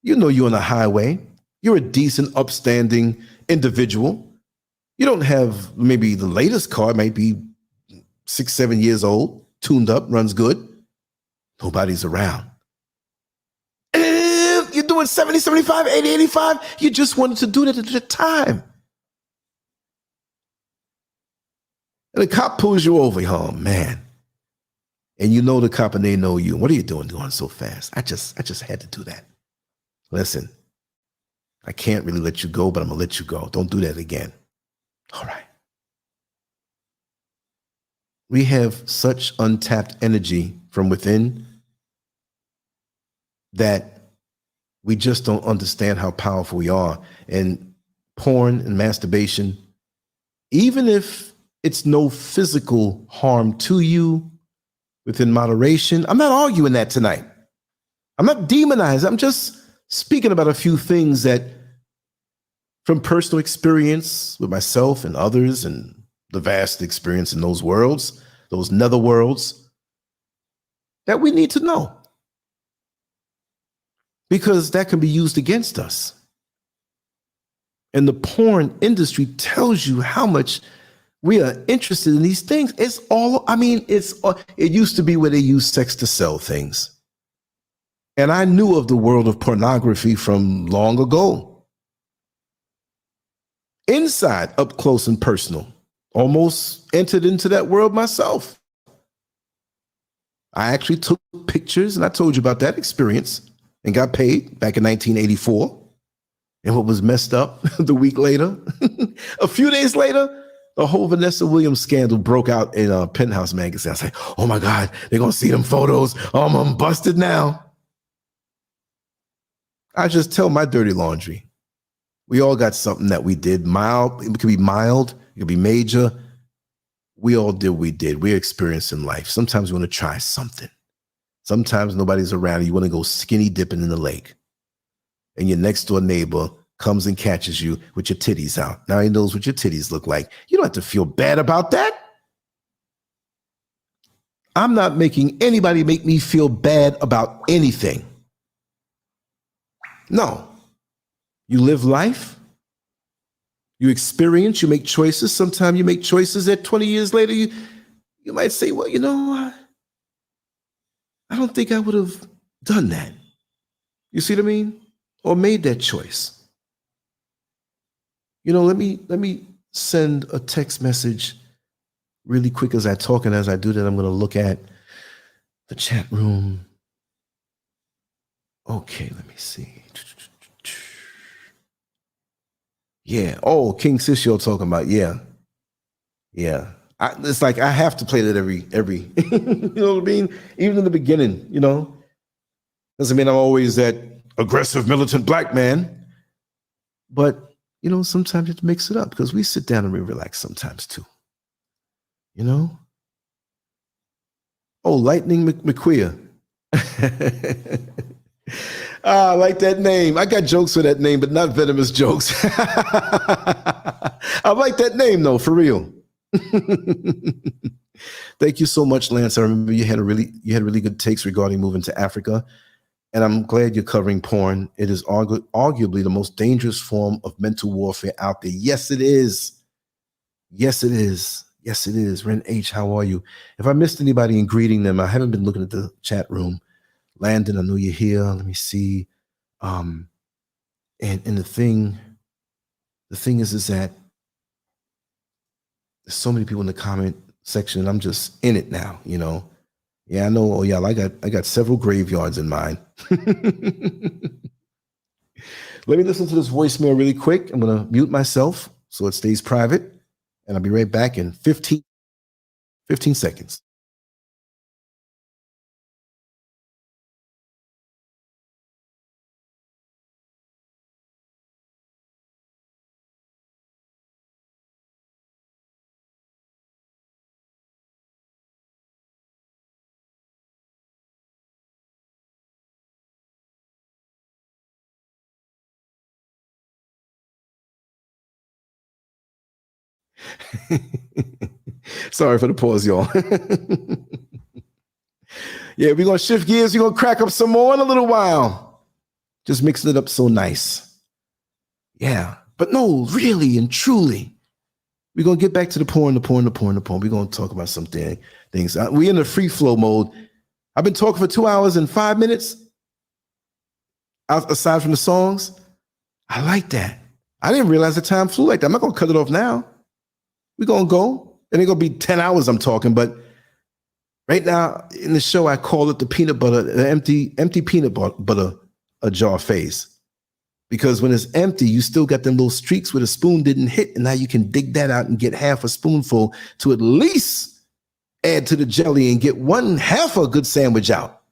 You know you're on a highway. You're a decent, upstanding individual. You don't have maybe the latest car, it might be 6, 7 years old, tuned up, runs good. Nobody's around. And you're doing 70, 75, 80, 85. You just wanted to do that at the time. And the cop pulls you over. Oh, man. And you know the cop and they know you. What are you doing going so fast? I just had to do that. Listen, I can't really let you go, but I'm going to let you go. Don't do that again. All right. We have such untapped energy from within that we just don't understand how powerful we are. And porn and masturbation, even if it's no physical harm to you, within moderation. I'm not arguing that tonight. I'm not demonizing. I'm just speaking about a few things that from personal experience with myself and others and the vast experience in those worlds, those nether worlds, that we need to know. Because that can be used against us. And the porn industry tells you how much we are interested in these things. It's all, I mean, it used to be where they used sex to sell things. And I knew of the world of pornography from long ago. Inside, up close and personal, almost entered into that world myself. I actually took pictures, and I told you about that experience, and got paid back in 1984. And what was messed up the week later, a few days later, the whole Vanessa Williams scandal broke out in a Penthouse magazine. I was like, oh my God, they're going to see them photos. Oh, I'm busted now. I just tell my dirty laundry. We all got something that we did. Mild, it could be mild, it could be major. We all did what we did. We're experiencing life. Sometimes we want to try something. Sometimes nobody's around. You want to go skinny dipping in the lake. And your next door neighbor comes and catches you with your titties out. Now he knows what your titties look like. You don't have to feel bad about that. I'm not making anybody make me feel bad about anything. No. You live life. You experience, you make choices. Sometimes you make choices that 20 years later, you might say, well, you know, I don't think I would have done that. You see what I mean? Or made that choice. You know, let me send a text message really quick as I talk, and as I do that, I'm going to look at the chat room. Okay, let me see. Yeah. Oh, King Sisho talking about, yeah. It's like I have to play that every you know what I mean? Even in the beginning, you know. Doesn't mean I'm always that aggressive militant black man. But you know, sometimes you have to mix it up because we sit down and we relax sometimes too. You know? Oh, Lightning McQueer. I like that name. I got jokes for that name, but not venomous jokes. I like that name though, for real. Thank you so much, Lance. I remember you had really good takes regarding moving to Africa. And I'm glad you're covering porn. It is arguably the most dangerous form of mental warfare out there. Yes, it is. Yes, it is. Yes, it is. Ren H, how are you? If I missed anybody in greeting them, I haven't been looking at the chat room. Landon, I know you're here. Let me see. And the thing is that there's so many people in the comment section, and I'm just in it now, you know. Yeah, I know. Oh, yeah, I got several graveyards in mind. Let me listen to this voicemail really quick. I'm going to mute myself so it stays private, and I'll be right back in 15 seconds. Sorry for the pause, y'all. Yeah, we're going to shift gears. We're going to crack up some more in a little while. Just mixing it up so nice. Yeah, but no, really and truly, we're going to get back to the porn. We're going to talk about some things. We're in the free flow mode. I've been talking for 2 hours and 5 minutes. Aside from the songs, I like that. I didn't realize the time flew like that. I'm not going to cut it off now. We're going to go. It ain't going to be 10 hours I'm talking, but right now in the show, I call it the peanut butter, the empty peanut butter a jar phase. Because when it's empty, you still got them little streaks where the spoon didn't hit, and now you can dig that out and get half a spoonful to at least add to the jelly and get one half a good sandwich out.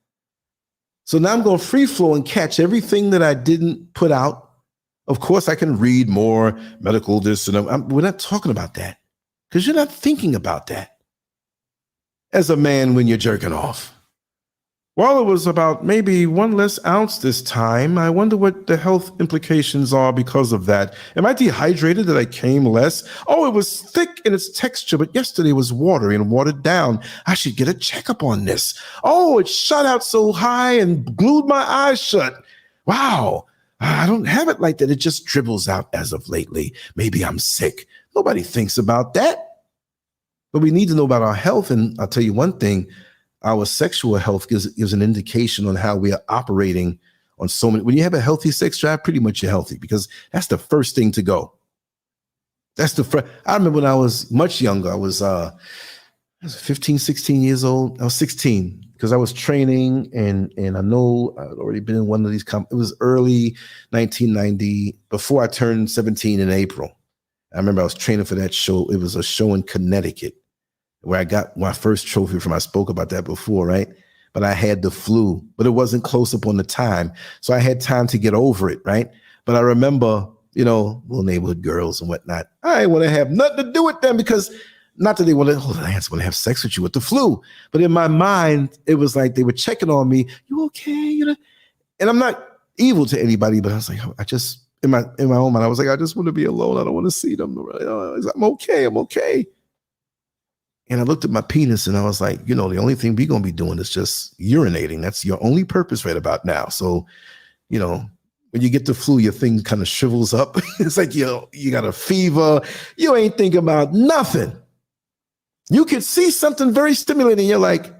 So now I'm going to free flow and catch everything that I didn't put out. Of course, I can read more medical this and we're not talking about that because you're not thinking about that as a man when you're jerking off. Well, it was about maybe 1 less ounce this time. I wonder what the health implications are because of that. Am I dehydrated that I came less? Oh, it was thick in its texture, but yesterday was watery and watered down. I should get a checkup on this. Oh, it shot out so high and glued my eyes shut. Wow, I don't have it like that. It just dribbles out as of lately. Maybe I'm sick. Nobody thinks about that. But we need to know about our health. And I'll tell you one thing. Our sexual health gives an indication on how we are operating on so many. When you have a healthy sex drive, pretty much you're healthy because that's the first thing to go. I remember when I was much younger, I was 15, 16 years old. I was 16 because I was training and I know I'd already been in one of these. It was early 1990, before I turned 17 in April. I remember I was training for that show. It was a show in Connecticut, where I got my first trophy from. I spoke about that before, right? But I had the flu, but it wasn't close up on the time. So I had time to get over it, right? But I remember, little neighborhood girls and whatnot. I didn't want to have nothing to do with them because not that they want to have sex with you with the flu. But in my mind, it was like they were checking on me. You okay? And I'm not evil to anybody, but I was like, in my own mind, I was like, I just want to be alone. I don't want to see them. I'm okay. And I looked at my penis and I was like, the only thing we're going to be doing is just urinating. That's your only purpose right about now. So, when you get the flu, your thing kind of shrivels up. It's like, you got a fever. You ain't thinking about nothing. You could see something very stimulating. You're like,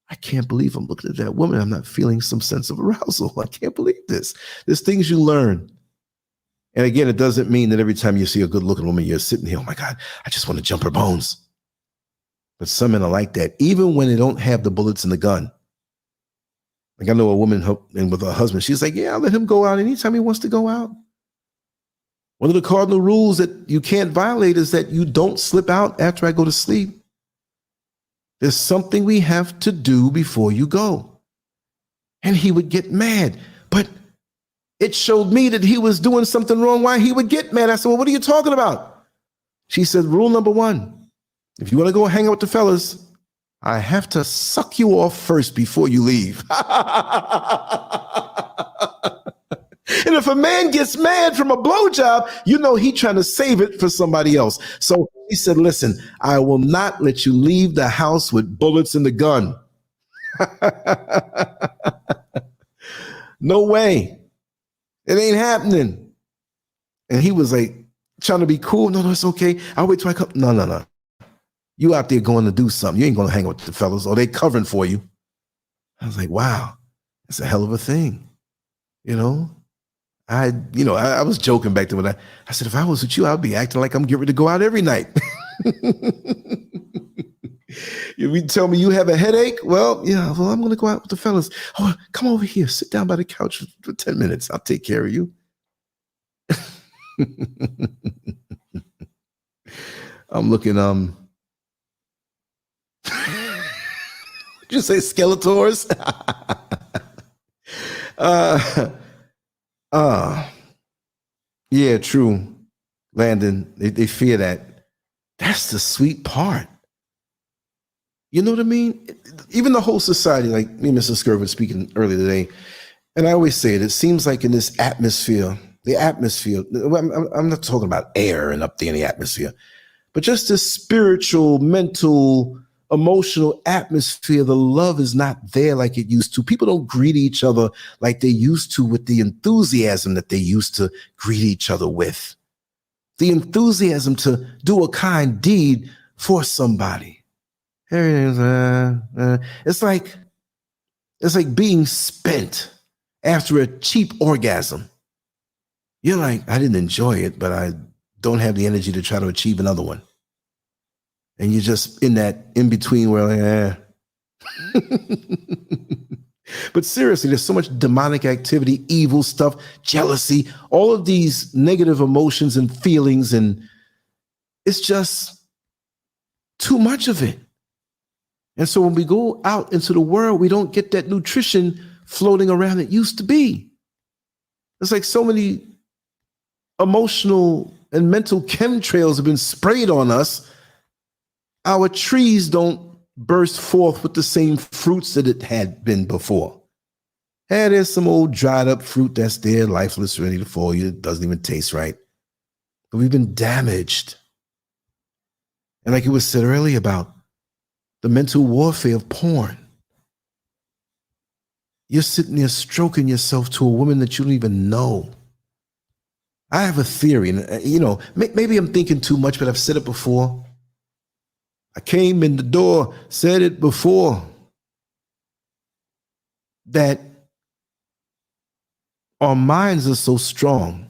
I can't believe I'm looking at that woman. I'm not feeling some sense of arousal. I can't believe this. There's things you learn. And again, it doesn't mean that every time you see a good looking woman, you're sitting here, oh my God, I just want to jump her bones. But some men are like that, even when they don't have the bullets in the gun. Like I know a woman and with her husband, she's like, yeah, I'll let him go out anytime he wants to go out. One of the cardinal rules that you can't violate is that you don't slip out after I go to sleep. There's something we have to do before you go. And he would get mad. But it showed me that he was doing something wrong. Why he would get mad? I said, well, what are you talking about? She said, rule number 1. If you want to go hang out with the fellas, I have to suck you off first before you leave. And if a man gets mad from a blowjob, he trying to save it for somebody else. So he said, listen, I will not let you leave the house with bullets in the gun. No way. It ain't happening. And he was like trying to be cool. No, it's okay. I'll wait till I come. No. You out there going to do something. You ain't going to hang out with the fellas or they covering for you. I was like, wow, that's a hell of a thing. I was joking back then when I said, if I was with you, I'd be acting like I'm getting ready to go out every night. You tell me you have a headache? Well, I'm going to go out with the fellas. Oh, come over here. Sit down by the couch for 10 minutes. I'll take care of you. I'm looking, did you say Skeletors? Yeah, true. Landon, they fear that. That's the sweet part. You know what I mean? Even the whole society, like me and Mr. Scurv was speaking earlier today, and I always say it seems like in this atmosphere, I'm not talking about air and up there in the atmosphere, But just this spiritual, mental, emotional atmosphere, the love is not there like it used to. People don't greet each other like they used to with the enthusiasm that they used to greet each other with. The enthusiasm to do a kind deed for somebody. It's like being spent after a cheap orgasm. You're like, I didn't enjoy it, but I don't have the energy to try to achieve another one. And you're just in that in between where But seriously, there's so much demonic activity, evil stuff, jealousy, all of these negative emotions and feelings, and it's just too much of it. And so when we go out into the world, we don't get that nutrition floating around that used to be. It's like so many emotional and mental chemtrails have been sprayed on us. Our trees don't burst forth with the same fruits that it had been before. And there's some old dried up fruit that's there, lifeless, ready to fall. It doesn't even taste right. But we've been damaged. And like it was said earlier about the mental warfare of porn. You're sitting there stroking yourself to a woman that you don't even know. I have a theory, and maybe I'm thinking too much, but I've said it before. I came in the door, said it before, that our minds are so strong.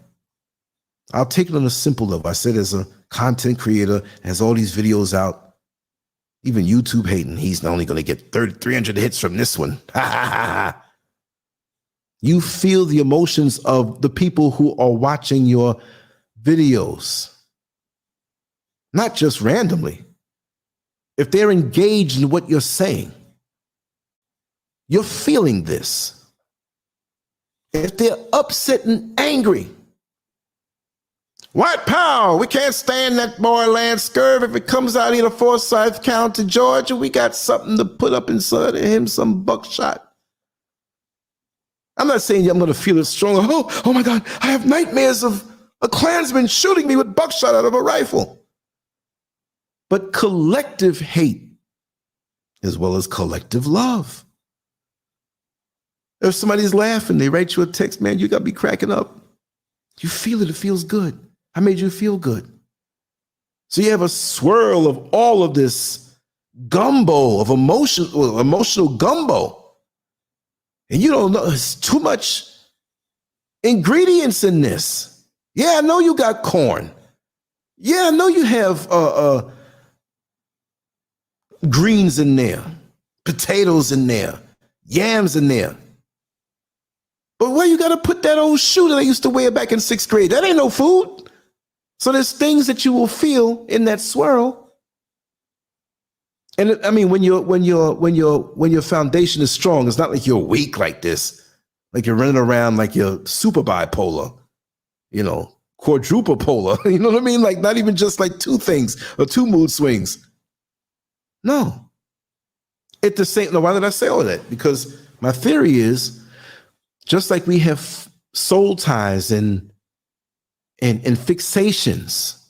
I'll take it on a simple level. I said as a content creator, has all these videos out, even YouTube hating, he's not only going to get 300 hits from this one. You feel the emotions of the people who are watching your videos, not just randomly. If they're engaged in what you're saying, you're feeling this. If they're upset and angry, white power, we can't stand that boy LanceScurv. If it comes out here to Forsyth County, Georgia, we got something to put up inside of him, some buckshot. I'm not saying I'm going to feel it stronger. Oh my God, I have nightmares of a Klansman shooting me with buckshot out of a rifle. But collective hate as well as collective love. If somebody's laughing, they write you a text, man, you got to be cracking up. You feel it. It feels good. I made you feel good. So you have a swirl of all of this gumbo of emotional gumbo. And you don't know, it's too much ingredients in this. Yeah, I know you got corn. Yeah, I know you have greens in there, potatoes in there, yams in there. But where you got to put that old shoe that I used to wear back in 6th grade? That ain't no food. So there's things that you will feel in that swirl. And I mean, when your foundation is strong, it's not like you're weak like this, like you're running around like you're super bipolar, quadruple polar. You know what I mean? Like not even just like two things or two mood swings. No. At the same, no, why did I say all of that? Because my theory is, just like we have soul ties and fixations,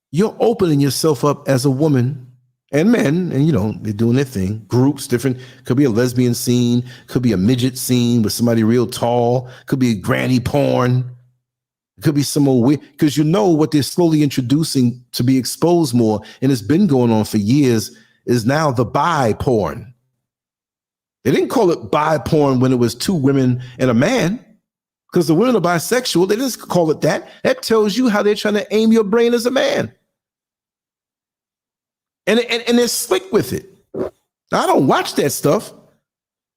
you're opening yourself up as a woman and men, and they're doing their thing. Groups, different, could be a lesbian scene, could be a midget scene with somebody real tall, could be granny porn, it could be some old weird, because what they're slowly introducing to be exposed more, and it's been going on for years, is now the bi porn. They didn't call it bi porn when it was 2 women and a man, because the women are bisexual. They didn't call it that. That tells you how they're trying to aim your brain as a man. And they're slick with it. Now, I don't watch that stuff,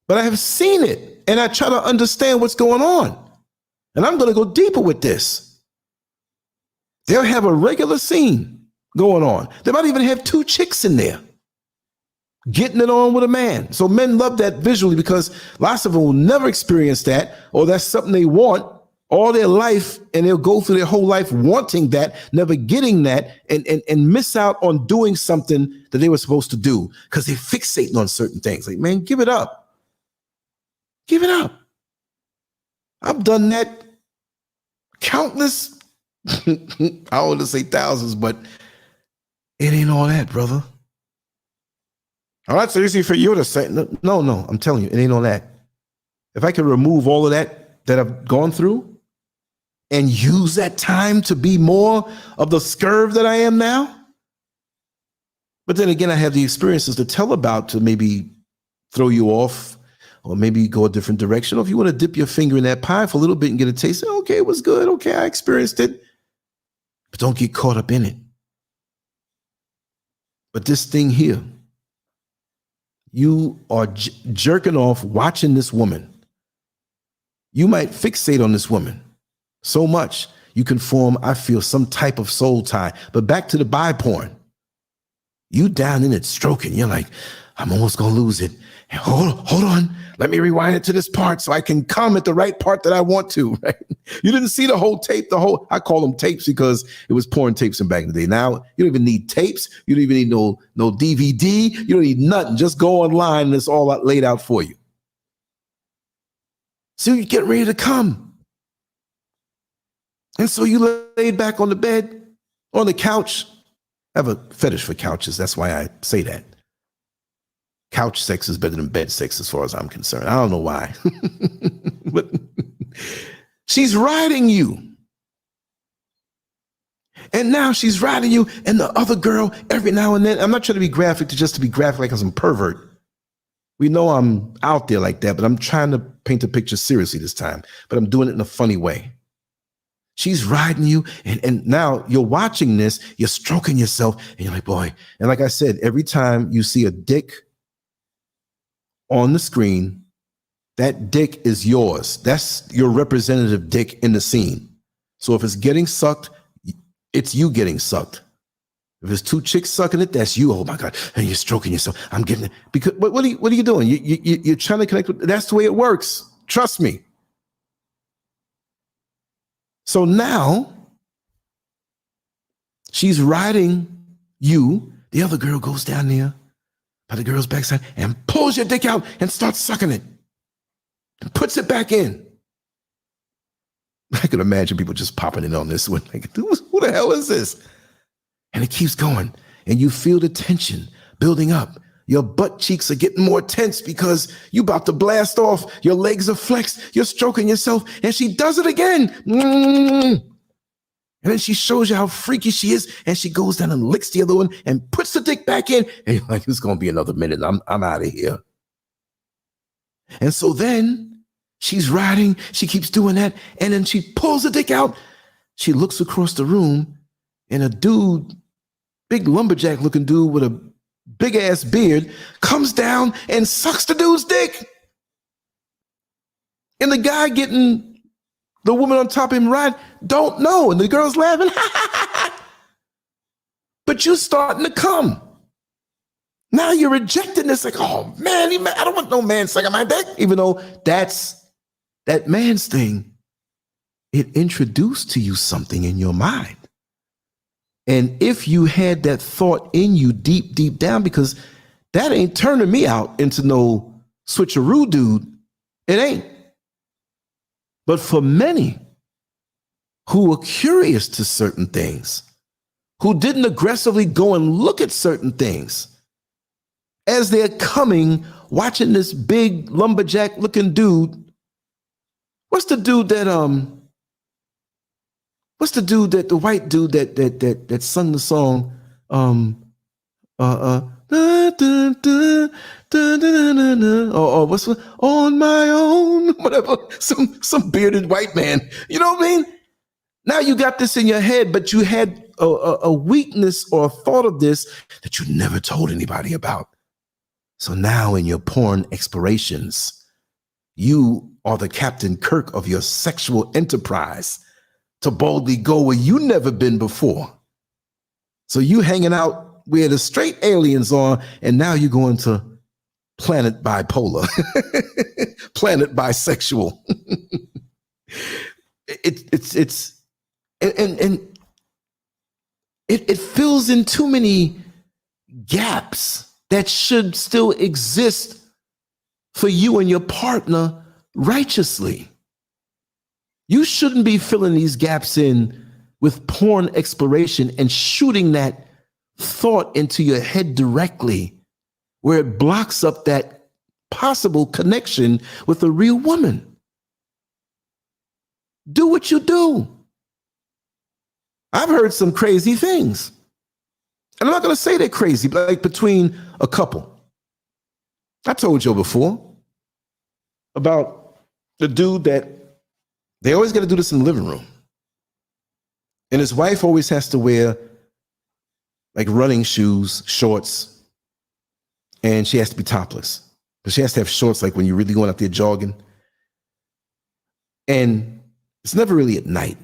but I have seen it, and I try to understand what's going on. And I'm going to go deeper with this. They'll have a regular scene going on. They might even have 2 chicks in there getting it on with a man. So men love that visually because lots of them will never experience that, or that's something they want all their life, and they'll go through their whole life wanting that, never getting that, and miss out on doing something that they were supposed to do because they're fixating on certain things. Like, man, give it up. Give it up. I've done that countless I want to say thousands, but it ain't all that, brother. All right, so easy for you to say, no, I'm telling you, it ain't all that. If I could remove all of that I've gone through and use that time to be more of the scurv that I am now. But then again, I have the experiences to tell about to maybe throw you off or maybe go a different direction. Or if you want to dip your finger in that pie for a little bit and get a taste, okay, it was good. Okay, I experienced it. But don't get caught up in it. But this thing here, you are jerking off watching this woman. You might fixate on this woman so much you can form, I feel, some type of soul tie. But back to the bi porn. You down in it stroking. You're like, I'm almost going to lose it. Hold on. Let me rewind it to this part so I can come at the right part that I want to. Right? You didn't see the whole tape. I call them tapes because it was porn tapes in back in the day. Now you don't even need tapes. You don't even need no DVD. You don't need nothing. Just go online and it's all laid out for you. So you get ready to come. And so you laid back on the bed, on the couch. I have a fetish for couches. That's why I say that. Couch sex is better than bed sex as far as I'm concerned. I don't know why. But she's riding you. And now she's riding you and the other girl every now and then. I'm not trying to be graphic just to be graphic like I'm some pervert. We know I'm out there like that, but I'm trying to paint a picture seriously this time. But I'm doing it in a funny way. She's riding you, and now you're watching this, you're stroking yourself, and you're like, boy. And like I said, every time you see a dick on the screen, that dick is yours. That's your representative dick in the scene. So if it's getting sucked, it's you getting sucked. If it's two chicks sucking it, that's you. Oh my God. And you're stroking yourself. I'm getting it. Because what are you doing? You're trying to connect with, that's the way it works. Trust me. So now she's riding you. The other girl goes down there by the girl's backside and pulls your dick out and starts sucking it and puts it back in. I can imagine people just popping in on this one. Like, who the hell is this? And it keeps going. And you feel the tension building up. Your butt cheeks are getting more tense because you about to blast off. Your legs are flexed. You're stroking yourself. And she does it again. And then she shows you how freaky she is. And she goes down and licks the other one and puts the dick back in. And you're like, it's going to be another minute. I'm out of here. And so then she's riding. She keeps doing that. And then she pulls the dick out. She looks across the room and a dude, big lumberjack looking dude with a big ass beard, comes down and sucks the dude's dick. And the guy getting the woman on top of him right don't know. And the girl's laughing. But you're starting to come. Now you're rejecting this. Like, oh man, I don't want no man sucking my dick. Even though that's that man's thing. It introduced to you something in your mind. And if you had that thought in you deep, deep down, because that ain't turning me out into no switcheroo dude. It ain't. But for many who were curious to certain things, who didn't aggressively go and look at certain things, as they're coming, watching this big lumberjack looking dude. What's the dude that the white dude that sung the song or what's on my own, whatever, some bearded white man. You know what I mean? Now you got this in your head, but you had a weakness or a thought of this that you never told anybody about. So now in your porn explorations, you are the Captain Kirk of your sexual enterprise to boldly go where you never been before. So you hanging out where the straight aliens are, and now you're going to planet bipolar, planet bisexual. It fills in too many gaps that should still exist for you and your partner righteously. You shouldn't be filling these gaps in with porn exploration and shooting that thought into your head directly, where it blocks up that possible connection with a real woman. Do what you do. I've heard some crazy things. And I'm not going to say they're crazy, but like between a couple. I told you before about the dude that they always got to do this in the living room. And his wife always has to wear like running shoes, shorts, and she has to be topless. But she has to have shorts like when you're really going out there jogging. And it's never really at night.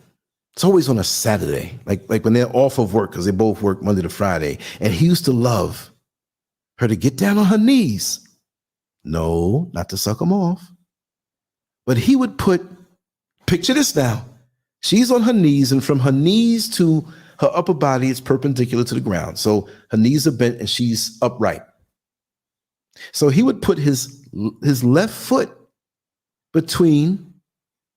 It's always on a Saturday, like when they're off of work, because they both work Monday to Friday. And he used to love her to get down on her knees. No, not to suck them off. But he would picture this now. She's on her knees, and from her knees to her upper body, it's perpendicular to the ground. So her knees are bent and she's upright. So he would put his left foot between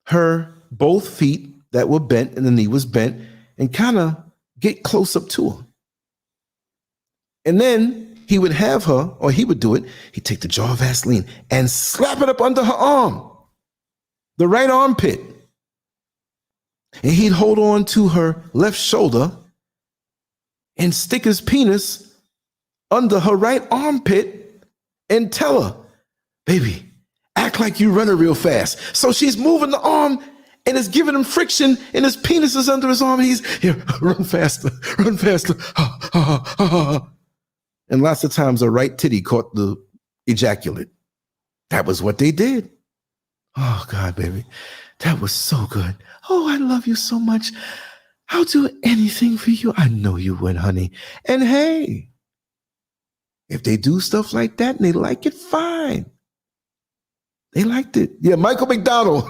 her both feet that were bent and the knee was bent and kind of get close up to her. And then he would have her, or he would do it, he'd take the jar of Vaseline and slap it up under her arm, the right armpit. And he'd hold on to her left shoulder and stick his penis under her right armpit and tell her, baby, act like you running real fast. So she's moving the arm and it's giving him friction, and his penis is under his arm. And he's here, run faster, run faster. And lots of times a right titty caught the ejaculate. That was what they did. Oh God, baby, that was so good. Oh, I love you so much. I'll do anything for you. I know you would, honey. And hey, if they do stuff like that and they like it, fine. They liked it. Yeah, Michael McDonald.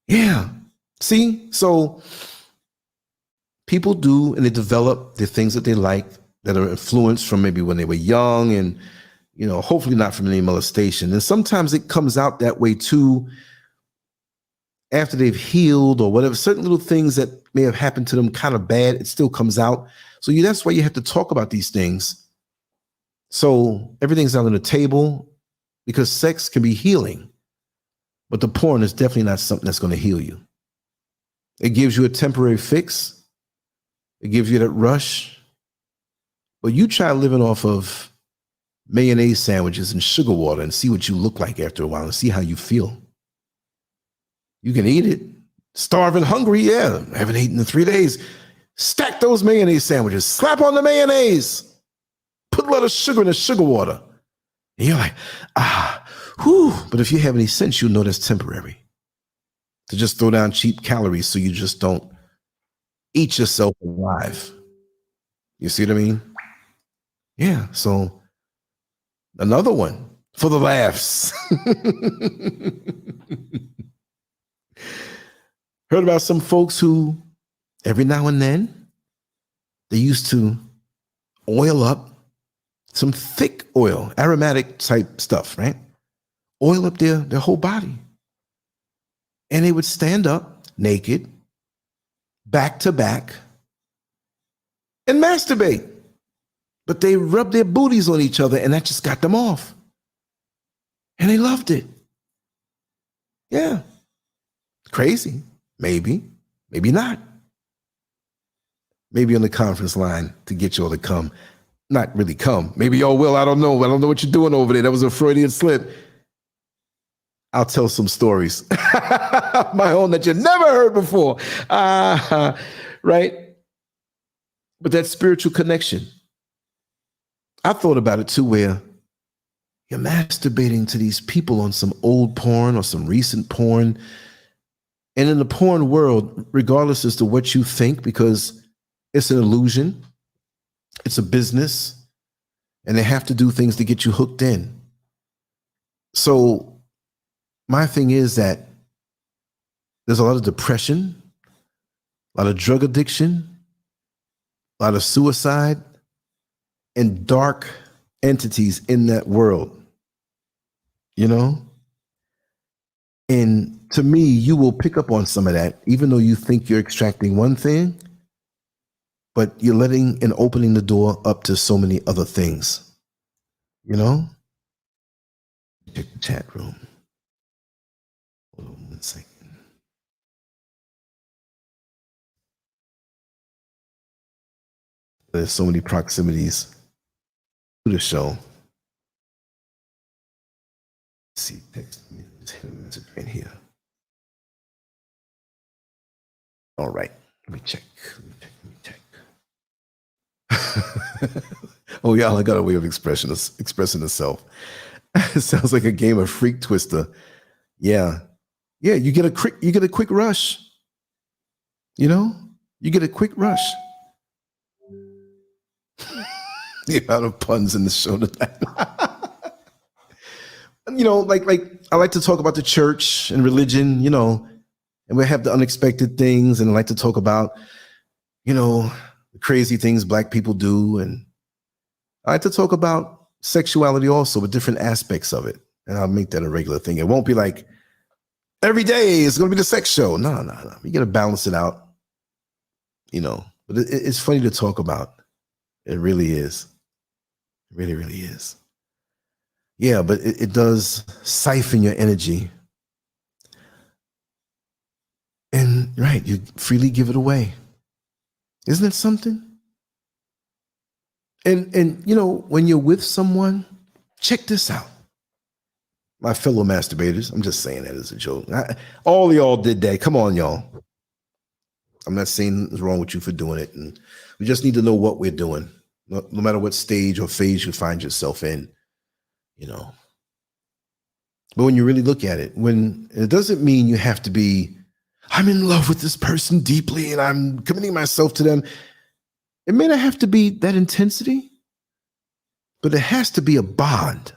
Yeah. See, so people do, and they develop the things that they like that are influenced from maybe when they were young, and hopefully not from any molestation. And sometimes it comes out that way too after they've healed or whatever. Certain little things that may have happened to them kind of bad, it still comes out. So that's why you have to talk about these things. So everything's out on the table, because sex can be healing, but the porn is definitely not something that's going to heal you. It gives you a temporary fix. It gives you that rush. But you try living off of mayonnaise sandwiches and sugar water and see what you look like after a while and see how you feel. You can eat it. Starving, hungry, yeah. I haven't eaten in 3 days. Stack those mayonnaise sandwiches. Slap on the mayonnaise. Put a lot of sugar in the sugar water. And you're like, whew. But if you have any sense, you'll know that's temporary. To just throw down cheap calories so you just don't eat yourself alive. You see what I mean? Yeah, so another one for the laughs. Heard about some folks who every now and then they used to oil up some thick oil, aromatic type stuff, right? Oil up their whole body. And they would stand up naked, back to back, and masturbate. But they rubbed their booties on each other, and that just got them off. And they loved it. Yeah. Crazy. Maybe. Maybe not. Maybe on the conference line to get y'all to come. Not really come. Maybe y'all will. I don't know. I don't know what you're doing over there. That was a Freudian slip. I'll tell some stories of my own that you never heard before. Right? But that spiritual connection. I thought about it too, where you're masturbating to these people on some old porn or some recent porn. And in the porn world, regardless as to what you think, because it's an illusion, it's a business, and they have to do things to get you hooked in. So my thing is that there's a lot of depression, a lot of drug addiction, a lot of suicide, and dark entities in that world. And to me, you will pick up on some of that, even though you think you're extracting one thing, but you're letting and opening the door up to so many other things. You know? Check the chat room. Hold on 1 second. There's so many proximities to the show. Let's see, text me. Let's hit a message right here. All right, let me check. Oh, y'all, I got a way of expressing itself. It sounds like a game of Freak Twister. Yeah, you get a quick rush. You know, you get a quick rush. The amount of puns in the show tonight. You know, like I like to talk about the church and religion, you know, and we have the unexpected things, and I like to talk about, you know, the crazy things Black people do, and I like to talk about sexuality also, with different aspects of it, and I'll make that a regular thing. It won't be like every day it's going to be the sex show. No. You got to balance it out, you know. But it's funny to talk about. It really is. It really, really is. Yeah, but it does siphon your energy. And right, you freely give it away. Isn't it something? And you know, when you're with someone, check this out. My fellow masturbators, I'm just saying that as a joke. All of y'all did that. Come on, y'all. I'm not saying what's wrong with you for doing it. And we just need to know what we're doing. No matter what stage or phase you find yourself in, you know. But when you really look at it, it doesn't mean you have to be, I'm in love with this person deeply and I'm committing myself to them. It may not have to be that intensity, but it has to be a bond.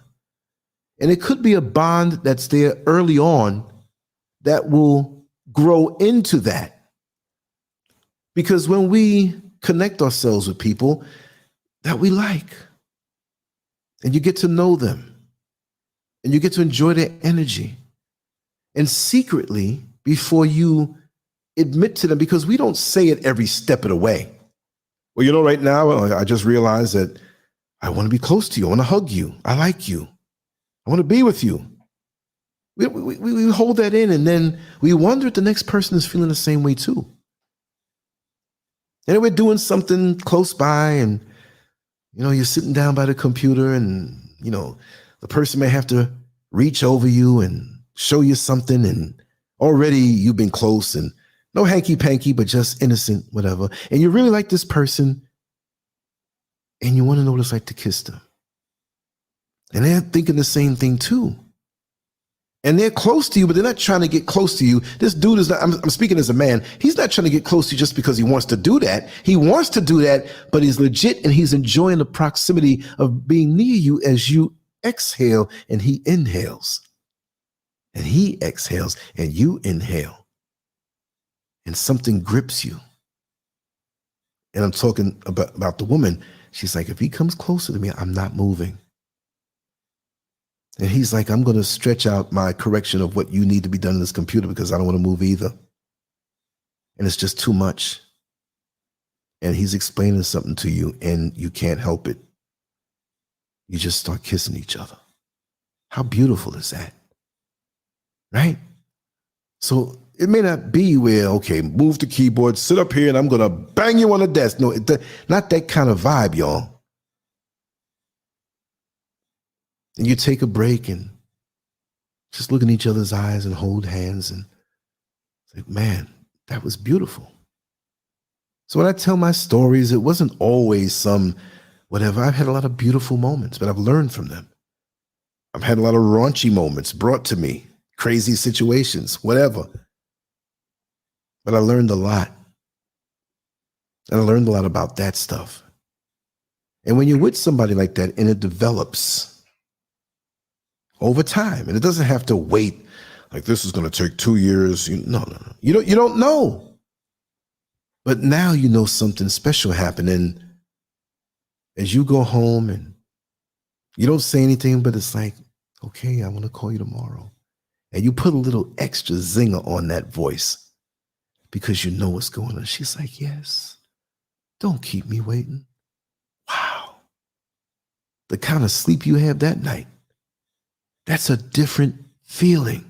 And it could be a bond that's there early on that will grow into that. Because when we connect ourselves with people that we like, and you get to know them, and you get to enjoy their energy, and secretly, before you admit to them, because we don't say it every step of the way. Well, you know, right now, I just realized that I want to be close to you. I want to hug you. I like you. I want to be with you. We hold that in, and then we wonder if the next person is feeling the same way too. And we're doing something close by, and you know, you're sitting down by the computer, and you know, the person may have to reach over you and show you something, and already you've been close, and no hanky-panky, but just innocent, whatever. And you really like this person, and you want to know what it's like to kiss them. And they're thinking the same thing too. And they're close to you, but they're not trying to get close to you. This dude is not, I'm speaking as a man, he's not trying to get close to you just because he wants to do that. He wants to do that, but he's legit, and he's enjoying the proximity of being near you as you exhale and he inhales. And he exhales and you inhale. And something grips you. And I'm talking about the woman. She's like, if he comes closer to me, I'm not moving. And he's like, I'm going to stretch out my correction of what you need to be done in this computer because I don't want to move either. And it's just too much. And he's explaining something to you and you can't help it. You just start kissing each other. How beautiful is that? Right? So it may not be where, okay, move the keyboard, sit up here, and I'm going to bang you on the desk. No, not that kind of vibe, y'all. And you take a break and just look in each other's eyes and hold hands. And it's like, man, that was beautiful. So when I tell my stories, it wasn't always some whatever. I've had a lot of beautiful moments, but I've learned from them. I've had a lot of raunchy moments brought to me, crazy situations, whatever. But I learned a lot. And I learned a lot about that stuff. And when you're with somebody like that and it develops over time, and it doesn't have to wait like this is going to take 2 years. No. You don't know. But now you know something special happened. And as you go home and you don't say anything, but it's like, okay, I want to call you tomorrow. and you put a little extra zinger on that voice because you know what's going on. She's like, yes, don't keep me waiting. Wow. The kind of sleep you have that night, that's a different feeling.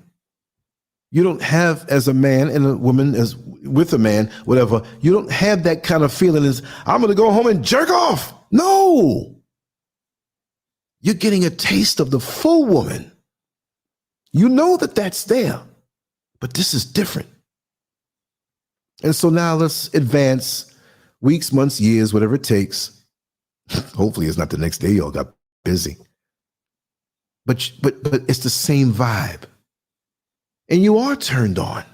You don't have, as a man and a woman, as with a man, whatever, you don't have that kind of feeling as, I'm going to go home and jerk off. No. You're getting a taste of the full woman. You know that that's there, but this is different. And so now let's advance weeks, months, years, whatever it takes. Hopefully it's not the next day y'all got busy. But it's the same vibe. And you are turned on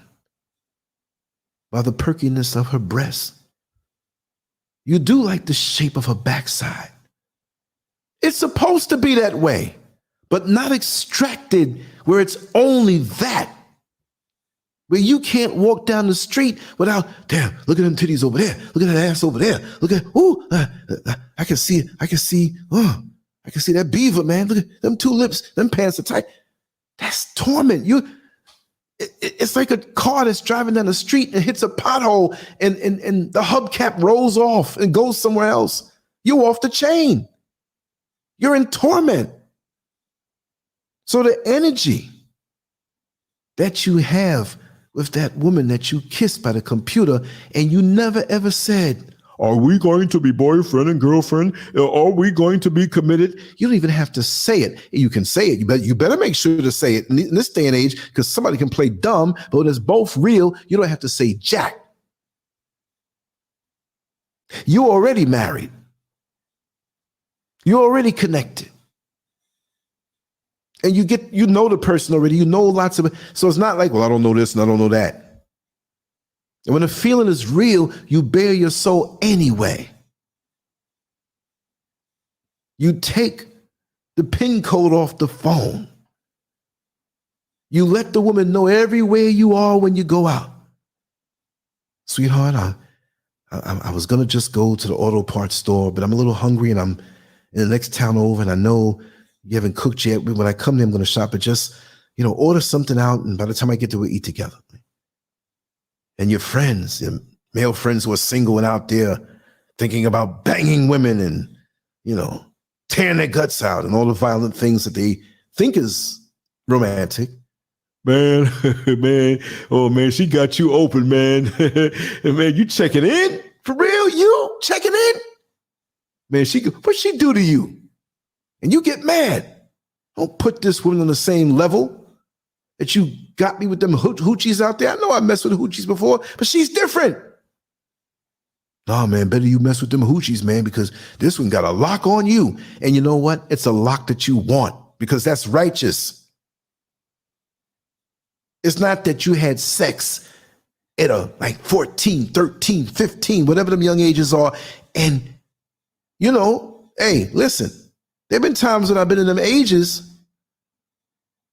by the perkiness of her breasts. You do like the shape of her backside. It's supposed to be that way, but not extracted where it's only that. Where you can't walk down the street without, damn, look at them titties over there. Look at that ass over there. Look at, I can see that beaver, man. Look at them two lips. Them pants are tight. That's torment. It's like a car that's driving down the street and hits a pothole and the hubcap rolls off and goes somewhere else. You're off the chain. You're in torment. So the energy that you have with that woman that you kissed by the computer and you never ever said, are we going to be boyfriend and girlfriend? Are we going to be committed? You don't even have to say it. You can say it. You better make sure to say it in this day and age, because somebody can play dumb, but when it's both real, you don't have to say jack. You're already married. You're already connected. And you know the person already. You know lots of it. So it's not like, well, I don't know this and I don't know that. And when the feeling is real, you bare your soul anyway. You take the PIN code off the phone. You let the woman know everywhere you are when you go out. Sweetheart, I was going to just go to the auto parts store, but I'm a little hungry and I'm in the next town over and I know you haven't cooked yet. When I come there, I'm going to shop, but just, order something out. And by the time I get there, we'll eat together. And your friends, your male friends who are single and out there thinking about banging women and, tearing their guts out and all the violent things that they think is romantic. Man, oh man, she got you open, man. Man, you checking in? For real? You checking in? Man, what'd she do to you? And you get mad. Don't put this woman on the same level that you got me with them hoochies out there. I know I messed with hoochies before, but she's different. Nah, man, better you mess with them hoochies, man, because this one got a lock on you. And you know what? It's a lock that you want because that's righteous. It's not that you had sex at like 14, 13, 15, whatever them young ages are. And, hey, listen, there have been times when I've been in them ages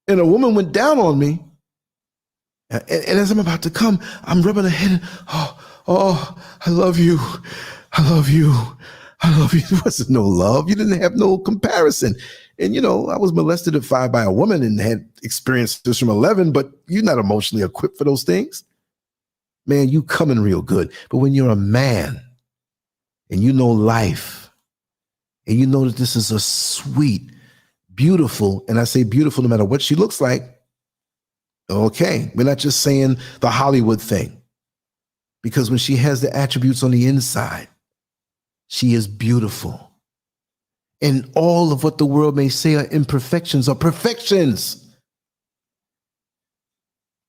and a woman went down on me. And as I'm about to come, I'm rubbing her head. Oh, I love you. I love you. I love you. There wasn't no love. You didn't have no comparison. And, I was molested at 5 by a woman and had experienced this from 11, but you're not emotionally equipped for those things. Man, you coming real good. But when you're a man and you know life and you know that this is a sweet, beautiful, and I say beautiful no matter what she looks like, okay, we're not just saying the Hollywood thing. Because when she has the attributes on the inside, she is beautiful. And all of what the world may say are imperfections are perfections.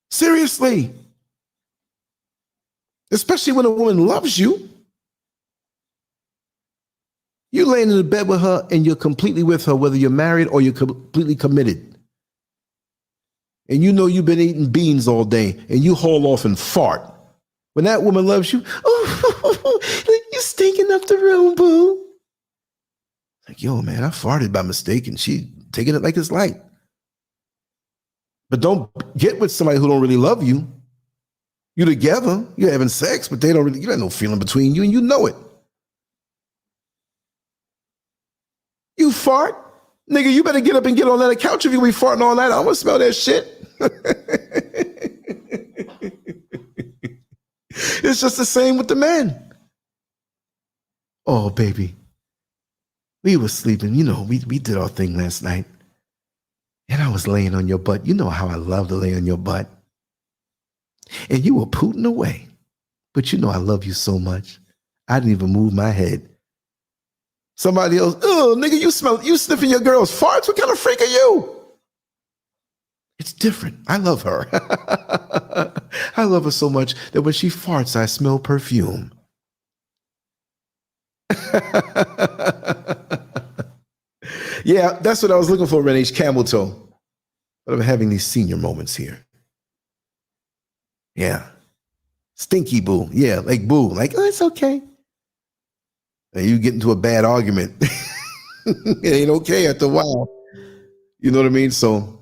Seriously. Especially when a woman loves you. You're laying in the bed with her and you're completely with her, whether you're married or you're completely committed. And you've been eating beans all day and you haul off and fart. When that woman loves you, you stinking up the room, boo. Like, yo, man, I farted by mistake and she taking it like it's light. But don't get with somebody who don't really love you. You together, you're having sex, but you got no feeling between you and you know it. You fart, Nigga, you better get up and get on that couch if you be farting all night. I don't want to smell that shit. It's just the same with the men. Oh, baby. We were sleeping. You know, we did our thing last night. And I was laying on your butt. You know how I love to lay on your butt. And you were pooting away. But you know I love you so much. I didn't even move my head. Somebody else, oh, nigga, you sniffing your girl's farts? What kind of freak are you? It's different. I love her. I love her so much that when she farts, I smell perfume. Yeah, that's what I was looking for, Renee, camel toe. But I'm having these senior moments here. Yeah. Stinky boo. Yeah, like boo. Like, oh, it's okay. And you get into a bad argument. It ain't okay after a while. You know what I mean? So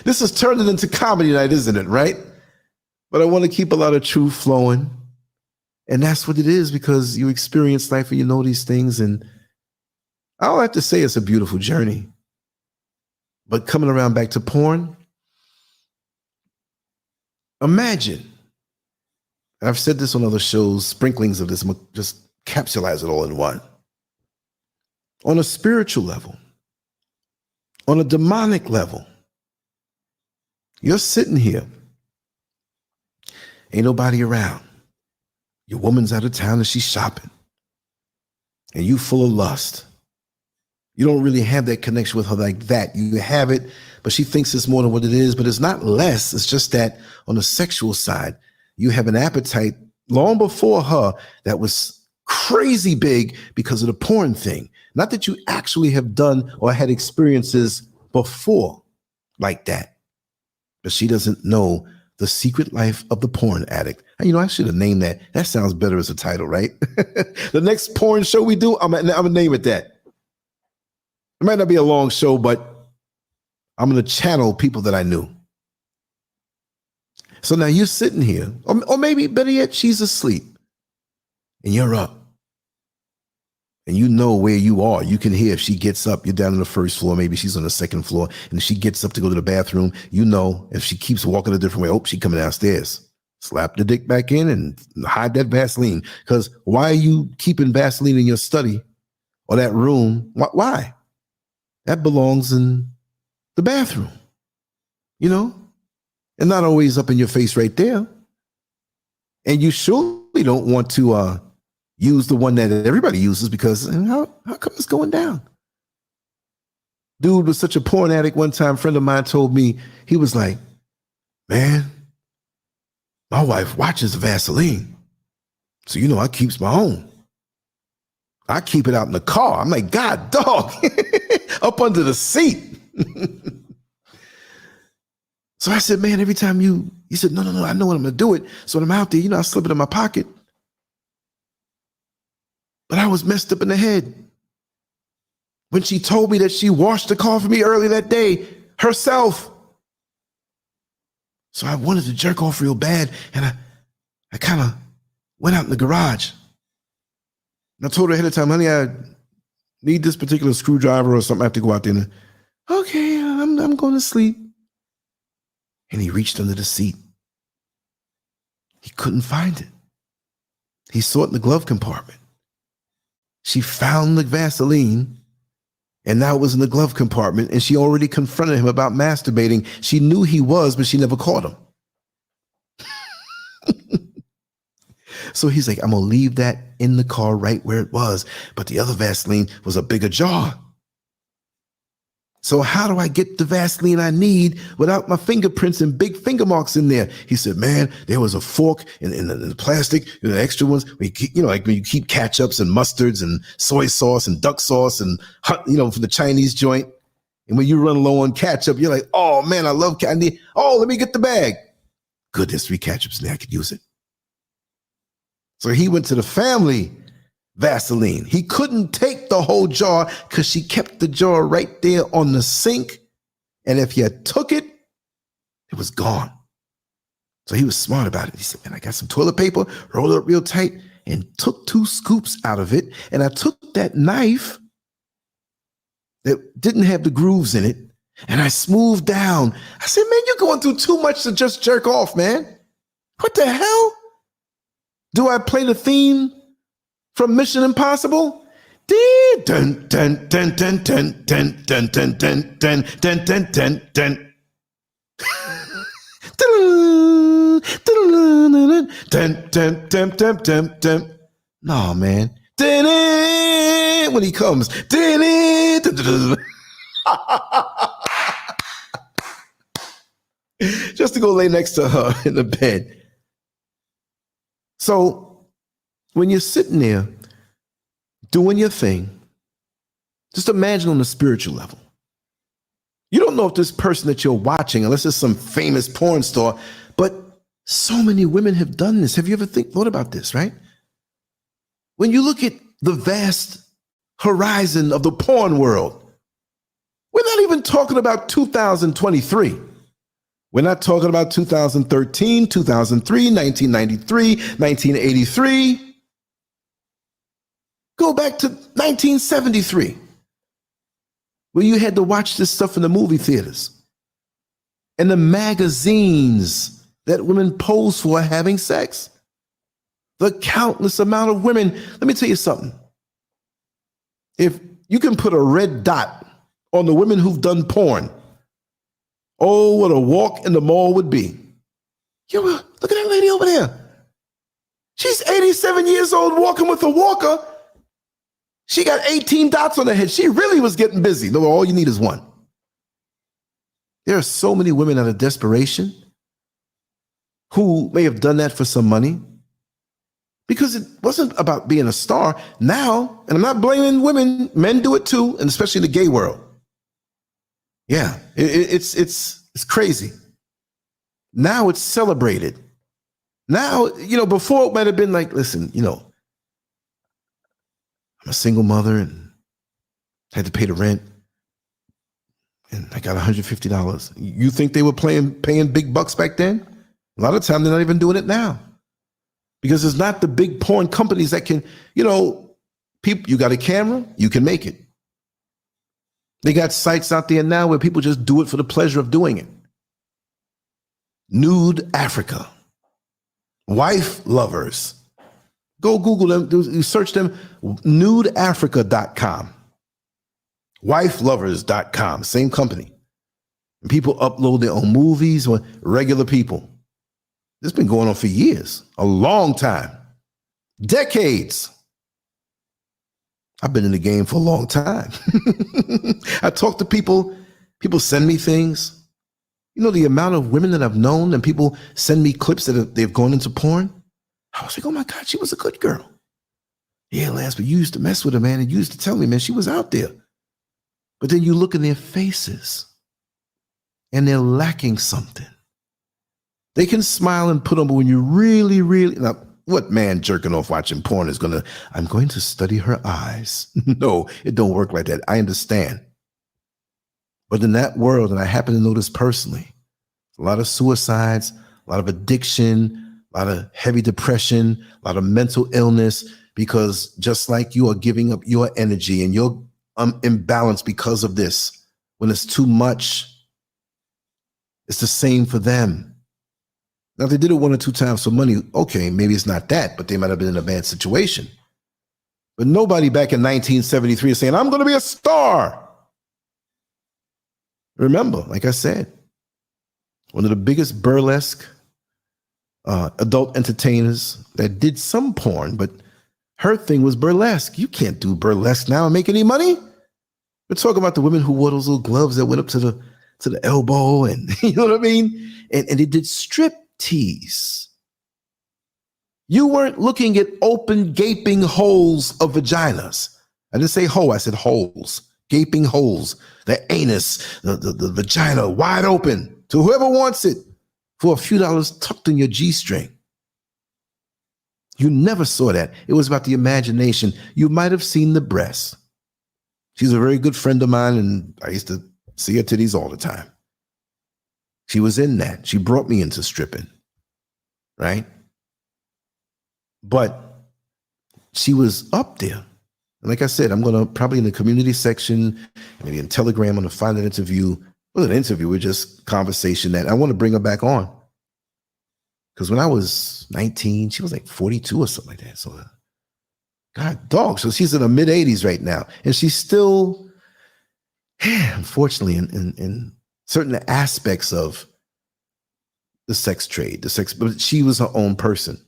this is turning into comedy night, isn't it? Right? But I want to keep a lot of truth flowing. And that's what it is, because you experience life and you know these things. And I'll have to say it's a beautiful journey. But coming around back to porn, imagine, I've said this on other shows, sprinklings of this, just capsulize it all in one. On a spiritual level, on a demonic level, you're sitting here, ain't nobody around. Your woman's out of town and she's shopping. And you full of lust. You don't really have that connection with her like that. You have it, but she thinks it's more than what it is, but it's not less. It's just that on the sexual side, you have an appetite long before her that was crazy big because of the porn thing. Not that you actually have done or had experiences before like that, but she doesn't know the secret life of the porn addict. And, you know, I should have named that. That sounds better as a title, right? The next porn show we do, I'm gonna name it that. It might not be a long show, but I'm going to channel people that I knew. So now you're sitting here, or maybe better yet, she's asleep and you're up and you know where you are. You can hear if she gets up, you're down on the first floor, maybe she's on the second floor. And if she gets up to go to the bathroom, you know, if she keeps walking a different way, oh, she's coming downstairs. Slap the dick back in and hide that Vaseline. Because why are you keeping Vaseline in your study or that room? Why? That belongs in the bathroom, you know, and not always up in your face right there. And you surely don't want to use the one that everybody uses, because how come it's going down? Dude was such a porn addict. One time, a friend of mine told me, he was like, man, my wife watches Vaseline. So, you know, I keeps my own. I keep it out in the car. I'm like, God, dog, up under the seat. So I said, man, every time he said, no, I know what I'm going to do it. So when I'm out there, you know, I slip it in my pocket. But I was messed up in the head. When she told me that she washed the car for me early that day herself. So I wanted to jerk off real bad. And I kind of went out in the garage. And I told her ahead of time, honey, I need this particular screwdriver or something. I have to go out there. And, okay, I'm going to sleep. And he reached under the seat. He couldn't find it. He saw it in the glove compartment. She found the Vaseline, and now it was in the glove compartment, and she already confronted him about masturbating. She knew he was, but she never caught him. So he's like, I'm going to leave that in the car right where it was. But the other Vaseline was a bigger jar. So how do I get the Vaseline I need without my fingerprints and big finger marks in there? He said, man, there was a fork in the plastic, you know, the extra ones. You know, like when you keep ketchups and mustards and soy sauce and duck sauce and, you know, from the Chinese joint. And when you run low on ketchup, you're like, oh, man, I love candy. Oh, let me get the bag. Good, there's 3 ketchups in there. I could use it. So he went to the family Vaseline. He couldn't take the whole jar because she kept the jar right there on the sink. And if you took it, it was gone. So he was smart about it. He said, man, I got some toilet paper, roll it up real tight, and took 2 scoops out of it. And I took that knife that didn't have the grooves in it and I smoothed down. I said, man, you're going through too much to just jerk off, man. What the hell? Do I play the theme from Mission Impossible? Dun dun dun dun dun dun dun dun dun dun dun dun dun dun. No, man. When he comes. Just to go lay next to her in the bed. So when you're sitting there doing your thing, just imagine on the spiritual level. You don't know if this person that you're watching, unless it's some famous porn star, but so many women have done this. Have you ever thought about this, right? When you look at the vast horizon of the porn world, we're not even talking about 2023. We're not talking about 2013, 2003, 1993, 1983. Go back to 1973. Where you had to watch this stuff in the movie theaters and the magazines that women pose for having sex. The countless amount of women. Let me tell you something. If you can put a red dot on the women who've done porn, oh, what a walk in the mall would be. Yo, look at that lady over there. She's 87 years old walking with a walker. She got 18 dots on her head. She really was getting busy. No, all you need is one. There are so many women out of desperation who may have done that for some money because it wasn't about being a star. Now, and I'm not blaming women, men do it too, and especially in the gay world. Yeah, it's crazy. Now it's celebrated. Now, before it might have been like, listen, I'm a single mother and had to pay the rent and I got $150. You think they were paying big bucks back then? A lot of time they're not even doing it now because it's not the big porn companies that can, people, you got a camera, you can make it. They got sites out there now where people just do it for the pleasure of doing it. Nude Africa, wife lovers. Go Google them, you search them, nudeafrica.com, wifelovers.com, same company. And people upload their own movies or regular people. This has been going on for years, a long time, decades. I've been in the game for a long time. I talk to people send me things. The amount of women that I've known and people send me clips that they've gone into porn. I was like, oh my God, she was a good girl. Yeah, Lance, but you used to mess with her, man, and you used to tell me, man, she was out there. But then you look in their faces and they're lacking something. They can smile and put on, but when you really, now, what man jerking off watching porn is I'm going to study her eyes. No, it don't work like that. I understand. But in that world, and I happen to know this personally, a lot of suicides, a lot of addiction, a lot of heavy depression, a lot of mental illness, because just like you are giving up your energy and you're imbalanced because of this, when it's too much, it's the same for them. Now, if they did it 1 or 2 times for money, okay, maybe it's not that, but they might have been in a bad situation. But nobody back in 1973 is saying, I'm going to be a star. Remember, like I said, one of the biggest burlesque adult entertainers that did some porn, but her thing was burlesque. You can't do burlesque now and make any money. We're talking about the women who wore those little gloves that went up to the elbow, and you know what I mean? And they did strip tease. You weren't looking at open, gaping holes of vaginas. I didn't say hole, I said holes, gaping holes, the anus, the vagina wide open to whoever wants it for a few dollars tucked in your G-string. You never saw that. It was about the imagination. You might have seen the breasts. She's a very good friend of mine, and I used to see her titties all the time. She was in that. She brought me into stripping, right? But she was up there. And like I said, I'm going to probably in the community section, maybe in Telegram, I'm going to find an interview. It wasn't an interview, we're just conversation that I want to bring her back on. Because when I was 19, she was like 42 or something like that. So, God, dog. So she's in her mid 80s right now. And she's still, unfortunately, in certain aspects of the sex trade, but she was her own person.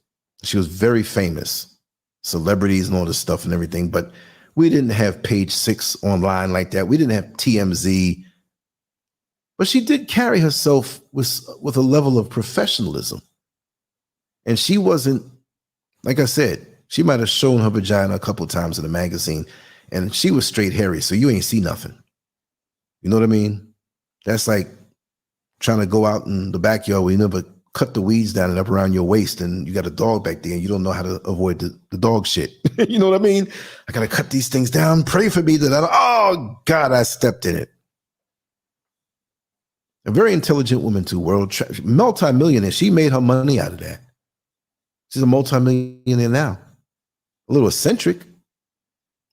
She was very famous, celebrities and all this stuff and everything. But we didn't have Page 6 online like that. We didn't have TMZ. But she did carry herself with a level of professionalism. And she wasn't, like I said, she might have shown her vagina a couple of times in a magazine, and she was straight hairy, so you ain't see nothing. You know what I mean? That's like trying to go out in the backyard where you never cut the weeds down and up around your waist, and you got a dog back there, and you don't know how to avoid the dog shit. You know what I mean? I got to cut these things down. Pray for me that oh, God, I stepped in it. A very intelligent woman, too, multi-millionaire. She made her money out of that. She's a multi-millionaire now. A little eccentric,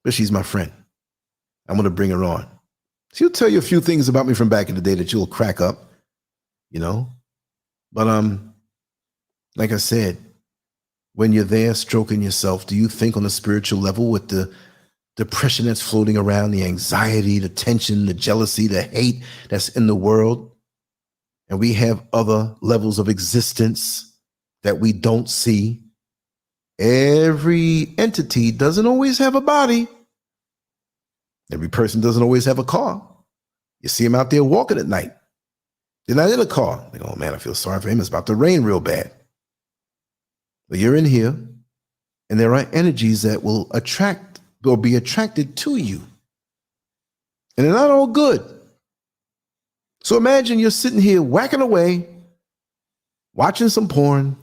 but she's my friend. I'm going to bring her on. She'll tell you a few things about me from back in the day that you'll crack up, you know. But like I said, when you're there stroking yourself, do you think on a spiritual level with the depression that's floating around, the anxiety, the tension, the jealousy, the hate that's in the world, and we have other levels of existence that we don't see? Every entity doesn't always have a body. Every person doesn't always have a car. You see them out there walking at night. They're not in a car. Like, oh man, I feel sorry for him. It's about to rain real bad. But you're in here, and there are energies that will attract or be attracted to you. And they're not all good. So imagine you're sitting here whacking away, watching some porn,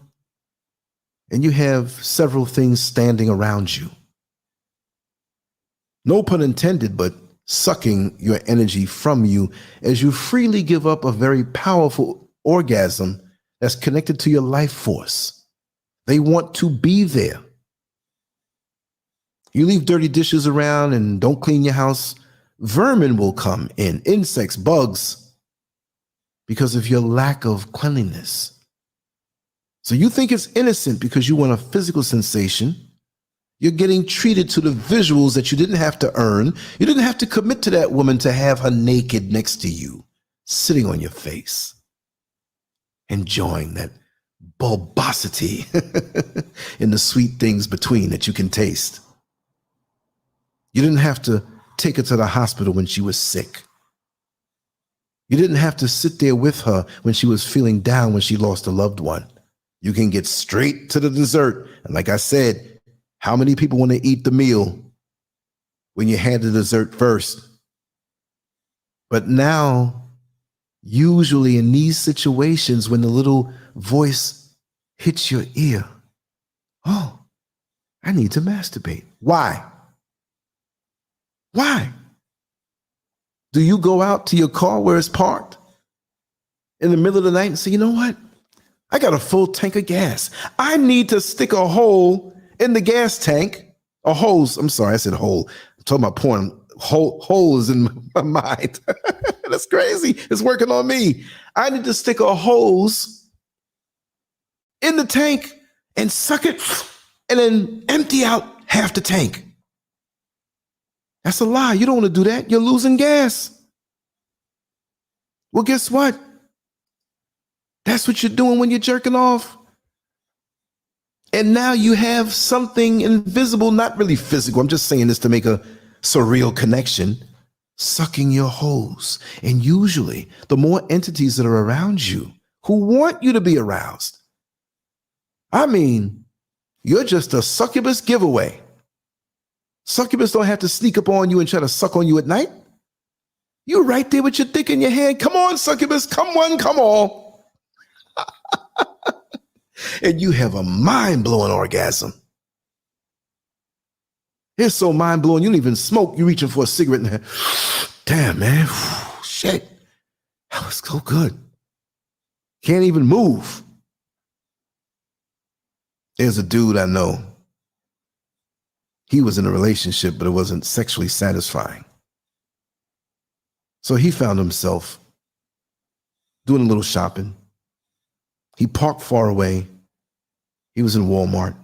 and you have several things standing around you. No pun intended, but sucking your energy from you as you freely give up a very powerful orgasm that's connected to your life force. They want to be there. You leave dirty dishes around and don't clean your house, vermin will come in, insects, bugs, because of your lack of cleanliness. So you think it's innocent because you want a physical sensation. You're getting treated to the visuals that you didn't have to earn. You didn't have to commit to that woman to have her naked next to you, sitting on your face, enjoying that bulbosity and the sweet things between that you can taste. You didn't have to take her to the hospital when she was sick. You didn't have to sit there with her when she was feeling down when she lost a loved one. You can get straight to the dessert. And like I said, how many people want to eat the meal when you had the dessert first? But now, usually in these situations, when the little voice hits your ear, oh, I need to masturbate. Why? Why? Do you go out to your car where it's parked in the middle of the night and say, you know what? I got a full tank of gas. I need to stick a hole in the gas tank. A hose. I'm sorry, I said hole. I'm talking about porn. Hole is in my mind. That's crazy. It's working on me. I need to stick a hose in the tank and suck it and then empty out half the tank. That's a lie. You don't want to do that. You're losing gas. Well, guess what? That's what you're doing when you're jerking off. And now you have something invisible, not really physical. I'm just saying this to make a surreal connection, sucking your hose. And usually the more entities that are around you who want you to be aroused. I mean, you're just a succubus giveaway. Succubus don't have to sneak up on you and try to suck on you at night. You're right there with your dick in your hand. Come on, succubus. Come on, come on. And you have a mind-blowing orgasm. It's so mind-blowing, you don't even smoke. You're reaching for a cigarette. And damn, man. Shit. That was so good. Can't even move. There's a dude I know. he was in a relationship, but it wasn't sexually satisfying. So he found himself doing a little shopping. He parked far away. He was in Walmart,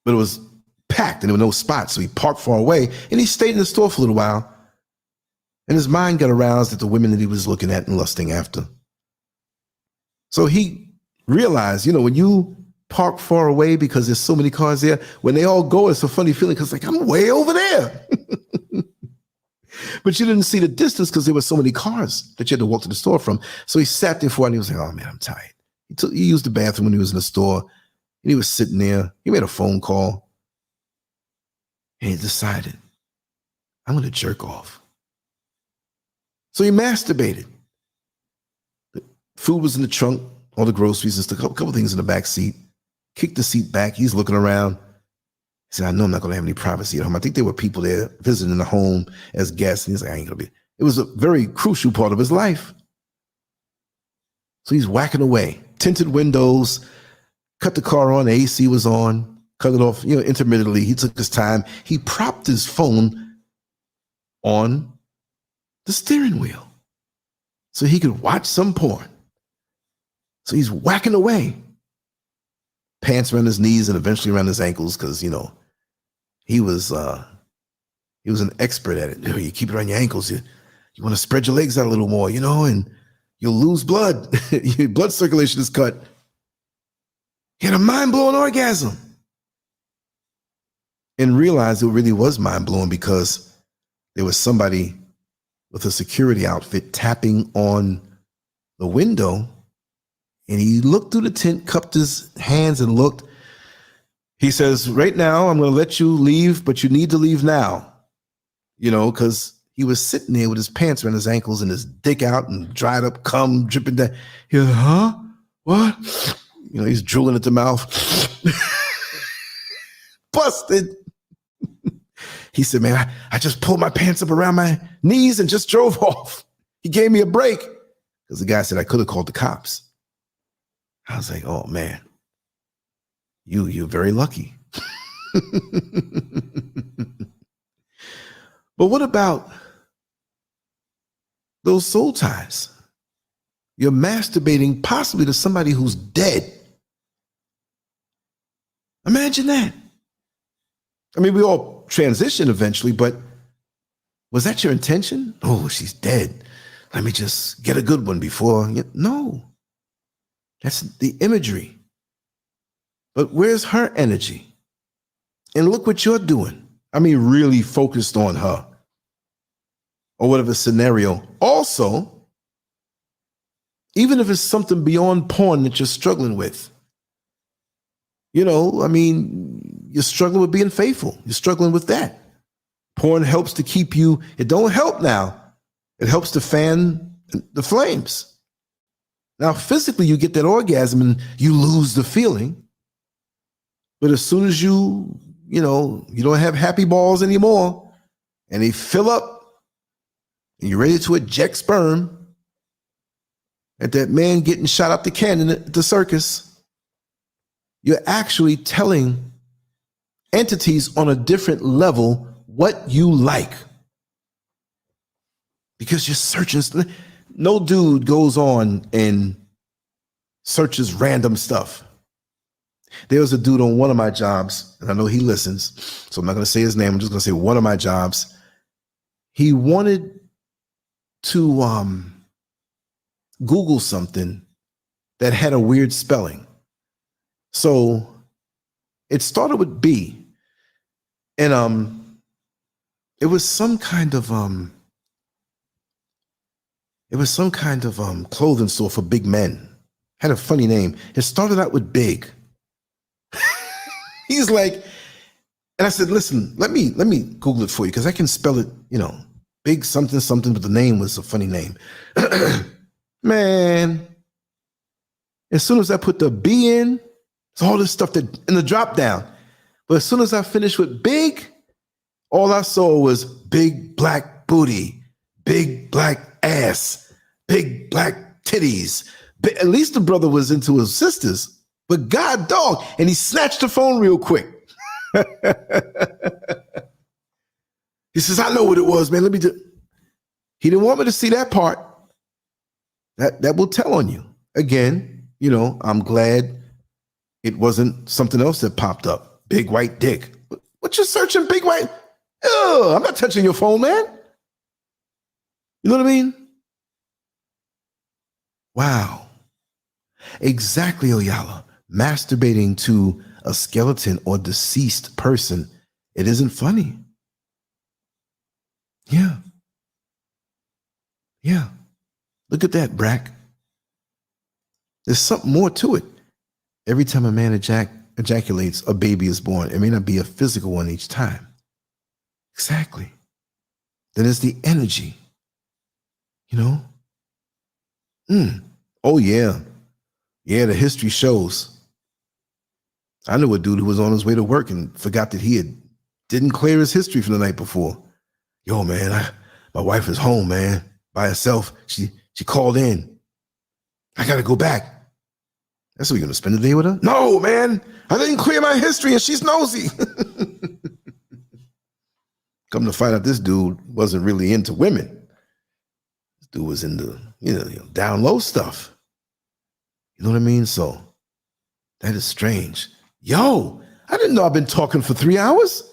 but it was packed and there were no spots. So he parked far away and he stayed in the store for a little while. And his mind got aroused at the women that he was looking at and lusting after. So he realized, when you park far away because there's so many cars there, when they all go, it's a funny feeling because like, I'm way over there. But you didn't see the distance because there were so many cars that you had to walk to the store from. So he sat there for a while and he was like, oh man, I'm tired. He used the bathroom when he was in the store and he was sitting there. He made a phone call and he decided, I'm going to jerk off. So he masturbated. The food was in the trunk, all the groceries and stuff, a couple things in the back seat. Kicked the seat back. He's looking around. He said, I know I'm not going to have any privacy at home. I think there were people there visiting the home as guests. And he's like, I ain't going to be. It was a very crucial part of his life. So he's whacking away. Tinted windows, cut the car on, the AC was on, cut it off, intermittently. He took his time. He propped his phone on the steering wheel so he could watch some porn. So he's whacking away. Pants around his knees and eventually around his ankles because, he was an expert at it. You keep it around your ankles. You want to spread your legs out a little more, and you'll lose blood. Your blood circulation is cut. He had a mind-blowing orgasm. And realized it really was mind-blowing because there was somebody with a security outfit tapping on the window. And he looked through the tint, cupped his hands and looked. He says, right now, I'm going to let you leave, but you need to leave now. Because he was sitting there with his pants around his ankles and his dick out and dried up cum dripping down. He was, huh? What? He's drooling at the mouth. Busted. He said, man, I just pulled my pants up around my knees and just drove off. He gave me a break. Because the guy said I could have called the cops. I was like, oh man, you're very lucky. But what about those soul ties? You're masturbating possibly to somebody who's dead. Imagine that. I mean, we all transition eventually, but was that your intention? Oh, she's dead. Let me just get a good one before. No. That's the imagery. But where's her energy? And look what you're doing. I mean, really focused on her or whatever scenario. Also, even if it's something beyond porn that you're struggling with, you're struggling with being faithful. You're struggling with that. Porn helps to keep you. It don't help now. It helps to fan the flames. Now, physically, you get that orgasm and you lose the feeling. But as soon as you don't have happy balls anymore and they fill up and you're ready to eject sperm at that man getting shot up the cannon at the circus, you're actually telling entities on a different level what you like. Because you're searching. No dude goes on and searches random stuff. There was a dude on one of my jobs, and I know he listens, so I'm not going to say his name. I'm just going to say one of my jobs. He wanted to Google something that had a weird spelling. So it started with B, and it was some kind of clothing store for big men. Had a funny name. It started out with Big. He's like, and I said, listen, let me Google it for you because I can spell it, Big something something, but the name was a funny name. Man, as soon as I put the B in, it's all this stuff that in the drop down. But as soon as I finished with Big, all I saw was big black booty, big black ass, big black titties. At least the brother was into his sisters, but God dog. And he snatched the phone real quick. He says, I know what it was, man. Let me do. He didn't want me to see that part. That will tell on you. Again, you know, I'm glad it wasn't something else that popped up. Big white dick. What you searching, big white? Ugh, I'm not touching your phone, man. You know what I mean? Wow. Exactly, Oyala. Masturbating to a skeleton or deceased person, it isn't funny. Yeah. Yeah. Look at that, Brack. There's something more to it. Every time a man ejaculates, a baby is born. It may not be a physical one each time. Exactly. Then it's the energy. You know? Oh, yeah. Yeah, the history shows. I knew a dude who was on his way to work and forgot that he didn't clear his history from the night before. Yo, man, my wife is home, man, by herself. She called in. I got to go back. That's what you're going to spend the day with her? No, man, I didn't clear my history and she's nosy. Come to find out, this dude wasn't really into women. This dude was into, you know, down low stuff. You know what I mean? So that is strange. Yo, I didn't know I've been talking for 3 hours,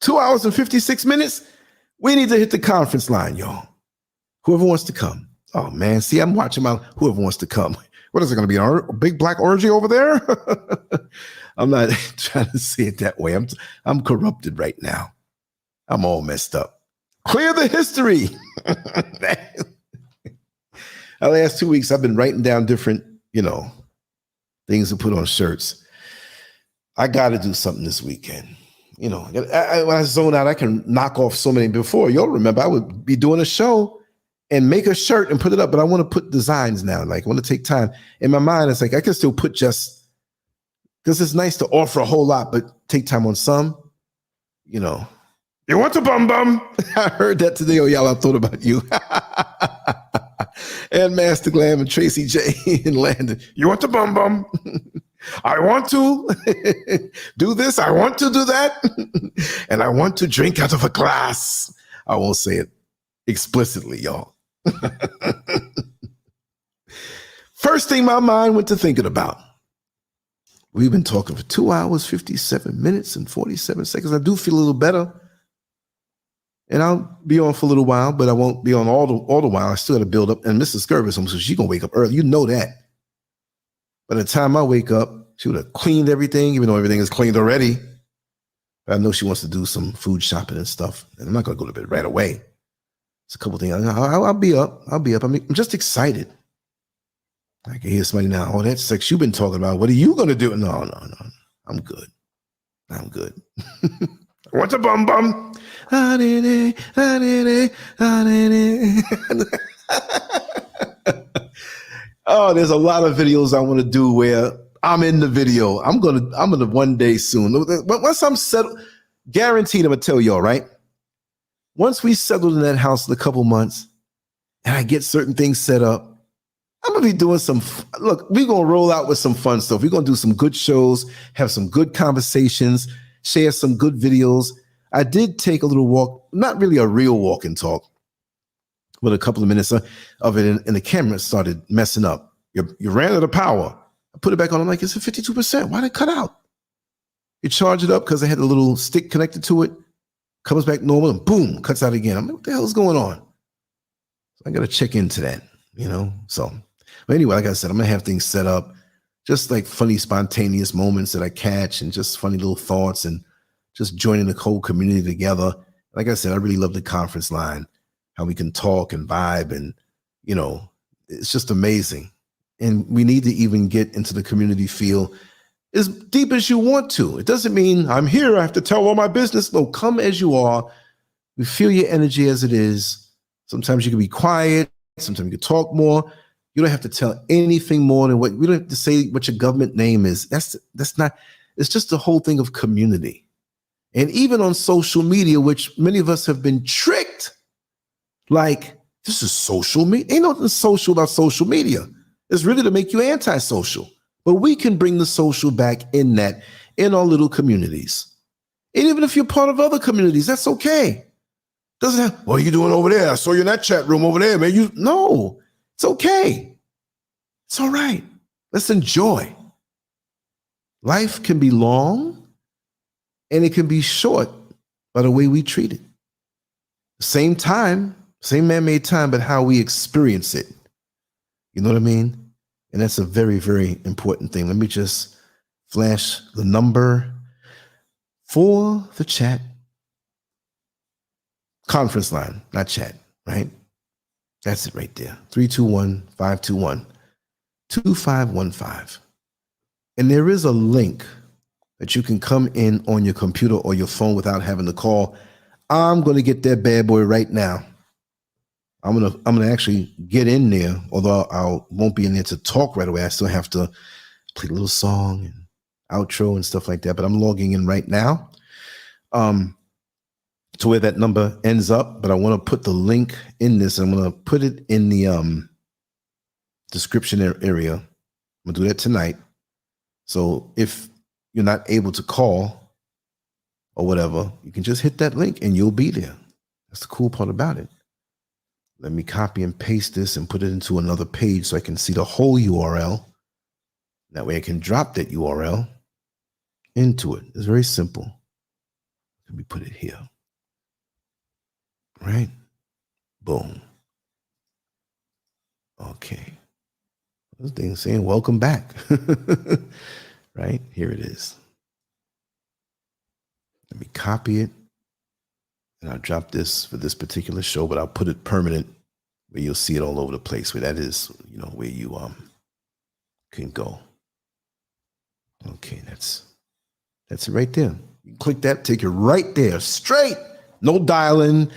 2 hours and 56 minutes. We need to hit the conference line, y'all. Whoever wants to come. Oh, man. See, I'm watching my whoever wants to come. What is it going to be? A big black orgy over there? I'm not trying to say it that way. I'm corrupted right now. I'm all messed up. Clear the history. The last 2 weeks, I've been writing down different, you know, things to put on shirts. I got to do something this weekend. You know, when I zone out, I can knock off so many before. You'll remember I would be doing a show and make a shirt and put it up, but I want to put designs now. Like, I want to take time. In my mind, it's like I can still put just, because it's nice to offer a whole lot, but take time on some, you know. You want to bum bum? I heard that today. Oh, y'all, I thought about you. And Master Glam and Tracy J and Landon. You want to bum bum? I want to do this. I want to do that. And I want to drink out of a glass. I won't say it explicitly, y'all. First thing my mind went to thinking about. We've been talking for 2 hours, 57 minutes and 47 seconds. I do feel a little better. And I'll be on for a little while, but I won't be on all the while. I still got to build up. And Mrs. Scurv is home, so she's going to wake up early. You know that. By the time I wake up, she would have cleaned everything, even though everything is cleaned already. But I know she wants to do some food shopping and stuff. And I'm not going to go to bed right away. It's a couple things. I'll be up. I'll be up. I'm just excited. I can hear somebody now. Oh, that sex you've been talking about. What are you going to do? No. I'm good. What's a bum bum? Oh, there's a lot of videos I want to do where I'm in the video. I'm gonna one day soon. Once I'm settled, guaranteed I'm gonna tell y'all, right? Once we settled in that house in a couple months and I get certain things set up, I'm gonna be doing look, we're gonna roll out with some fun stuff. We're gonna do some good shows, have some good conversations, share some good videos. I did take a little walk, not really a real walk and talk, but a couple of minutes of it, and the camera started messing up. You ran out of power. I put it back on. I'm like, it's at 52%. Why did it cut out? You charge it up because I had a little stick connected to it. Comes back normal and boom, cuts out again. I'm like, what the hell is going on? So I got to check into that, you know? So, but anyway, like I said, I'm going to have things set up, just like funny, spontaneous moments that I catch and just funny little thoughts and just joining the whole community together. Like I said, I really love the conference line, how we can talk and vibe, and, you know, it's just amazing. And we need to even get into the community feel as deep as you want to. It doesn't mean I'm here, I have to tell all my business. No, come as you are. We feel your energy as it is. Sometimes you can be quiet. Sometimes you can talk more. You don't have to tell anything more than we don't have to say what your government name is. That's not, it's just the whole thing of community. And even on social media, which many of us have been tricked, like, this is social media. Ain't nothing social about social media. It's really to make you antisocial. But we can bring the social back in our little communities. And even if you're part of other communities, that's okay. Doesn't have, what are you doing over there? I saw you in that chat room over there, man. No, it's okay. It's all right. Let's enjoy. Life can be long and it can be short by the way we treat it. Same time, same man-made time, but how we experience it. You know what I mean? And that's a very, very important thing. Let me just flash the number for the chat. Conference line, not chat, right? That's it right there. 321-521-2515. And there is a link that you can come in on your computer or your phone without having to call. I'm going to get that bad boy right now. I'm gonna actually get in there, although I won't be in there to talk right away. I still have to play a little song and outro and stuff like that. But I'm logging in right now to where that number ends up. But I want to put the link in this. I'm going to put it in the description area. I'm going to do that tonight. So if you're not able to call or whatever, you can just hit that link and you'll be there. That's the cool part about it. Let me copy and paste this and put it into another page so I can see the whole URL. That way I can drop that URL into it. It's very simple. Let me put it here. Right? Boom. Okay. This thing saying welcome back. Right? Here it is. Let me copy it. And I'll drop this for this particular show, but I'll put it permanent where you'll see it all over the place, where that is, you know, where you can go. Okay, that's it right there. You click that, take it right there, straight, no dialing,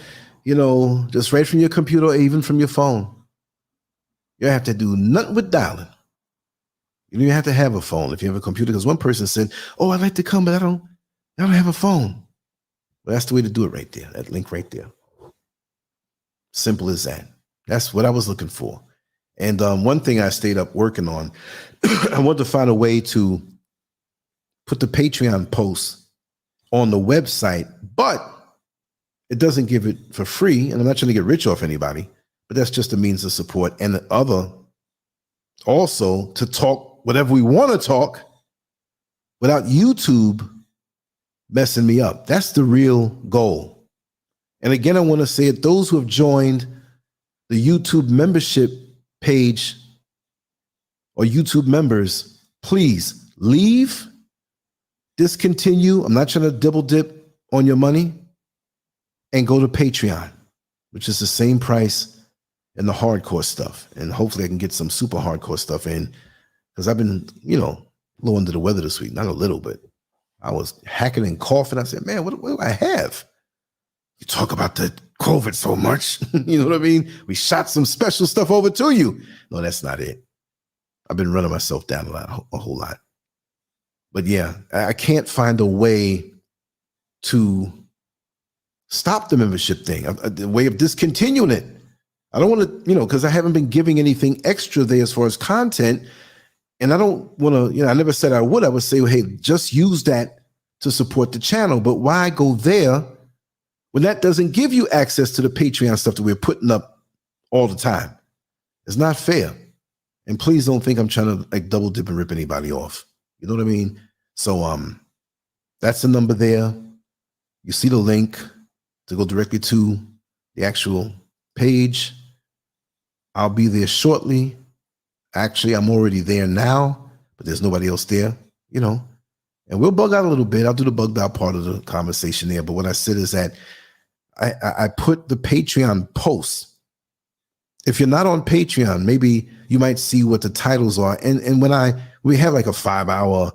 you know, just right from your computer or even from your phone. You don't have to do nothing with dialing. You don't even have to have a phone if you have a computer, because one person said, oh, I'd like to come, but I don't have a phone. Well, that's the way to do it right there. That link right there. Simple as that. That's what I was looking for. And one thing I stayed up working on, I wanted to find a way to put the Patreon posts on the website, but it doesn't give it for free. And I'm not trying to get rich off anybody, but that's just a means of support. And the other, also to talk whatever we want to talk without YouTube messing me up. That's the real goal. And again, I want to say it, those who have joined the YouTube membership page or YouTube members, please leave, discontinue. I'm not trying to double dip on your money, and go to Patreon, which is the same price in the hardcore stuff. And hopefully I can get some super hardcore stuff in, because I've been, you know, a little under the weather this week. Not a little, but I was hacking and coughing. I said, man, what do I have? You talk about the COVID so much. You know what I mean? We shot some special stuff over to you. No, that's not it. I've been running myself down a whole lot. But yeah, I can't find a way to stop the membership thing, a way of discontinuing it. I don't want to, you know, because I haven't been giving anything extra there as far as content. And I don't want to, you know, I never said I would. I would say, well, hey, just use that to support the channel. But why go there when that doesn't give you access to the Patreon stuff that we're putting up all the time? It's not fair. And please don't think I'm trying to like double dip and rip anybody off. You know what I mean? So that's the number there. You see the link to go directly to the actual page. I'll be there shortly. Actually, I'm already there now, but there's nobody else there, you know, and we'll bug out a little bit. I'll do the bugged out part of the conversation there. But what I said is that I put the Patreon posts. If you're not on Patreon, maybe you might see what the titles are. And when we have like a 5-hour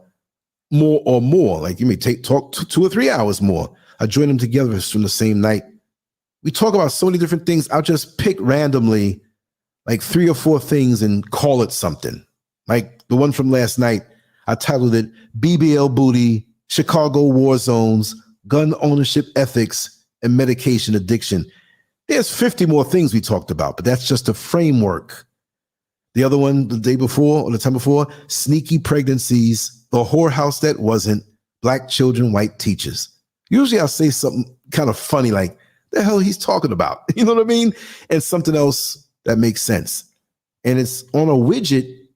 more, like you may talk 2 or 3 hours more. I join them together from the same night. We talk about so many different things. I'll just pick randomly like 3 or 4 things and call it something. Like the one from last night, I titled it BBL Booty, Chicago War Zones, Gun Ownership Ethics, and Medication Addiction. There's 50 more things we talked about, but that's just a framework. The other one, the day before or the time before, Sneaky Pregnancies, The Whorehouse That Wasn't, Black Children, White Teachers. Usually I'll say something kind of funny like, the hell he's talking about? You know what I mean? And something else that makes sense. And it's on a widget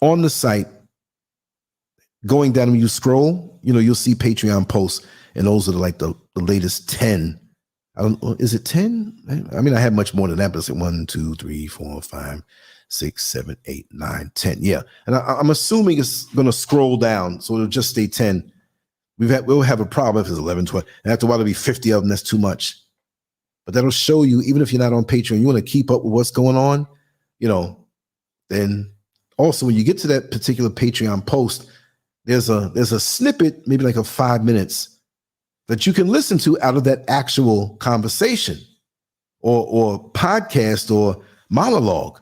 on the site. Going down, when you scroll, you'll see Patreon posts, and those are like the latest 10. I don't know, is it 10? I mean, I have much more than that, but it's like 1, 2, 3, 4, 5, 6, 7, 8, 9, 10. Yeah. And I'm assuming it's going to scroll down, so it'll just stay 10. We'll have a problem if it's 11, 12. And after a while, there'll be 50 of them. That's too much. But that'll show you, even if you're not on Patreon, you want to keep up with what's going on, then also when you get to that particular Patreon post, there's a snippet, maybe like 5 minutes, that you can listen to out of that actual conversation or podcast or monologue.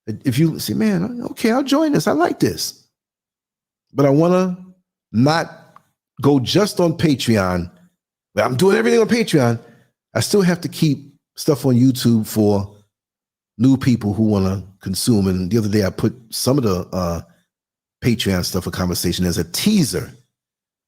If you say, man, okay, I'll join this. I like this. But I want to not go just on Patreon. I'm doing everything on Patreon. I still have to keep stuff on YouTube for new people who want to consume. And the other day I put some of the Patreon stuff for conversation as a teaser,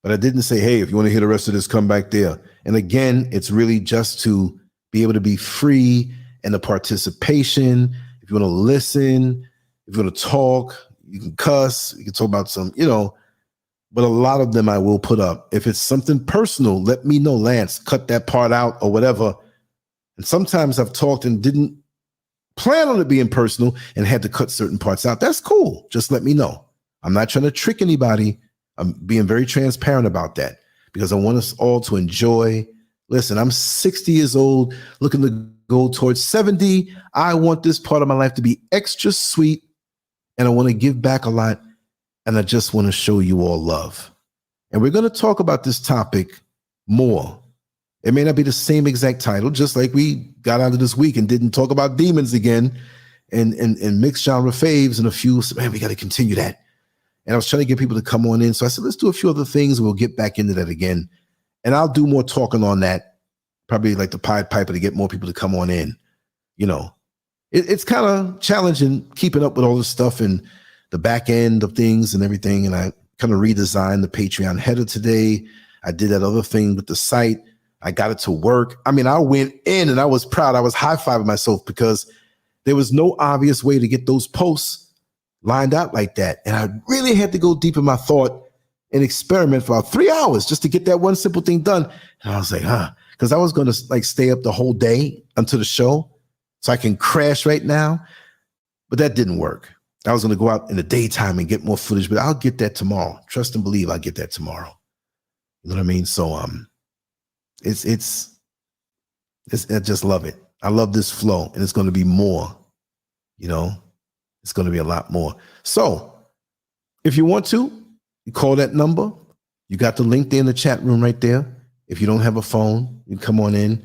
but I didn't say, hey, if you want to hear the rest of this, come back there. And again, it's really just to be able to be free and the participation. If you want to listen, if you want to talk, you can cuss, you can talk about some, but a lot of them I will put up. If it's something personal, let me know, Lance, cut that part out or whatever. And sometimes I've talked and didn't plan on it being personal and had to cut certain parts out. That's cool. Just let me know. I'm not trying to trick anybody. I'm being very transparent about that because I want us all to enjoy. Listen, I'm 60 years old, looking to go towards 70. I want this part of my life to be extra sweet, and I want to give back a lot, and I just want to show you all love. And we're going to talk about this topic more. It may not be the same exact title, just like we got out of this week and didn't talk about demons again and mixed genre faves and a few. Man, we got to continue that. And I was trying to get people to come on in. So I said, let's do a few other things. And we'll get back into that again. And I'll do more talking on that, probably like the Pied Piper, to get more people to come on in. It's kind of challenging keeping up with all this stuff and the back end of things and everything. And I kind of redesigned the Patreon header today. I did that other thing with the site. I got it to work. I mean, I went in and I was proud. I was high-fiving myself because there was no obvious way to get those posts lined out like that. And I really had to go deep in my thought and experiment for about 3 hours just to get that one simple thing done. And I was like, because I was going to stay up the whole day until the show so I can crash right now. But that didn't work. I was going to go out in the daytime and get more footage, but I'll get that tomorrow. Trust and believe I'll get that tomorrow. You know what I mean? So it's I just love it. I love this flow, and it's going to be more, It's going to be a lot more. So if you want to, you call that number. You got the link there in the chat room right there. If you don't have a phone, you come on in.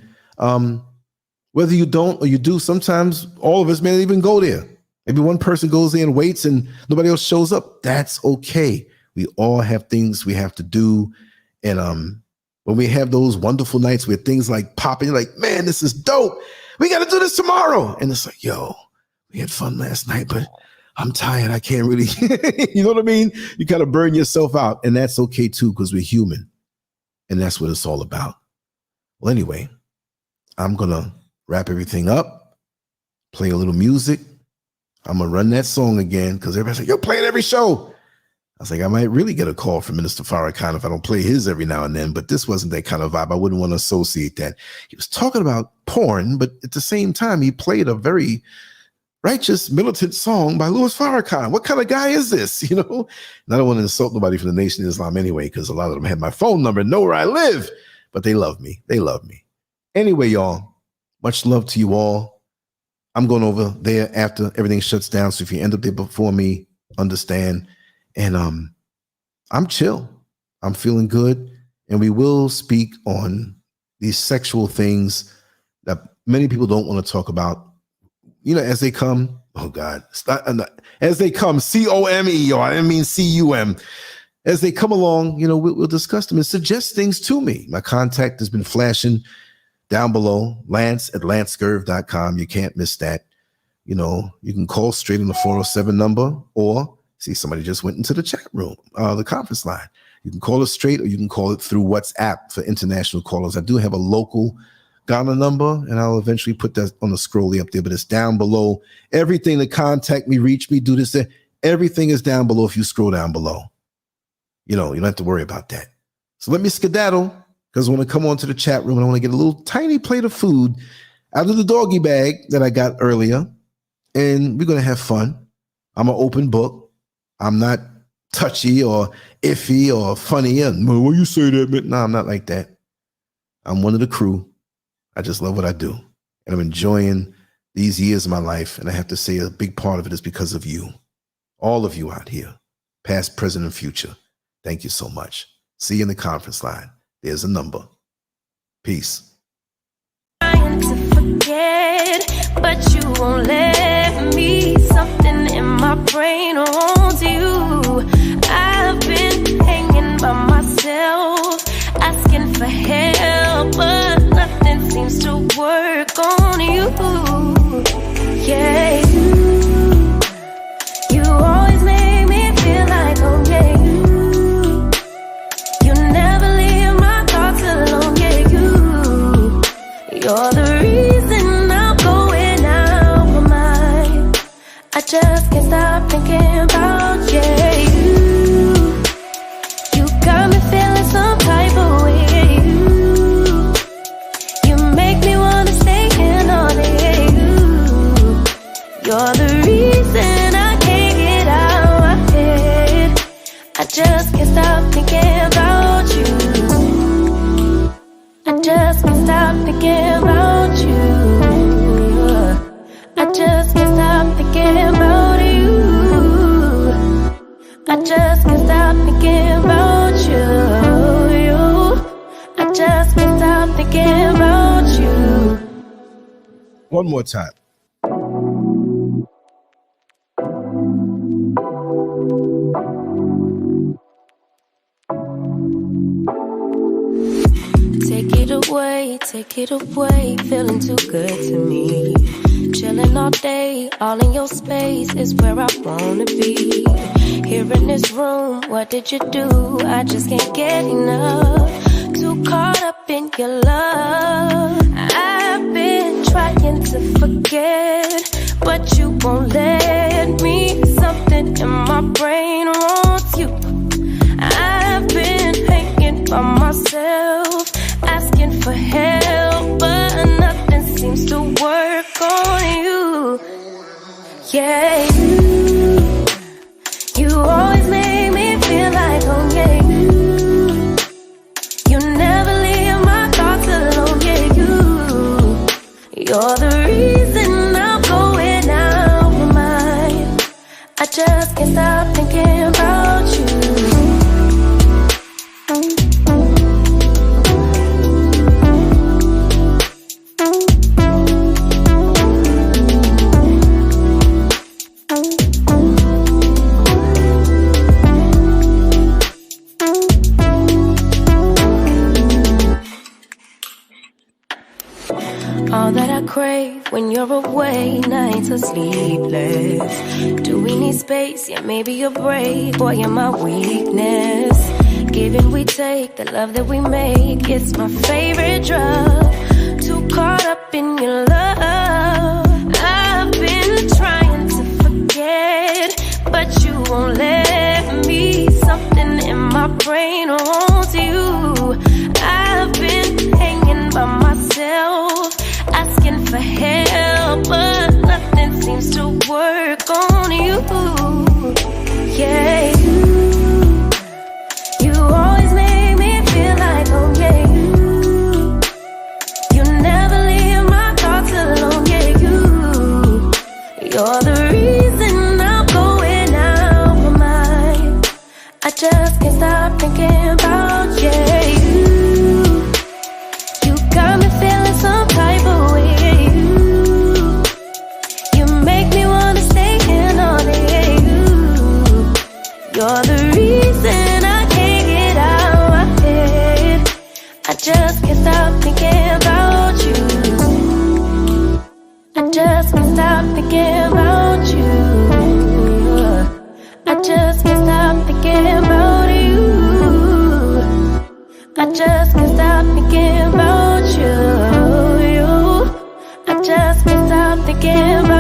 Whether you don't or you do, sometimes all of us may not even go there. Maybe one person goes there and waits and nobody else shows up. That's okay. We all have things we have to do. And when we have those wonderful nights where things like pop, and you're like, man, this is dope. We got to do this tomorrow. And it's like, yo, we had fun last night, but I'm tired. I can't really, you know what I mean? You kind of burn yourself out, and that's okay too, because we're human, and that's what it's all about. Well, anyway, I'm going to wrap everything up, play a little music. I'm going to run that song again because everybody's like, you're playing every show. I was like, I might really get a call from Minister Farrakhan if I don't play his every now and then, but this wasn't that kind of vibe. I wouldn't want to associate that. He was talking about porn, but at the same time, he played a very righteous, militant song by Louis Farrakhan. What kind of guy is this? And I don't want to insult nobody from the Nation of Islam anyway, because a lot of them have my phone number and know where I live, but they love me. They love me. Anyway, y'all, much love to you all. I'm going over there after everything shuts down. So if you end up there before me, understand. And I'm chill. I'm feeling good. And we will speak on these sexual things that many people don't want to talk about, as they come. Oh, God. As they come, C-O-M-E, or I didn't mean C-U-M. As they come along, we'll discuss them and suggest things to me. My contact has been flashing down below, Lance@LanceScurv.com. You can't miss that. You can call straight on the 407 number, or see, somebody just went into the chat room, the conference line. You can call it straight or you can call it through WhatsApp for international callers. I do have a local Ghana number, and I'll eventually put that on the scrolly up there, but it's down below. Everything to contact me, reach me, do this, that, everything is down below if you scroll down below. You know, you don't have to worry about that. So let me skedaddle, because I want to come on to the chat room and I want to get a little tiny plate of food out of the doggy bag that I got earlier, and we're going to have fun. I'm an open book. I'm not touchy or iffy or funny. And why you say that? No, I'm not like that. I'm one of the crew. I just love what I do. And I'm enjoying these years of my life. And I have to say a big part of it is because of you. All of you out here, past, present, and future. Thank you so much. See you in the conference line. There's a number. Peace. Trying to forget, but you won't let me. Something in my brain wants you. I've been hanging by myself, asking for help, but nothing seems to work on you. Yeah, you always make me feel like, oh yeah, you never leave my thoughts alone. Yeah, you're the reason I'm going out of my mind. I just can't stop thinking about you got me feeling some type of way. You make me wanna stay in all day. You're the reason I can't get out of my head. I just can't stop thinking about you. I just can't stop thinking about you. I just can't stop thinking about you. I just can't stop thinking about you. I just can't stop thinking about you. One more time. Take it away, feeling too good to me. Chilling all day, all in your space is where I wanna be. Here in this room, what did you do? I just can't get enough. Too caught up in your love. I've been trying to forget, but you won't let me. Something in my brain wants you. I've been hanging by myself, asking for help, but nothing seems to work on you. Yeah, you always make me feel like, oh yeah, you never leave my thoughts alone. Yeah, you're the reason I'm going out of my mind. I just can't stop thinking about you. All that I crave when you're away, nights are sleepless. Do we need space? Yeah, maybe a break. Boy, you're my weakness. Give and we take, the love that we make, it's my favorite drug. Too caught up in your love. I've been trying to forget, but you won't let me. Something in my brain wants you. I've been hanging by myself, asking for help, but nothing seems to work on you. Yeah, you always make me feel like, oh yeah, you never leave my thoughts alone. Yeah, you're the reason I'm going out of my mind. I just can't stop thinking about you. Got me feeling some type of way. You make me wanna stay in all day. You're the reason I can't get out of my head. I just can't stop thinking about you. I just can't stop thinking about you. I just can't stop thinking about you. thinking about